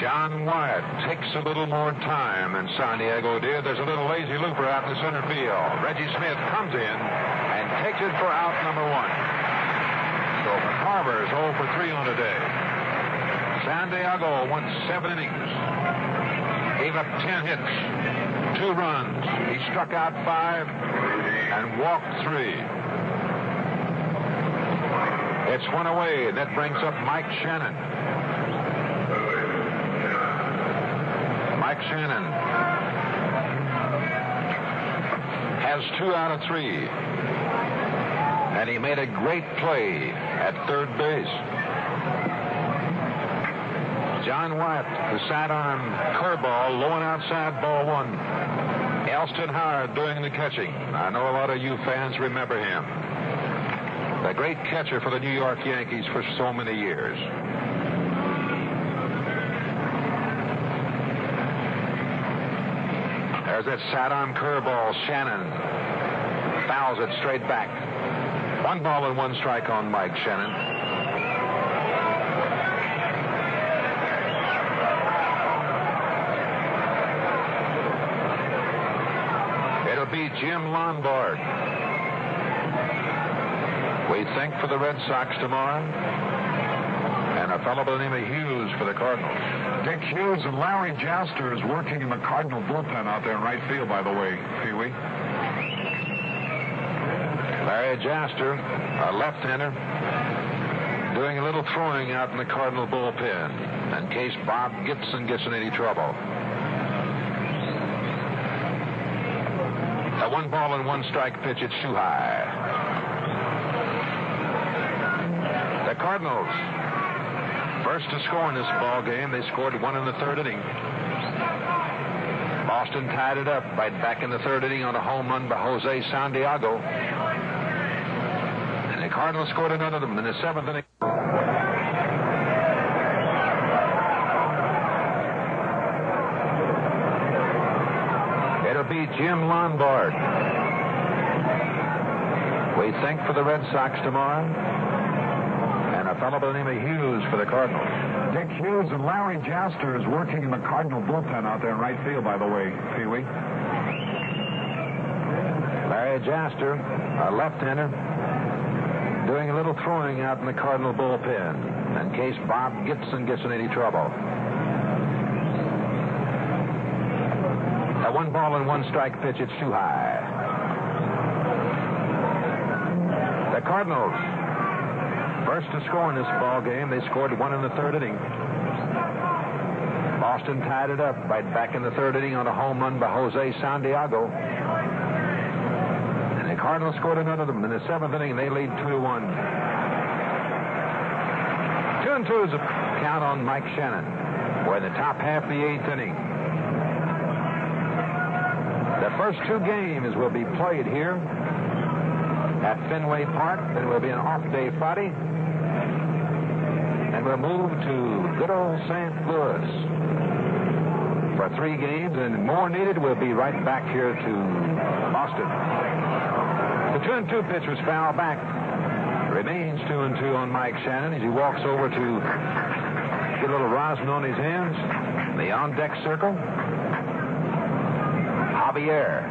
John Wyatt takes a little more time than Santiago did. There's a little lazy looper out in the center field. Reggie Smith comes in and takes it for out number 1. So McCarver is 0 for 3 on the day. Santiago went 7 innings, gave up 10 hits, 2 runs. He struck out 5 and walked 3. It's 1 away, and that brings up Mike Shannon. Mike Shannon has 2 out of 3. And he made a great play at 3rd base. John Wyatt, the sidearm curveball, low and outside, ball 1. Elston Howard doing the catching. I know a lot of you fans remember him. The great catcher for the New York Yankees for so many years. There's that sidearm curveball. Shannon fouls it straight back. 1 ball and 1 strike on Mike Shannon. It'll be Jim Lombard. We think for the Red Sox tomorrow. And a fellow by the name of Hughes for the Cardinals. Dick Hughes and Larry Jaster is working in the Cardinal bullpen out there in right field, by the way, Pee Wee. Larry Jaster, a left-hander, doing a little throwing out in the Cardinal bullpen in case Bob Gibson gets in any trouble. A 1 ball and 1 strike pitch. It's too high. The Cardinals, first to score in this ball game. They scored 1 in the 3rd inning. Boston tied it up right back in the 3rd inning on a home run by Jose Santiago. And the Cardinals scored another in the 7th inning. It'll be Jim Lombard. We think for the Red Sox tomorrow. And a fellow by the name of Hughes for the Cardinals. Dick Hughes and Larry Jaster is working in the Cardinal bullpen out there in right field, by the way, Pee Wee. Larry Jaster, a left-hander, doing a little throwing out in the Cardinal bullpen in case Bob Gibson gets in any trouble. A 1 ball and 1 strike pitch. It's too high. The Cardinals, first to score in this ball game. They scored 1 in the 3rd inning. Boston tied it up right back in the third inning on a home run by Jose Santiago. And the Cardinals scored another of them in the seventh inning, and they lead 2-1. 2-2 is a count on Mike Shannon. We're in the top half of the eighth inning. The first two games will be played here at Fenway Park. Then will be an off day Friday. And we'll move to good old St. Louis for 3 games, and more needed. We'll be right back here to Boston. The 2-2 pitch was fouled back. Remains 2-2 on Mike Shannon as he walks over to get a little rosin on his hands. The on-deck circle. Javier.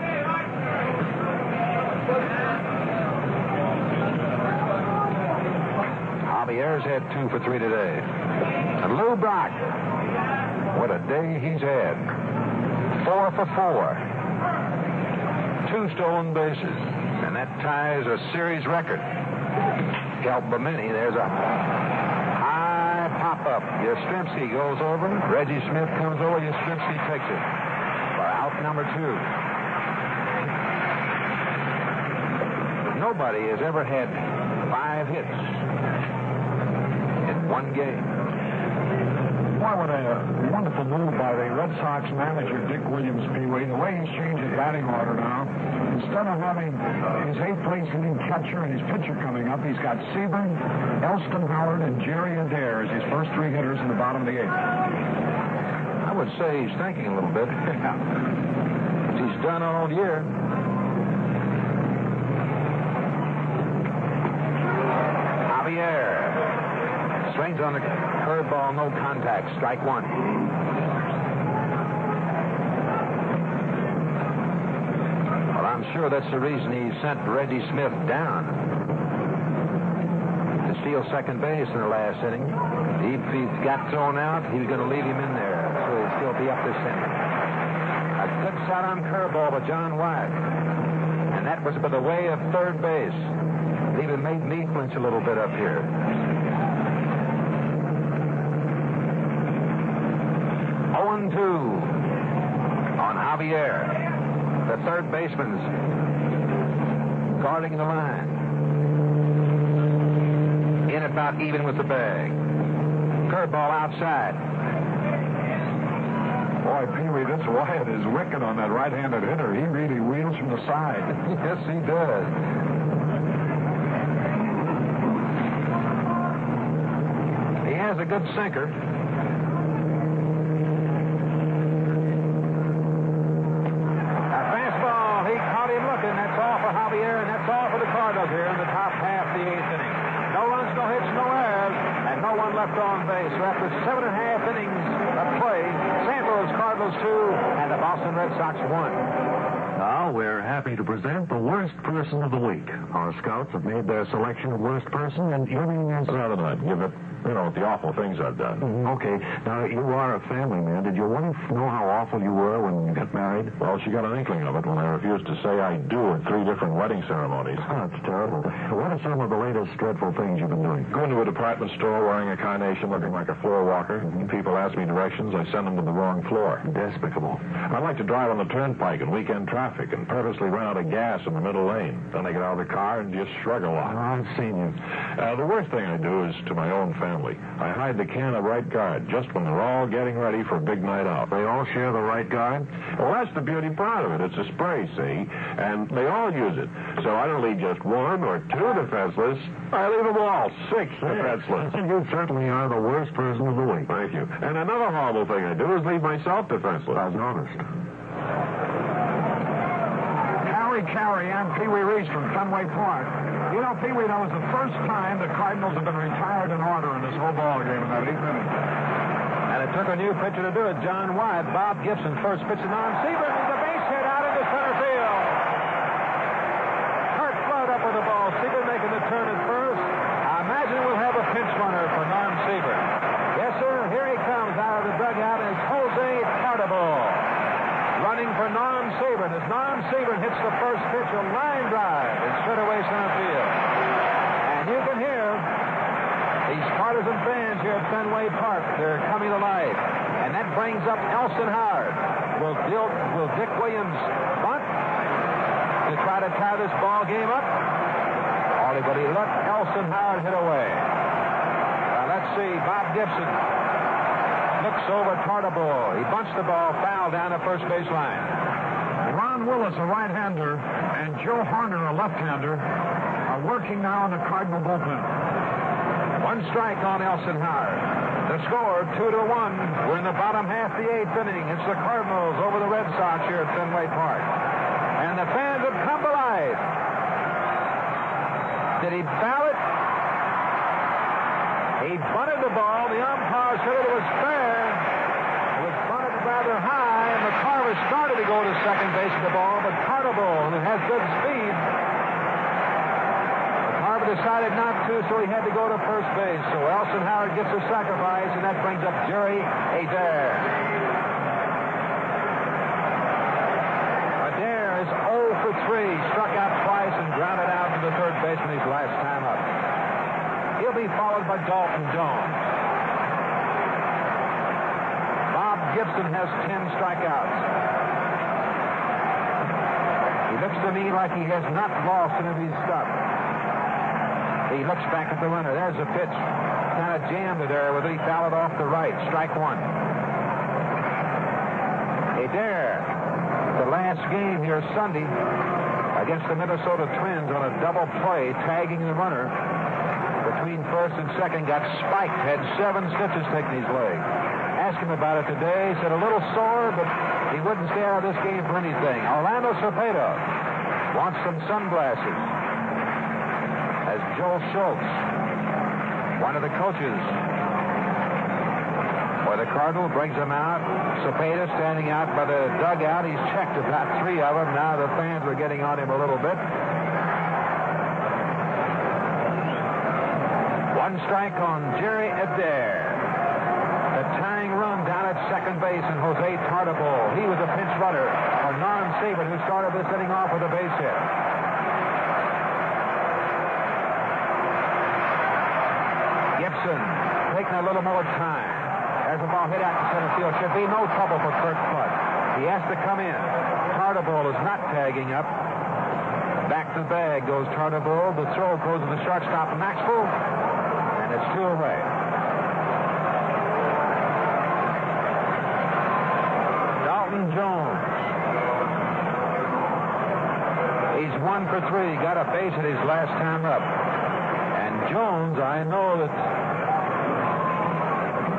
Javier's had 2 for 3 today. And Lou Brock. What a day he's had. 4 for 4. 2 stolen bases. And that ties a series record. Helped by many. There's a high pop-up. Yastrzemski goes over. Reggie Smith comes over. Yastrzemski takes it for out number 2. Nobody has ever had 5 hits in one game. Boy, what a wonderful move by the Red Sox manager, Dick Williams, Pee-wee. The way he's changed his batting order now, instead of having his 8th place hitting catcher and his pitcher coming up, he's got Seaburn, Elston Howard, and Jerry Adair as his first 3 hitters in the bottom of the 8th. I would say he's thinking a little bit. Which he's done all year. Javier swings on the curveball, no contact, strike 1. Well, I'm sure that's the reason he sent Reggie Smith down to steal second base in the last inning. If he got thrown out, he was going to leave him in there, so he'd still be up this inning. A good shot on curveball by John White, and that was by the way of third base. It even made me flinch a little bit up here. 0-2 on Javier. The third baseman's guarding the line. In about even with the bag. Curveball outside. Boy, Pee-wee, this Wyatt is wicked on that right-handed hitter. He really wheels from the side. Yes, he does. He has a good sinker. That's all for Javier, and that's all for the Cardinals here in the top half of the 8th inning. No runs, no hits, no errors, and no one left on base. So after 7.5 innings of play, St. Louis Cardinals 2 and the Boston Red Sox 1. Now we're happy to present the worst person of the week. Our scouts have made their selection of worst person, and your name is... Rather than give it, the awful things I've done. Okay. Now, you are a family man. Did your wife know how awful you were when you got married? Well, she got an inkling of it when I refused to say I do at 3 different wedding ceremonies. Oh, that's terrible. What are some of the latest dreadful things you've been doing? Going to a department store wearing a carnation looking like a floor walker. People ask me directions. I send them to the wrong floor. Despicable. I like to drive on the turnpike in weekend traffic and purposely run out of gas in the middle lane. Then I get out of the car and just shrug a lot. I've seen you. The worst thing I do is to my own family. I hide the can of Right Guard just when they're all getting ready for a big night out. They all share the Right Guard? Well, that's the beauty part of it. It's a spray, see? And they all use it. So I don't leave just 1 or 2 defenseless. I leave them all 6 defenseless. You certainly are the worst person of the week. Thank you. And another horrible thing I do is leave myself defenseless. I've noticed. Caray and Pee-wee Reese from Fenway Park. You know, Pee-wee, that was the first time the Cardinals have been retired in order in this whole ball game in that 8th inning. And it took a new pitcher to do it. John White, Bob Gibson, first pitch to Seaburn is a base hit out into center field. Kurt Flood up with the ball. Seaburn making the turn at first. I imagine we'll have a pinch runner for Norm Seaburn. Yes, sir. Here he comes out of the dugout, and it's Jose Cardinals running for Norm Seaburn. As Norm Seaburn hits the first pitch, a line drive in straightaway center field. And you can hear these partisan fans here at Fenway Park. They're coming to life. And that brings up Elson Howard. Will Dick Williams bunt to try to tie this ball game up? But he let Elson Howard hit away. Now let's see. Bob Gibson looks over Tartabull. He bunts the ball foul down the first base line. Ron Willis, a right-hander, and Joe Harner, a left-hander, are working now in the Cardinal bullpen. One strike on Elson Howard. The score, 2-1. We're in the bottom half of the eighth inning. It's the Cardinals over the Red Sox here at Fenway Park. And the fans have come to life. Did he foul it? He bunted the ball. The umpire said it was fair. It was bunted rather high, and McCarver started to go to second base with the ball, but Tartabull, who has good speed, McCarver decided not to, so he had to go to first base. So Elson Howard gets a sacrifice, and that brings up Jerry Adair. Adair is 0 for 3, struck out twice and grounded out to the third baseman his last time up. He'll be followed by Dalton Jones. Bob Gibson has 10 strikeouts. He looks to me like he has not lost any of his stuff. He looks back at the runner. There's a pitch. Kind of jammed it there, whether he fouled it off the right. Strike one. Adair, the last game here Sunday against the Minnesota Twins on a double play, tagging the runner between first and second, got spiked, had 7 stitches taken his leg. Asked him about it today. He said a little sore, but he wouldn't stay out of this game for anything. Orlando Cepeda wants some sunglasses. As Joe Schultz, one of the coaches for the Cardinals, brings him out. Cepeda standing out by the dugout. He's checked about 3 of them. Now the fans are getting on him a little bit. One strike on Jerry Adair. The tying run down at second base, and Jose Tartabull. He was a pinch runner for Norm Saban, who started this inning off with a base hit. Gibson taking a little more time. There's a ball hit out to center field. Should be no trouble for Kurt Flood. He has to come in. Tartabull is not tagging up. Back to the bag goes Tartabull. The throw goes to the shortstop, Maxwell. And it's 2 away. Dalton Jones. He's 1 for 3. Got a base at his last time up. And Jones, I know that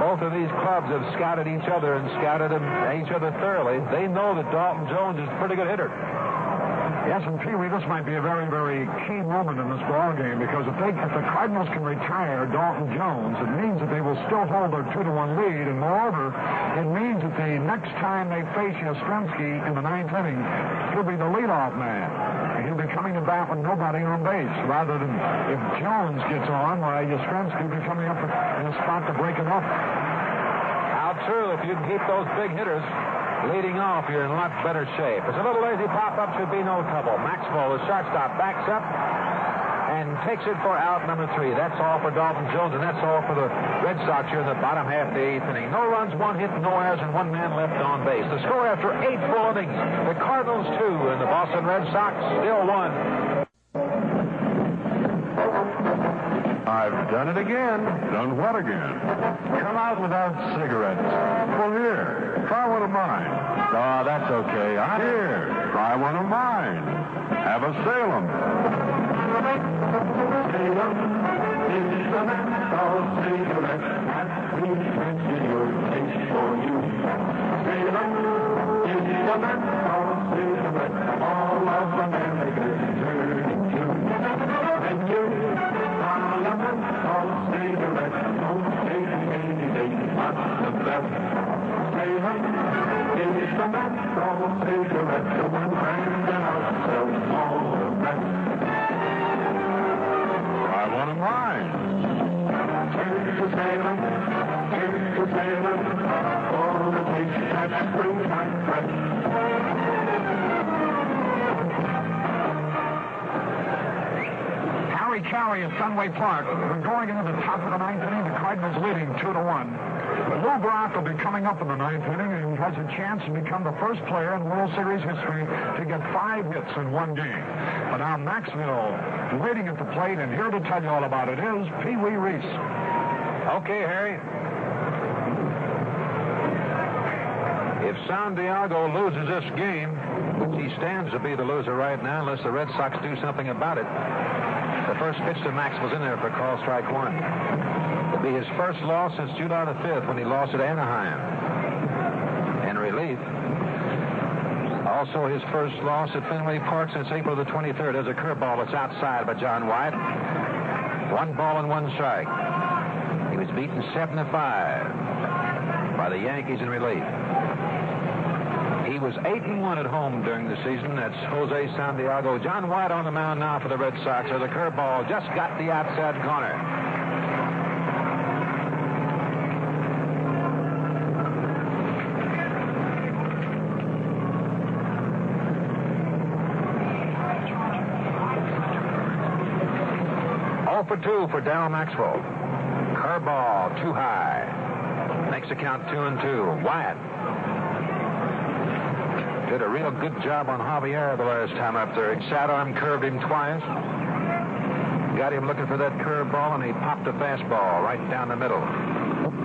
both of these clubs have scouted each other and scouted each other thoroughly. They know that Dalton Jones is a pretty good hitter. Yes, and Pee Wee, this might be a very, very key moment in this ball game, because if the Cardinals can retire Dalton Jones, it means that they will still hold their 2-1 lead, and moreover, it means that the next time they face Yastrzemski in the 9th inning, he'll be the leadoff man. And he'll be coming to bat with nobody on base, rather than if Jones gets on, why Yastrzemski will be coming up in a spot to break him up. How true, if you can keep those big hitters leading off, you're in a lot better shape. It's a little lazy pop-up, should be no trouble. Maxwell, the shortstop, backs up and takes it for out number 3. That's all for Dalton Jones, and that's all for the Red Sox here in the bottom half of the 8th inning. No runs, 1 hit, no errors, and 1 man left on base. The score after 8 full innings, the Cardinals 2 and the Boston Red Sox still 1. I've done it again. Done what again? Come out without cigarettes. Well, here, try one of mine. Oh, that's okay. Here, try one of mine. Have a Salem. Salem is the menthol cigarette that refreshes your taste for you. Salem is the menthol cigarette all of America is turning to. And you are a menthol cigarette, don't take any day, not the best. Salem is the menthol cigarette, the one Brandon outsells all the rest. One of mine. Take to Salem, all the taste that springtime fresh. Harry Caray at Fenway Park. We're going into the top of the ninth inning. The Cardinals leading 2-1. Lou Brock will be coming up in the ninth inning, and he has a chance to become the first player in World Series history to get 5 hits in one game. But now Maxwell waiting at the plate, and here to tell you all about it is Pee Wee Reese. Okay, Harry. If Santiago loses this game, he stands to be the loser right now unless the Red Sox do something about it. The first pitch to Max was in there for call strike 1. It'll be his first loss since July the 5th when he lost at Anaheim. In relief. Also his first loss at Fenway Park since April the 23rd. There's a curveball that's outside by John White. 1 ball and 1 strike. He was beaten 7-5 by the Yankees in relief. He was 8-1 at home during the season. That's Jose Santiago. John White on the mound now for the Red Sox. The curveball just got the outside corner. For 2 for Darryl Maxwell. Curveball too high. Makes the count 2-2. Wyatt did a real good job on Javier the last time up there. He sidearm curved him twice. Got him looking for that curveball, and he popped a fastball right down the middle.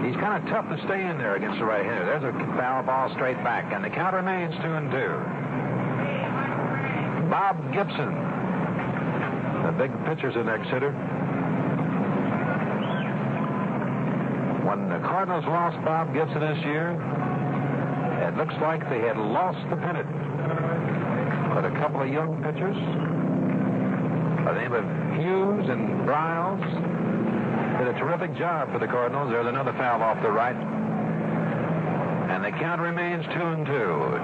He's kind of tough to stay in there against the right-hander. There's a foul ball straight back, and the count remains 2-2. Bob Gibson, the big pitcher's the next hitter. When the Cardinals lost Bob Gibson this year, it looks like they had lost the pennant. But a couple of young pitchers by the name of Hughes and Bryles did a terrific job for the Cardinals. There's another foul off the right. And the count remains 2-2.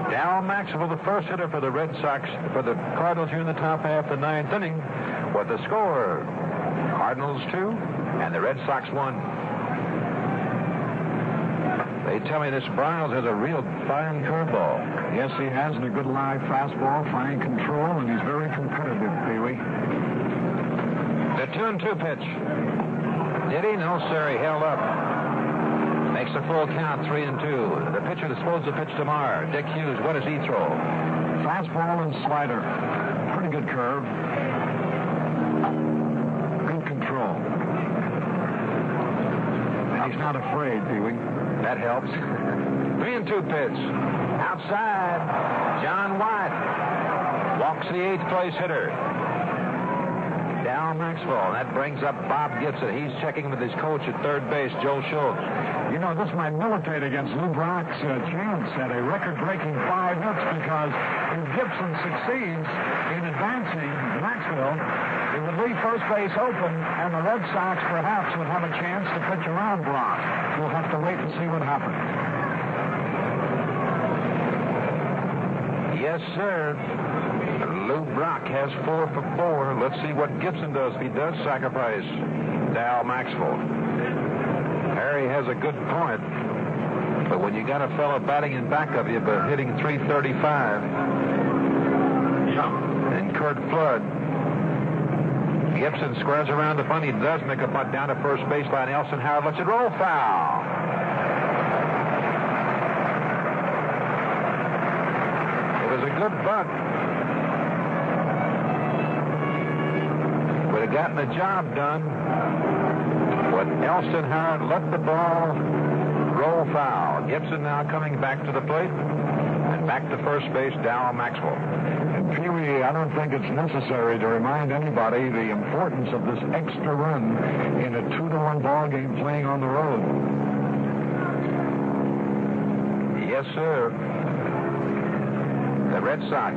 Darryl Maxwell, the first hitter for the Red Sox, for the Cardinals here in the top half of the ninth inning, with the score, Cardinals 2 and the Red Sox 1. They tell me this Bryles has a real fine curveball. Yes, he has, and a good live fastball, fine control, and he's very competitive, Pee-wee. The 2-2 pitch. Did he? No, sir. He held up. Makes a full count, 3-2. The pitcher that's supposed to pitch tomorrow, Dick Hughes, what does he throw? Fastball and slider. Pretty good curve. Good control. And he's not afraid, Pee-wee. That helps. 3-2 pitch. Outside. John White walks the 8th place hitter. Darryl Maxwell. That brings up Bob Gibson. He's checking with his coach at third base, Joe Schultz. You know, this might militate against Lou Brock's chance at a record-breaking 5 hits, because if Gibson succeeds in advancing Maxwell, it would leave first base open, and the Red Sox perhaps would have a chance to pitch around Brock. We'll have to wait and see what happens. Yes, sir. Lou Brock has 4 for 4. Let's see what Gibson does if he does sacrifice Darryl Maxwell. Harry has a good point, but when you got a fellow batting in back of you but hitting .335, and Kurt Flood, Gibson squares around the bunt. He does make a bunt down to first base by Nelson Howard. Lets it roll foul. It was a good bunt. Would have gotten the job done. But Nelson Howard let the ball roll foul. Gibson now coming back to the plate. And back to first base, Darryl Maxwell. And Pee-wee, I don't think it's necessary to remind anybody the importance of this extra run in a 2-1 ball game playing on the road. Yes, sir. The Red Sox.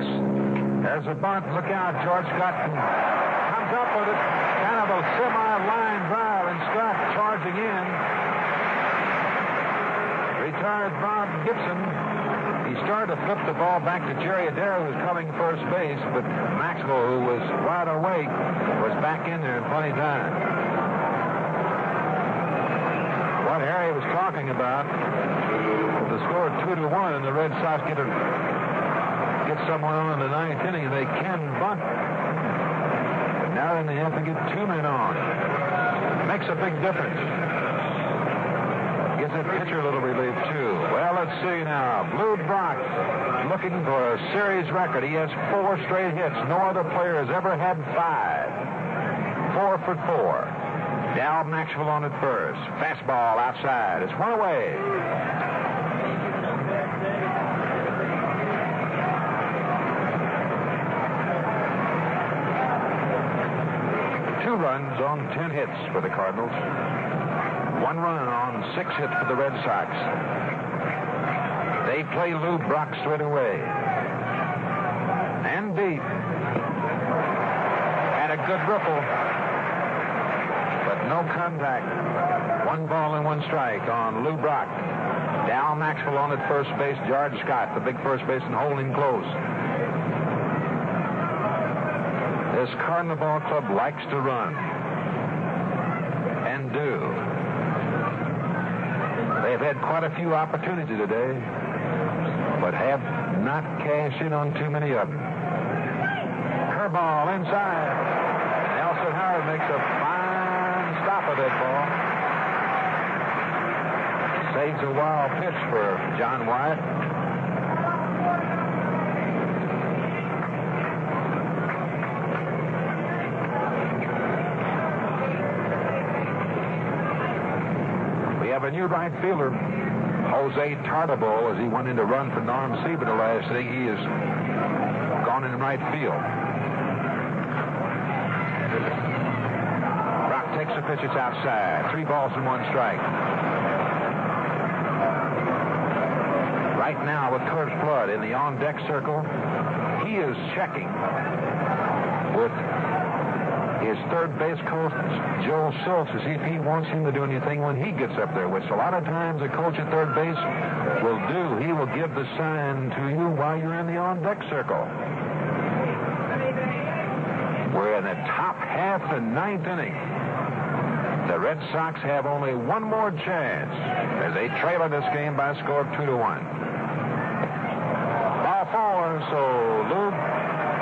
There's a bunt. Look out. George Scott comes up with it. Kind of a semi-line drive, and Scott charging in. Retired Bob Gibson. He started to flip the ball back to Jerry Adair, who was coming first base, but Maxwell, who was wide awake, was back in there in plenty of time. What Harry was talking about, the score 2-1, and the Red Sox get someone on in the ninth inning, and they can bunt. And now they have to get 2 men on. Makes a big difference. Gives that pitcher a little relief, too. Well, let's see now. Blue Brock looking for a series record. He has 4 straight hits. No other player has ever had 5. 4 for 4. Dal Maxwell on at first. Fastball outside. It's one away. Two runs on 10 hits for the Cardinals. 1 run on 6 hits for the Red Sox. They play Lou Brock straight away. And deep. And a good ripple. But no contact. 1 ball and 1 strike on Lou Brock. Dal Maxwell on at first base. George Scott, the big first baseman, holding close. This Cardinal Ball Club likes to run. And do. They've had quite a few opportunities today, but have not cashed in on too many of them. Curveball inside. Nelson Howard makes a fine stop of that ball. Saves a wild pitch for John Wyatt. We have a new right fielder, Jose Tartabull, as he went in to run for Norm Siebert the last inning. He has gone in right field. Brock takes the pitch. It's outside. 3 balls and 1 strike. Right now with Curt Flood in the on-deck circle, he is checking with his third base coach, Joel Schultz, to see if he wants him to do anything when he gets up there, which a lot of times a coach at third base will do. He will give the sign to you while you're in the on-deck circle. We're in the top half the 9th inning. The Red Sox have only 1 more chance as they trail in this game by a score of 2-1. Ball 4, so Lou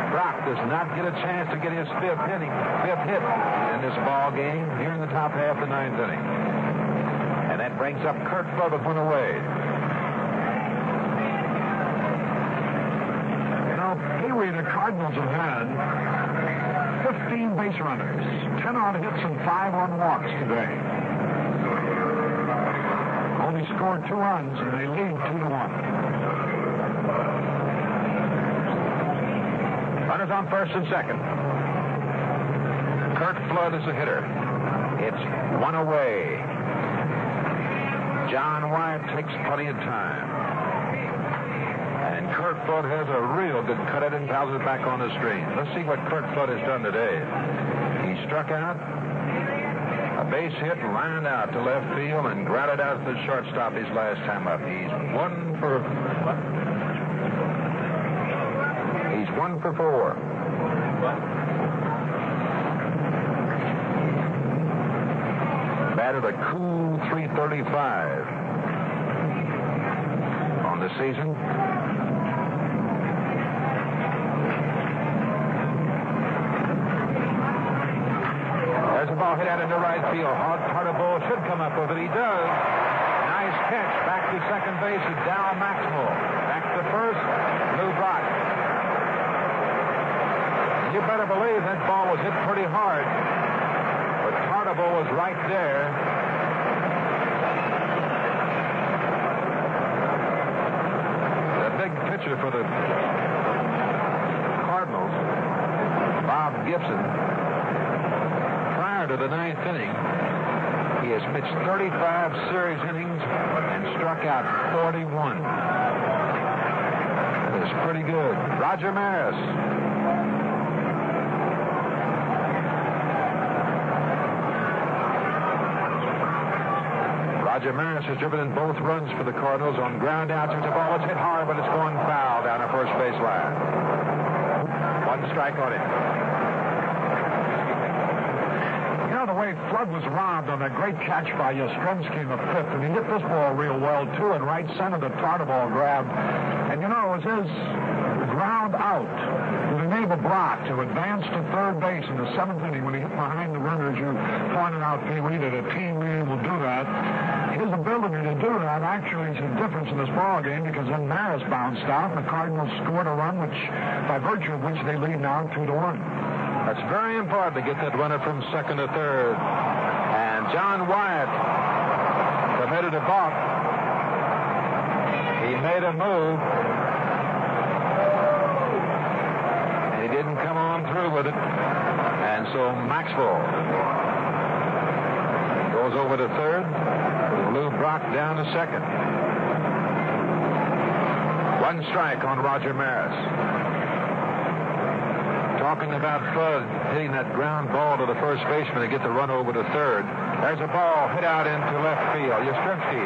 Brock does not get a chance to get his 5th hit in this ball game here in the top half of the 9th inning. And that brings up Curt Flood with 1 away. You know, Pee Wee, the Cardinals have had 15 base runners, 10 on hits and 5 on walks today. Only scored 2 runs, and they lead 2-1. Runners on first and second. Curt Flood is the hitter. It's 1 away. John Wyatt takes plenty of time. And Curt Flood has a real good cut at it and fouls it back on the screen. Let's see what Curt Flood has done today. He struck out, a base hit, lined out to left field, and grounded out to the shortstop his last time up. He's 1 for 4. Batted a cool .335 on the season. There's a ball hit out into right field. Tartabull should come up with it. He does. Nice catch. Back to second base is Dal Maxwell. Back to first, Lou Brock. You better believe that ball was hit pretty hard. But Tartabull was right there. The big pitcher for the Cardinals, Bob Gibson, prior to the 9th inning, he has pitched 35 series innings and struck out 41. That is pretty good. Roger Maris. Roger Maris has driven in both runs for the Cardinals on ground outs. It's a ball that's hit hard, but it's going foul down the first base line. 1 strike on it. You know, the way Flood was robbed on that great catch by Yastrzemski in the 5th, and he hit this ball real well, too, in right center. The Tartabull grabbed. And, you know, it was his ground out. The enable Brock to advance to third base in the 7th inning when he hit behind the runner, as you pointed out, Pee Wee, that a team really will do that. His ability to do that actually is the difference in this ball game, because then Maris bounced out and the Cardinals scored a run, which, by virtue of which they lead now 2-1. That's very important to get that runner from second to third. And John Wyatt committed a balk. He made a move. And he didn't come on through with it. And so Maxwell goes over to third. Lou Brock down to second. One strike on Roger Maris. Talking about Flood hitting that ground ball to the first baseman to get the run over to third. There's a ball hit out into left field. Yastrzemski.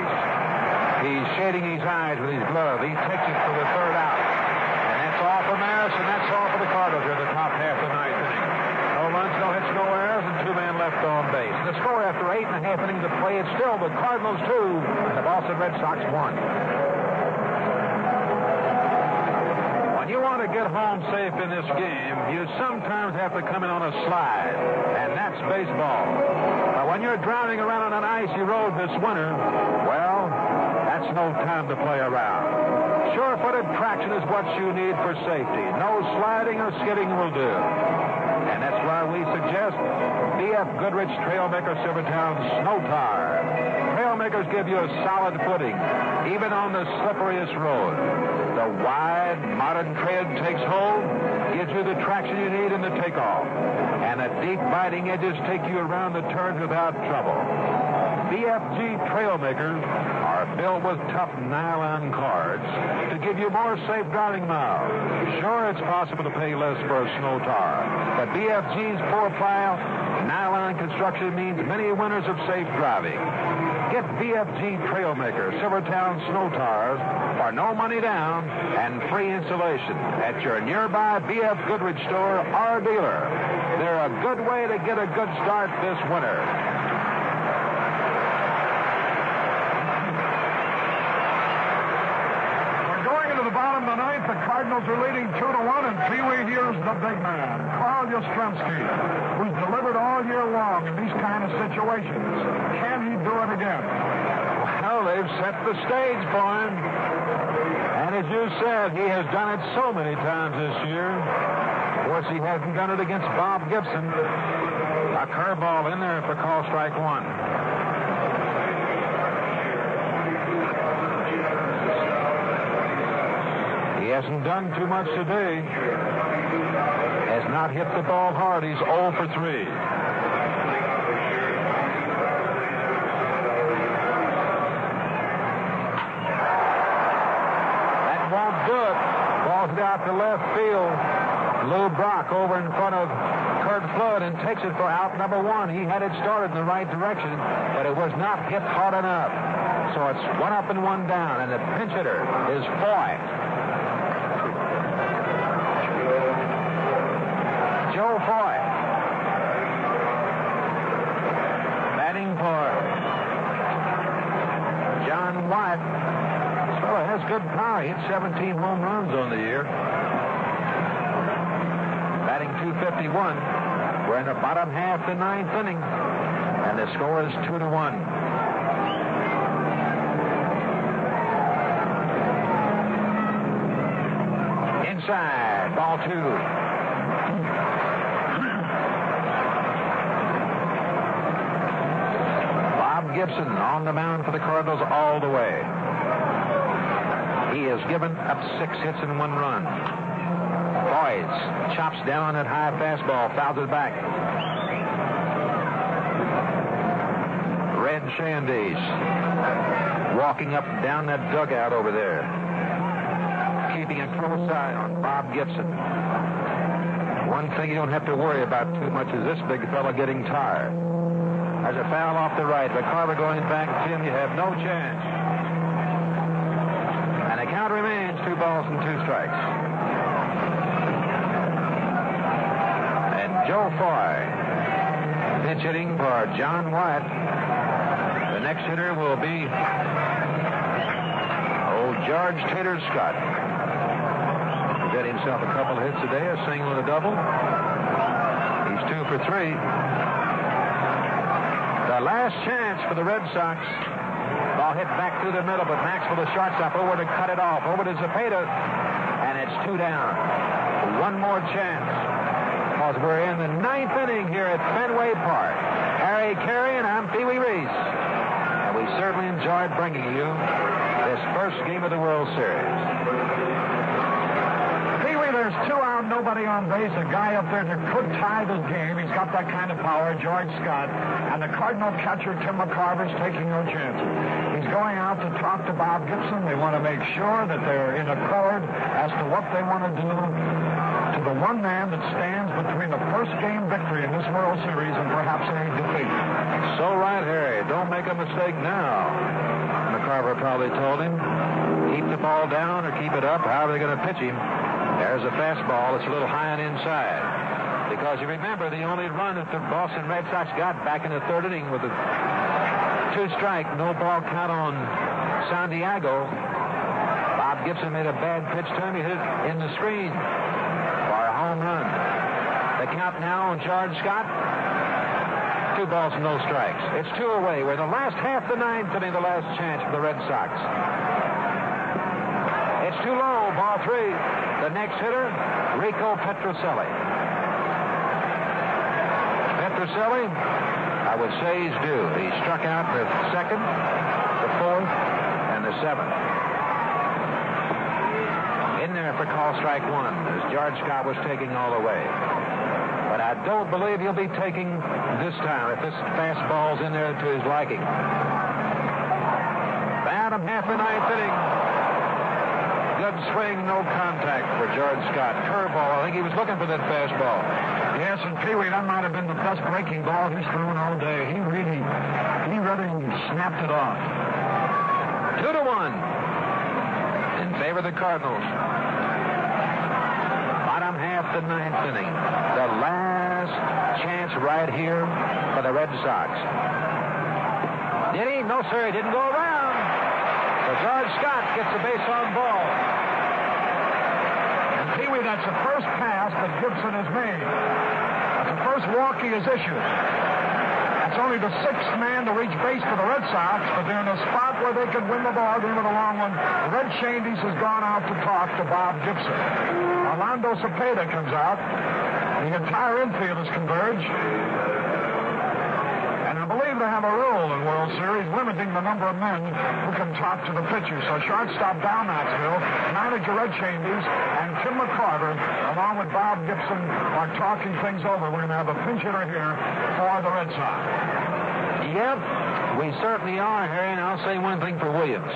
He's shading his eyes with his glove. He takes it for the third out. And that's all for Maris, and that's all for the Cardinals in the top half of the ninth inning. No runs, no hits, no errors, and 2 men left on base. The score after 8.5 innings of play, it's still the Cardinals 2 and the Boston Red Sox 1. When you want to get home safe in this game, you sometimes have to come in on a slide, and that's baseball. But when you're drowning around on an icy road this winter, well, that's no time to play around. Sure-footed traction is what you need for safety. No sliding or skidding will do. And that's why we suggest B.F. Goodrich Trailmaker Silvertown Snow Tar. Trailmakers give you a solid footing, even on the slipperiest road. The wide, modern tread takes hold, gives you the traction you need in the takeoff. And the deep biting edges take you around the turns without trouble. BFG Trailmakers are built with tough nylon cards to give you more safe driving miles. Sure, it's possible to pay less for a snow tar, but BFG's 4-ply nylon construction means many winters of safe driving. Get BFG Trailmaker Silvertown Snow Tars for no money down and free installation at your nearby B.F. Goodrich store or dealer. They're a good way to get a good start this winter. We're going into the bottom of the ninth. The Cardinals are leading 2-1, and Pee Wee here's the big man, Carl Yastrzemski, who's delivered all year long in these kind of situations. Can he do it again? Well, they've set the stage for him. And as you said, he has done it so many times this year. Of course, he hasn't done it against Bob Gibson. A curveball in there for call strike 1. He hasn't done too much today. Has not hit the ball hard. He's 0 for 3. Out to left field. Lou Brock over in front of Kurt Flood and takes it for out number 1. He had it started in the right direction, but it was not hit hard enough. So it's 1 up and 1 down, and the pinch hitter is Foy. Joe Foy. Batting for John White. Has good power. He hit 17 home runs on the year. Batting .251. We're in the bottom half of the ninth inning, and the score is 2-1. Inside, ball 2. Bob Gibson on the mound for the Cardinals all the way. He has given up 6 hits and 1 run. Boyds chops down that high fastball, fouls it back. Red Shandies walking up and down that dugout over there, keeping a close eye on Bob Gibson. One thing you don't have to worry about too much is this big fella getting tired. There's a foul off the right, but Carver going back, Jim, you have no chance. And the count remains 2 balls and 2 strikes. And Joe Foy pinch hitting for John Wyatt. The next hitter will be old George Tater Scott. Get himself a couple hits a day, a single and a double. He's 2 for 3. The last chance for the Red Sox. Ball hit back through the middle, but Maxwell, the shortstop, over to cut it off. Over to Zepeda, and it's 2 down. One more chance. Because we're in the 9th inning here at Fenway Park. Harry Caray and I'm Pee Wee Reese. And we certainly enjoyed bringing you this first game of the World Series. There's 2 out, nobody on base. A guy up there that could tie this game. He's got that kind of power, George Scott. And the Cardinal catcher, Tim McCarver's taking no chances. He's going out to talk to Bob Gibson. They want to make sure that they're in accord as to what they want to do to the one man that stands between the first game victory in this World Series and perhaps a defeat. So right, Harry. Don't make a mistake now. McCarver probably told him, keep the ball down or keep it up. How are they going to pitch him? There's a fastball that's a little high on inside. Because you remember the only run that the Boston Red Sox got back in the 3rd inning with a 2-strike, no ball count on San Diego. Bob Gibson made a bad pitch to him. He hit it in the screen for a home run. The count now on George Scott. 2 balls, no strikes. It's 2 away. We're in the last half of the 9th inning, the last chance for the Red Sox. It's too low. Ball 3. The next hitter, Rico Petrocelli. Petrocelli, I would say he's due. He struck out the 2nd, the 4th, and the 7th. In there for call strike 1, as George Scott was taking all the way. But I don't believe he'll be taking this time if this fastball's in there to his liking. Bottom half the 9th inning. Good swing, no contact for George Scott. Curveball. I think he was looking for that fastball. Yes, and Pee Wee, that might have been the best breaking ball he's thrown all day. He really snapped it off. 2-1 in favor of the Cardinals. Bottom half the 9th inning. The last chance right here for the Red Sox. Did he? No, sir. He didn't go around. So George Scott gets a base on ball. Pee Wee, that's the first pass that Gibson has made. That's the first walk he has issued. That's only the 6th man to reach base for the Red Sox, but they're in a spot where they could win the ball game with a long one. Red Shandies has gone out to talk to Bob Gibson. Orlando Cepeda comes out. The entire infield has converged. And I believe they have a rule in World Series limiting the number of men who can talk to the pitcher. So shortstop Dow Knoxville, manager Red Shandies, and Tim McCarver, along with Bob Gibson, are talking things over. We're going to have a pinch hitter here for the Red Sox. Yep, we certainly are, Harry, and I'll say one thing for Williams.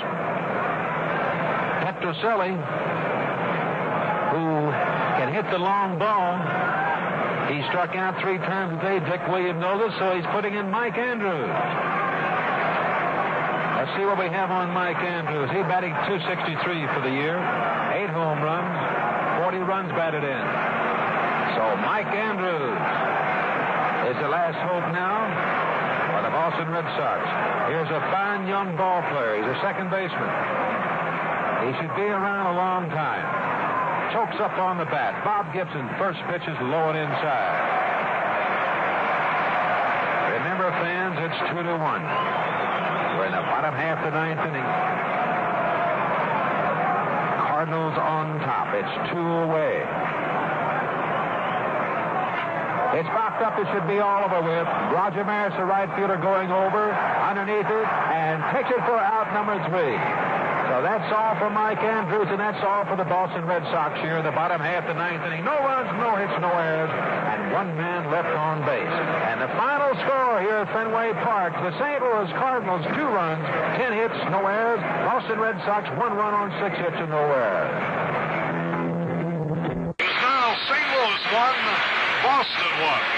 Petrocelli, who can hit the long ball, he struck out 3 times today. Dick Williams knows it, so he's putting in Mike Andrews. Let's see what we have on Mike Andrews. He batting .263 for the year, 8 home runs, 40 runs batted in. So Mike Andrews is the last hope now for the Boston Red Sox. Here's a fine young ball player. He's a second baseman. He should be around a long time. Chokes up on the bat. Bob Gibson, first pitch is low and inside. Remember, fans, it's 2-1. We're in the bottom half of the 9th inning. Cardinals on top. It's 2 away. It's popped up. It should be all over with. Roger Maris, the right fielder, going over underneath it and takes it for out number 3. So that's all for Mike Andrews, and that's all for the Boston Red Sox here in the bottom half of the 9th inning. No runs, no hits, no errors, and 1 man left on base. And the final score here at Fenway Park, the St. Louis Cardinals, 2 runs, 10 hits, no errors. Boston Red Sox, 1 run on 6 hits and no errors. It is now St. Louis 1, Boston 1.